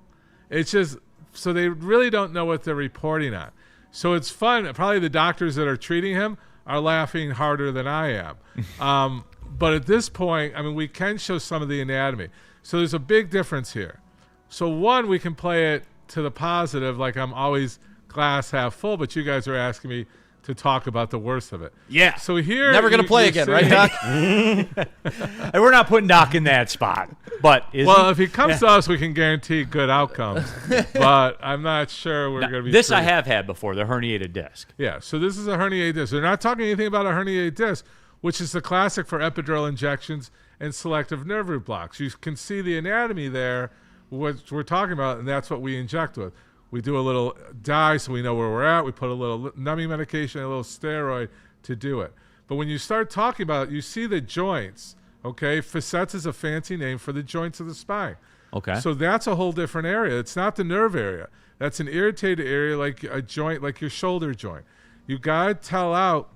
It's just, so they really don't know what they're reporting on. So it's fun. Probably the doctors that are treating him are laughing harder than I am. But at this point, I mean, we can show some of the anatomy. So there's a big difference here. So one, we can play it to the positive, like I'm always glass half full, but you guys are asking me to talk about the worst of it. Yeah. So here, Never going to play again, right, Doc? And we're not putting Doc in that spot. But if he comes to us, we can guarantee good outcomes. But I'm not sure we're going to be. This I have had before, the herniated disc. Yeah, so this is a herniated disc. They're not talking anything about a herniated disc, which is the classic for epidural injections and selective nerve root blocks. You can see the anatomy there, what we're talking about, and that's what we inject with. We do a little dye so we know where we're at. We put a little numbing medication, a little steroid to do it. But when you start talking about it, you see the joints, okay? Facets is a fancy name for the joints of the spine. Okay. So that's a whole different area. It's not the nerve area. That's an irritated area like a joint, like your shoulder joint. You got to tell out,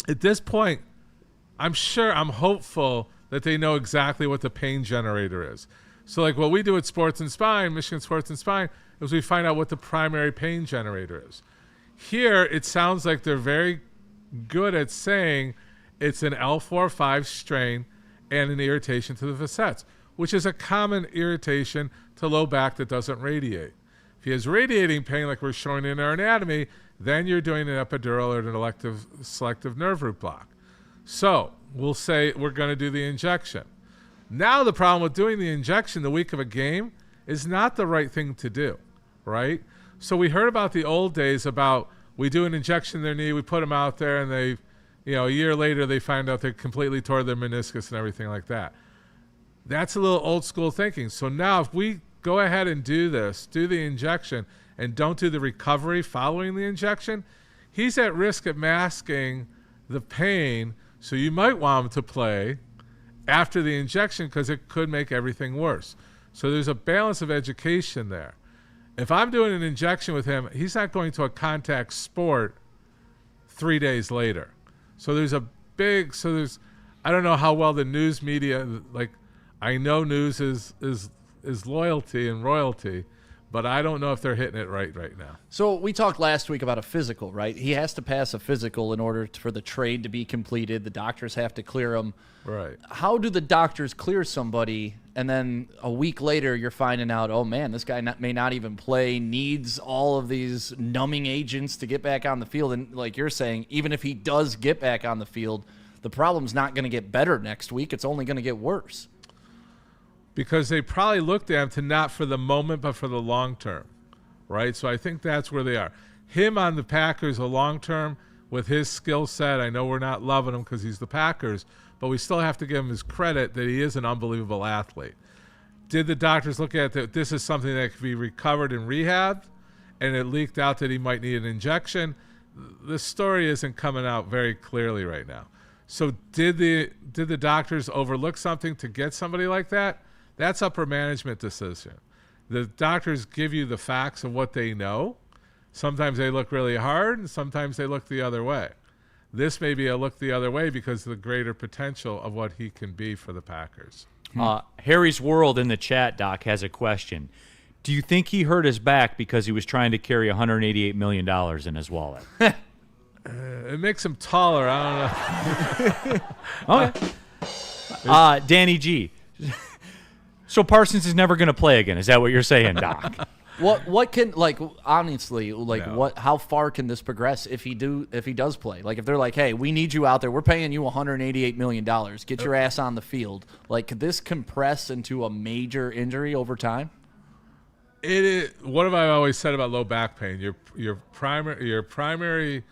at this point, I'm hopeful that they know exactly what the pain generator is. So like what we do at Sports and Spine, Michigan Sports and Spine, is we find out what the primary pain generator is. Here, it sounds like they're very good at saying it's an L4-5 strain and an irritation to the facets, which is a common irritation to low back that doesn't radiate. If he has radiating pain like we're showing in our anatomy, then you're doing an epidural or an selective nerve root block. So we'll say we're going to do the injection. Now the problem with doing the injection the week of a game is not the right thing to do, right? So we heard about the old days about we do an injection in their knee, we put them out there, and they, a year later they find out they completely tore their meniscus and everything like that. That's a little old school thinking. So now if we go ahead and do the injection, and don't do the recovery following the injection, he's at risk of masking the pain, so you might want him to play after the injection because it could make everything worse. So there's a balance of education there. If I'm doing an injection with him, he's not going to a contact sport 3 days later. So I don't know how well the news media, like I know news is loyalty and royalty, but I don't know if they're hitting it right now. So we talked last week about a physical, right? He has to pass a physical in order for the trade to be completed. The doctors have to clear him. Right. How do the doctors clear somebody, and then a week later you're finding out, oh, man, this guy may not even play, needs all of these numbing agents to get back on the field. And like you're saying, even if he does get back on the field, the problem's not going to get better next week. It's only going to get worse. Because they probably looked at him to not for the moment, but for the long term, right? So I think that's where they are. Him on the Packers, a long term, with his skill set, I know we're not loving him because he's the Packers, but we still have to give him his credit that he is an unbelievable athlete. Did the doctors look at that this is something that could be recovered and rehabbed, and it leaked out that he might need an injection? The story isn't coming out very clearly right now. So did the doctors overlook something to get somebody like that? That's upper management decision. The doctors give you the facts of what they know. Sometimes they look really hard, and sometimes they look the other way. This may be a look the other way because of the greater potential of what he can be for the Packers. Harry's World in the chat, Doc, has a question. Do you think he hurt his back because he was trying to carry $188 million in his wallet? It makes him taller. I don't know. Okay. Danny G. So Parsons is never going to play again. Is that what you're saying, Doc? What can, like, honestly, like, no. How far can this progress if he does play? Like, if they're like, hey, we need you out there, we're paying you $188 million, get your ass on the field. Like, could this compress into a major injury over time? It is. What have I always said about low back pain? Your primary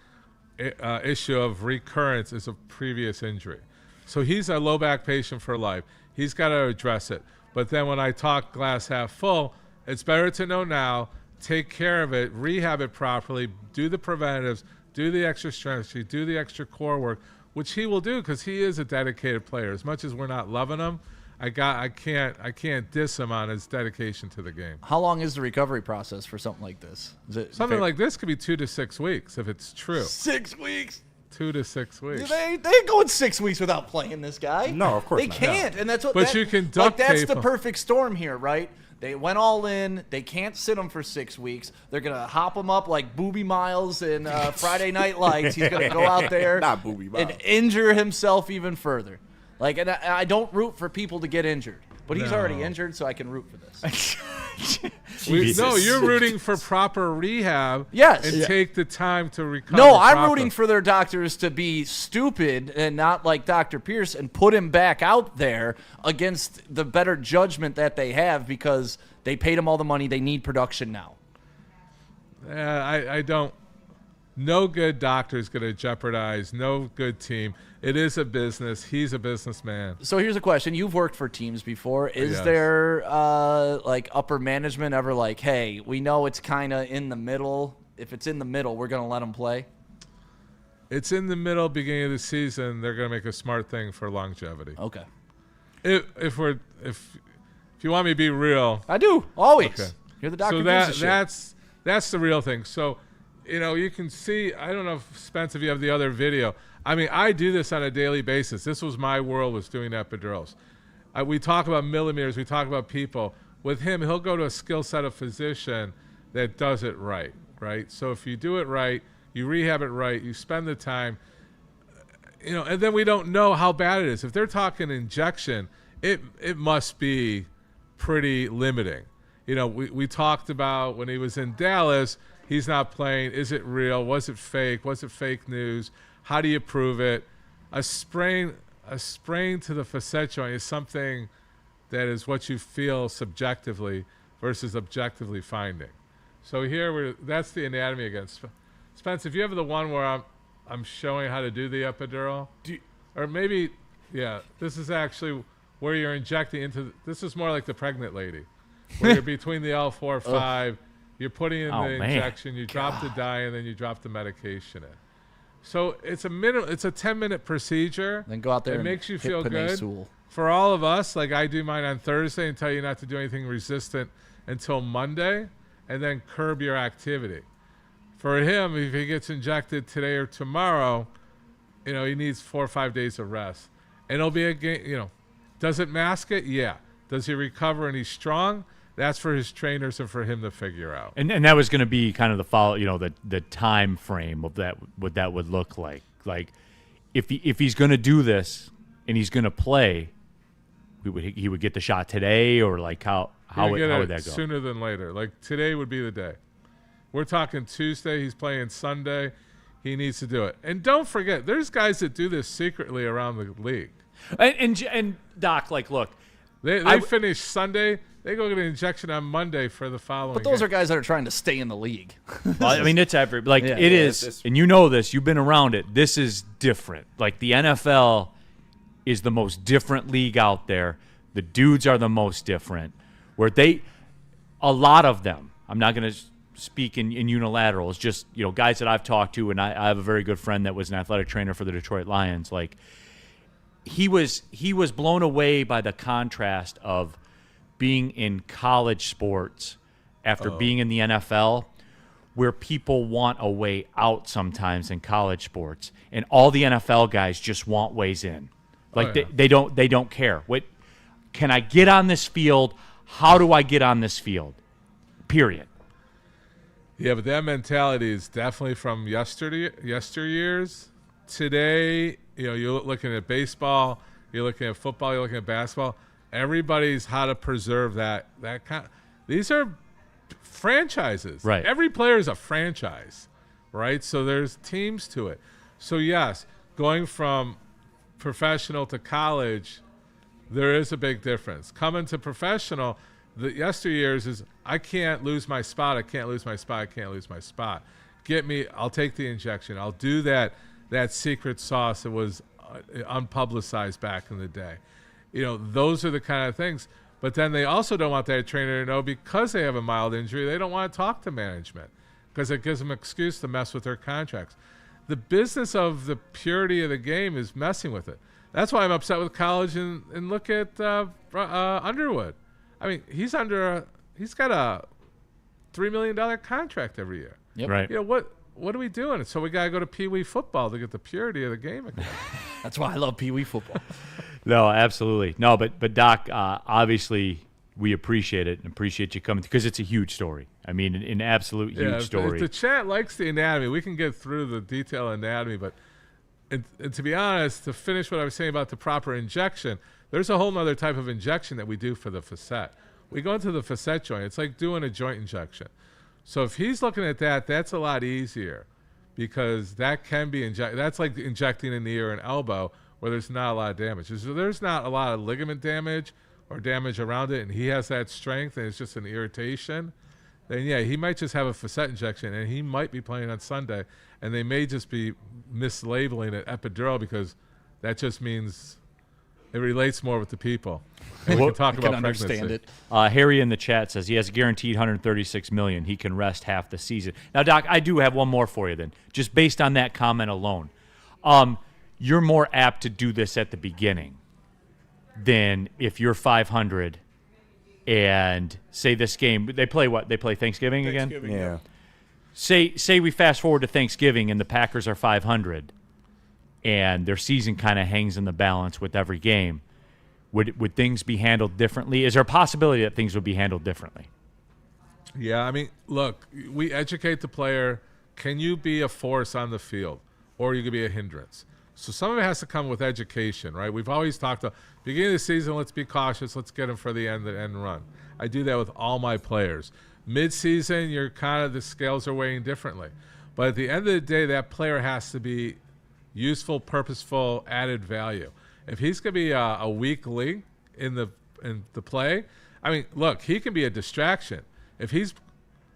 issue of recurrence is a previous injury. So he's a low back patient for life. He's got to address it. But then when I talk glass half full, it's better to know now, take care of it, rehab it properly, do the preventatives, do the extra strategy, do the extra core work, which he will do because he is a dedicated player. As much as we're not loving him, I can't diss him on his dedication to the game. How long is the recovery process for something like this? Something like this could be 2 to 6 weeks if it's true. 6 weeks? 2 to 6 weeks. They ain't going 6 weeks without playing this guy. No, of course they not. can't, and that's what. But you can duct that's tape the him. perfect storm here, right? They went all in. They can't sit him for 6 weeks. They're gonna hop him up like Booby Miles in Friday Night Lights. He's gonna go out there Not Booby Miles. and injure himself even further. Like, and I don't root for people to get injured, but he's already injured, so I can root for this. No, you're rooting for proper rehab. Yes. And take the time to recover. No, I'm properly. rooting for their doctors to be stupid and not like Dr. Pierce and put him back out there against the better judgment that they have because they paid him all the money. They need production now. I don't. No good doctor is going to jeopardize no good team. It is a business. He's a businessman. So here's a question. You've worked for teams before. Is Yes. there like upper management ever like, hey, we know it's kind of in the middle. If it's in the middle, we're going to let them play? It's in the middle, beginning of the season. They're going to make a smart thing for longevity. Okay. If you want me to be real, I do always. Okay. You're the doctor. So that's the real thing. So, you can see. I don't know, Spence, if you have the other video. I mean, I do this on a daily basis. This was my world, was doing epidurals. We talk about millimeters. We talk about people. With him, he'll go to a skill set of physician that does it right. So if you do it right, you rehab it right, you spend the time, and then we don't know how bad it is. If they're talking injection, it must be pretty limiting. We talked about when he was in Dallas, he's not playing. Is it real? Was it fake? Was it fake news? How do you prove it? A sprain to the facet joint is something that is what you feel subjectively versus objectively finding. So here that's the anatomy again. Spence, if you have the one where I'm showing how to do the epidural, or maybe, this is actually where you're injecting into. This is more like the pregnant lady, where you're between the L4, 5. You're putting in the injection, you drop the dye, and then you drop the medication in. So it's a 10-minute procedure. Then go out there. It and makes you hit feel good. Penesul. For all of us, like I do mine on Thursday and tell you not to do anything resistant until Monday, and then curb your activity. For him, if he gets injected today or tomorrow, he needs 4 or 5 days of rest. And it'll be a game, does it mask it? Yeah. Does he recover and he's strong? That's for his trainers and for him to figure out. And that was going to be kind of the follow, the time frame of that, what that would look like. Like, if he's going to do this and he's going to play, he would get the shot today, or like how would that go? Sooner than later. Like today would be the day. We're talking Tuesday. He's playing Sunday. He needs to do it. And don't forget, there's guys that do this secretly around the league. And Doc, like, look, they finish Sunday. They go get an injection on Monday for the following. But those game. are guys that are trying to stay in the league. Well, I mean, it's it is, and you know this. You've been around it. This is different. Like the NFL is the most different league out there. The dudes are the most different. Where a lot of them. I'm not going to speak in unilaterals. Just guys that I've talked to, and I have a very good friend that was an athletic trainer for the Detroit Lions. Like he was blown away by the contrast of being in college sports after being in the NFL, where people want a way out sometimes in college sports, and all the NFL guys just want ways in. Like they don't care. What can I get on this field? How do I get on this field? Period. Yeah, but that mentality is definitely from yesteryears. Today, you're looking at baseball, you're looking at football, you're looking at basketball. Everybody's how to preserve that kind. These are franchises. Right. Every player is a franchise, right? So there's teams to it. So yes, going from professional to college, there is a big difference. Coming to professional, the yesteryears is I can't lose my spot. I can't lose my spot. I can't lose my spot. Get me. I'll take the injection. I'll do that secret sauce that was unpublicized back in the day. Those are the kind of things. But then they also don't want that trainer to know, because they have a mild injury, they don't want to talk to management because it gives them an excuse to mess with their contracts. The business of the purity of the game is messing with it. That's why I'm upset with college. And look at Underwood. I mean, he's got a $3 million contract every year. Yep. Right. What are we doing? So we got to go to Pee Wee football to get the purity of the game again. That's why I love Pee Wee football. No, absolutely. No, but Doc, obviously we appreciate it and appreciate you coming, because it's a huge story. I mean, an absolute huge story. If the chat likes the anatomy, we can get through the detailed anatomy. But and to be honest, to finish what I was saying about the proper injection, there's a whole other type of injection that we do for the facet. We go into the facet joint. It's like doing a joint injection. So if he's looking at that, that's a lot easier because that can be that's like injecting in the ear and elbow where there's not a lot of damage. So there's not a lot of ligament damage or damage around it, and he has that strength and it's just an irritation, then yeah, he might just have a facet injection and he might be playing on Sunday, and they may just be mislabeling it epidural because that just means it relates more with the people. And we can talk about pregnancy. Understand it. Harry in the chat says he has a guaranteed $136 million. He can rest half the season. Now, Doc, I do have one more for you then, just based on that comment alone. You're more apt to do this at the beginning than if you're 500 and say this game. They play what? They play Thanksgiving again? Yeah. Say we fast forward to Thanksgiving and the Packers are 500 and their season kind of hangs in the balance with every game. Would things be handled differently? Is there a possibility that things would be handled differently? Yeah, I mean, look, we educate the player. Can you be a force on the field, or you could be a hindrance? So some of it has to come with education, right? We've always talked about beginning of the season, let's be cautious, let's get them for the end run. I do that with all my players. Mid-season, you're kind of, the scales are weighing differently. But at the end of the day, that player has to be useful, purposeful, added value. If he's going to be a weak link in the play, I mean, look, he can be a distraction. If he's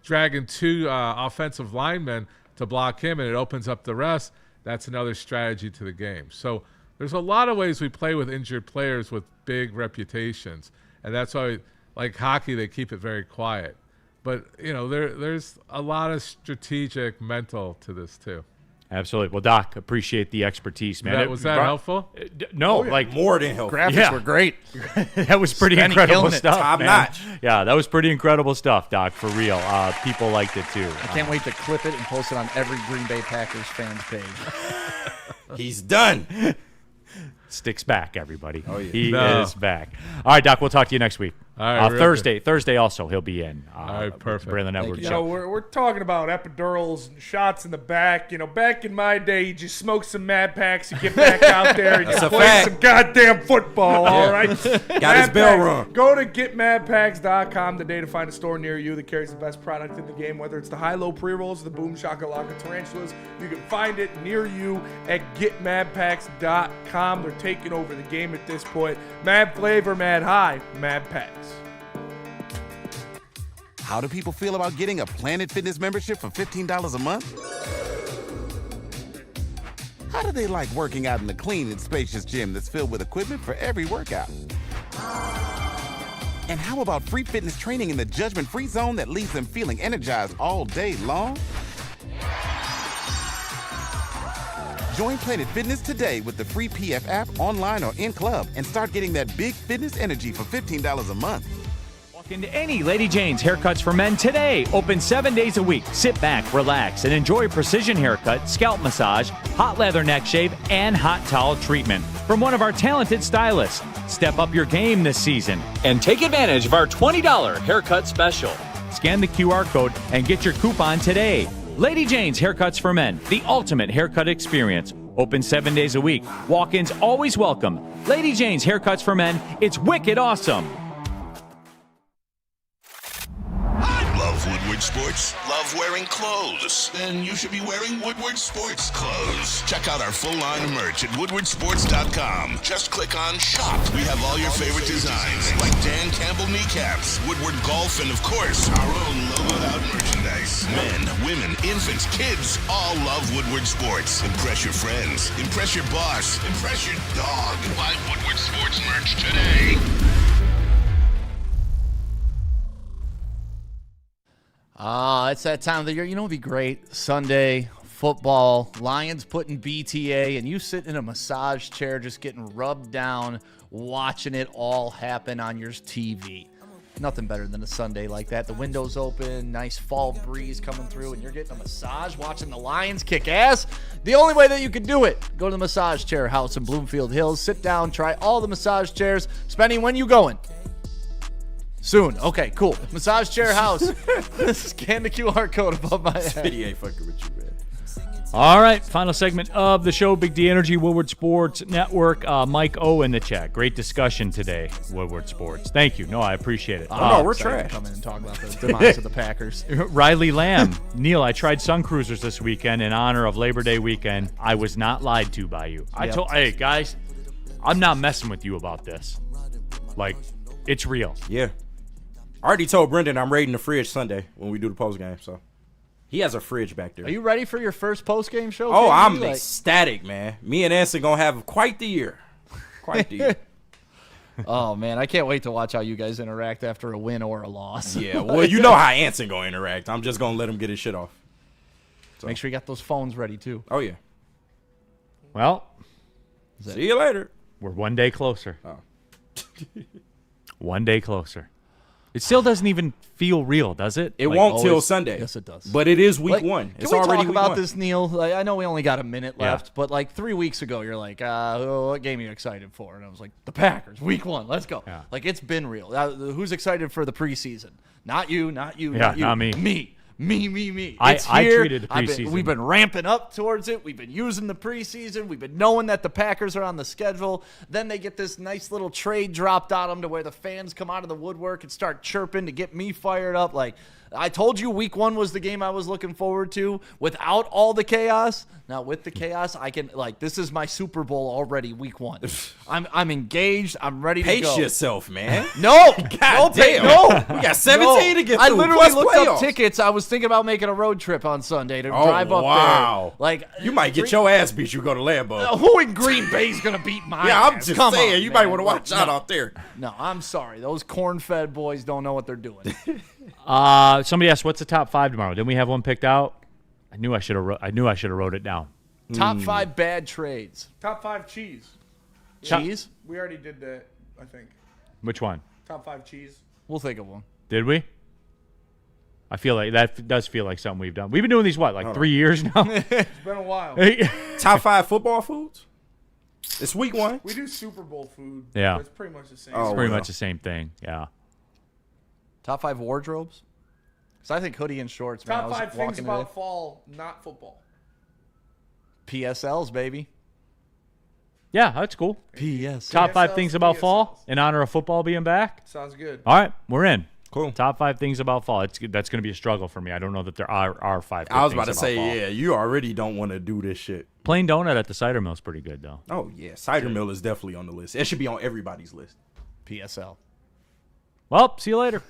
dragging two offensive linemen to block him and it opens up the rest, that's another strategy to the game. So there's a lot of ways we play with injured players with big reputations, and that's why, like hockey, they keep it very quiet. But, you know, there's a lot of strategic mental to this too. Absolutely. Well, Doc, appreciate the expertise, man. Was that helpful? No, like more than helpful. Graphics were great. That was pretty incredible stuff. Top man. notch. Yeah, that was pretty incredible stuff, Doc, for real. People liked it too. I can't wait to clip it and post it on every Green Bay Packers fans page. He's done. Sticks back, everybody. Oh, yeah. He is back. All right, Doc, we'll talk to you next week. All right, Thursday also, he'll be in. All right, perfect. Braylon Network. You know, we're talking about epidurals and shots in the back. You know, back in my day, you just smoke some Mad Packs, you get back out there, and you play some goddamn football, all right? Got his bell rung. Go to getmadpacks.com today to find a store near you that carries the best product in the game, whether it's the high-low pre-rolls, the Boom Shakalaka Tarantulas. You can find it near you at getmadpacks.com. They're taking over the game at this point. Mad flavor, mad high, Mad Packs. How do people feel about getting a Planet Fitness membership for $15 a month? How do they like working out in a clean and spacious gym that's filled with equipment for every workout? And how about free fitness training in the judgment-free zone that leaves them feeling energized all day long? Join Planet Fitness today with the free PF app, online or in club, and start getting that big fitness energy for $15 a month. Walk into any Lady Jane's Haircuts for Men today. Open 7 days a week. Sit back, relax, and enjoy precision haircut, scalp massage, hot leather neck shave, and hot towel treatment from one of our talented stylists. Step up your game this season and take advantage of our $20 haircut special. Scan the QR code and get your coupon today. Lady Jane's Haircuts for Men, the ultimate haircut experience. Open 7 days a week. Walk-ins always welcome. Lady Jane's Haircuts for Men. It's wicked awesome. Love Woodward Sports? Love wearing clothes? Then you should be wearing Woodward Sports clothes. Check out our full line of merch at woodwardsports.com. Just click on Shop. We have all your favorite designs, like Dan Campbell kneecaps, Woodward Golf, and of course, our own logoed out merchandise. Men, women, infants, kids all love Woodward Sports. Impress your friends. Impress your boss. Impress your dog. Buy Woodward Sports merch today. It's that time of the year. You know what would be great? Sunday, football, Lions putting BTA, and you sit in a massage chair just getting rubbed down, watching it all happen on your TV. Nothing better than a Sunday like that. The window's open, nice fall breeze coming through, and you're getting a massage watching the Lions kick ass. The only way that you can do it, go to the Massage Chair House in Bloomfield Hills. Sit down, try all the massage chairs. Spenny, when you going? Soon. Okay, cool. Massage Chair House. Scan the QR code above my head. He ain't fucking with you, man. All right, final segment of the show, Big D Energy, Woodward Sports Network. Mike O in the chat. Great discussion today, Woodward Sports. Thank you. No, I appreciate it. No, we're Excited to trash. Come in and talk about the demise of the Packers. Riley Lamb. Neal, I tried Sun Cruisers this weekend in honor of Labor Day weekend. I was not lied to by you. I told, hey, guys, I'm not messing with you about this. Like, it's real. Yeah. I already told Brendan I'm raiding the fridge Sunday when we do the post game, so. He has a fridge back there. Are you ready for your first post-game show? Oh, KD? I'm ecstatic, man. Me and Anson going to have quite the year. Quite the year. Oh, man, I can't wait to watch how you guys interact after a win or a loss. Yeah, well, you know how Anson going to interact. I'm just going to let him get his shit off. So. Make sure you got those phones ready, too. Oh, yeah. Well, see you later. We're one day closer. Oh. One day closer. It still doesn't even feel real, does it? It won't till Sunday. Yes, it does. But it is week one. It's can we already talk week about one. this, Neal? Like, I know we only got a minute left, but like 3 weeks ago, you're like, what game are you excited for? And I was like, the Packers, week one. Let's go. Yeah. Like, it's been real. Who's excited for the preseason? Not you, not you, Yeah, not you. not me. Me. I here. treated the preseason. We've been ramping up towards it. We've been using the preseason. We've been knowing that the Packers are on the schedule. Then they get this nice little trade dropped on them to where the fans come out of the woodwork and start chirping to get me fired up. Like, I told you week one was the game I was looking forward to without all the chaos. Now with the chaos, I can, like, this is my Super Bowl already week one. I'm engaged. I'm ready to go. Pace yourself, man. No. God damn. No. We got 17 to get I through. literally plus looked playoffs. up tickets. I was thinking about making a road trip on Sunday to drive up wow. there. Like, you might get your ass beat. You go to Lambeau. who in Green Bay is gonna beat my Yeah, I'm ass? just Come saying. on, You man. might want to watch Like, out no. out there. No, I'm sorry. Those corn-fed boys don't know what they're doing. Somebody asked, "What's the top 5 tomorrow?" Didn't we have one picked out? I knew I should have wrote it down. Top 5 bad trades. Top 5 cheese. Cheese? We already did that, I think. Which one? Top 5 cheese. We'll think of one. Did we? I feel like that does feel like something we've done. We've been doing these, 3 years now? It's been a while. Top 5 football foods? It's week one. We do Super Bowl food. Yeah. It's pretty much the same. It's pretty much the same thing, yeah. Top 5 wardrobes? Because I think hoodie and shorts, man. Top 5 things about fall, not football. PSLs, baby. Yeah, that's cool. PSLs. Top 5 things about PSLs. fall in honor of football being back? Sounds good. All right, we're in. Cool. Top 5 things about fall. That's going to be a struggle for me. I don't know that there are 5 good I was things about to say, fall. yeah, you already don't want to do this shit. Plain donut at the cider mill is pretty good, though. Oh, yeah. Cider mill is definitely on the list. It should be on everybody's list. PSL. Well, see you later.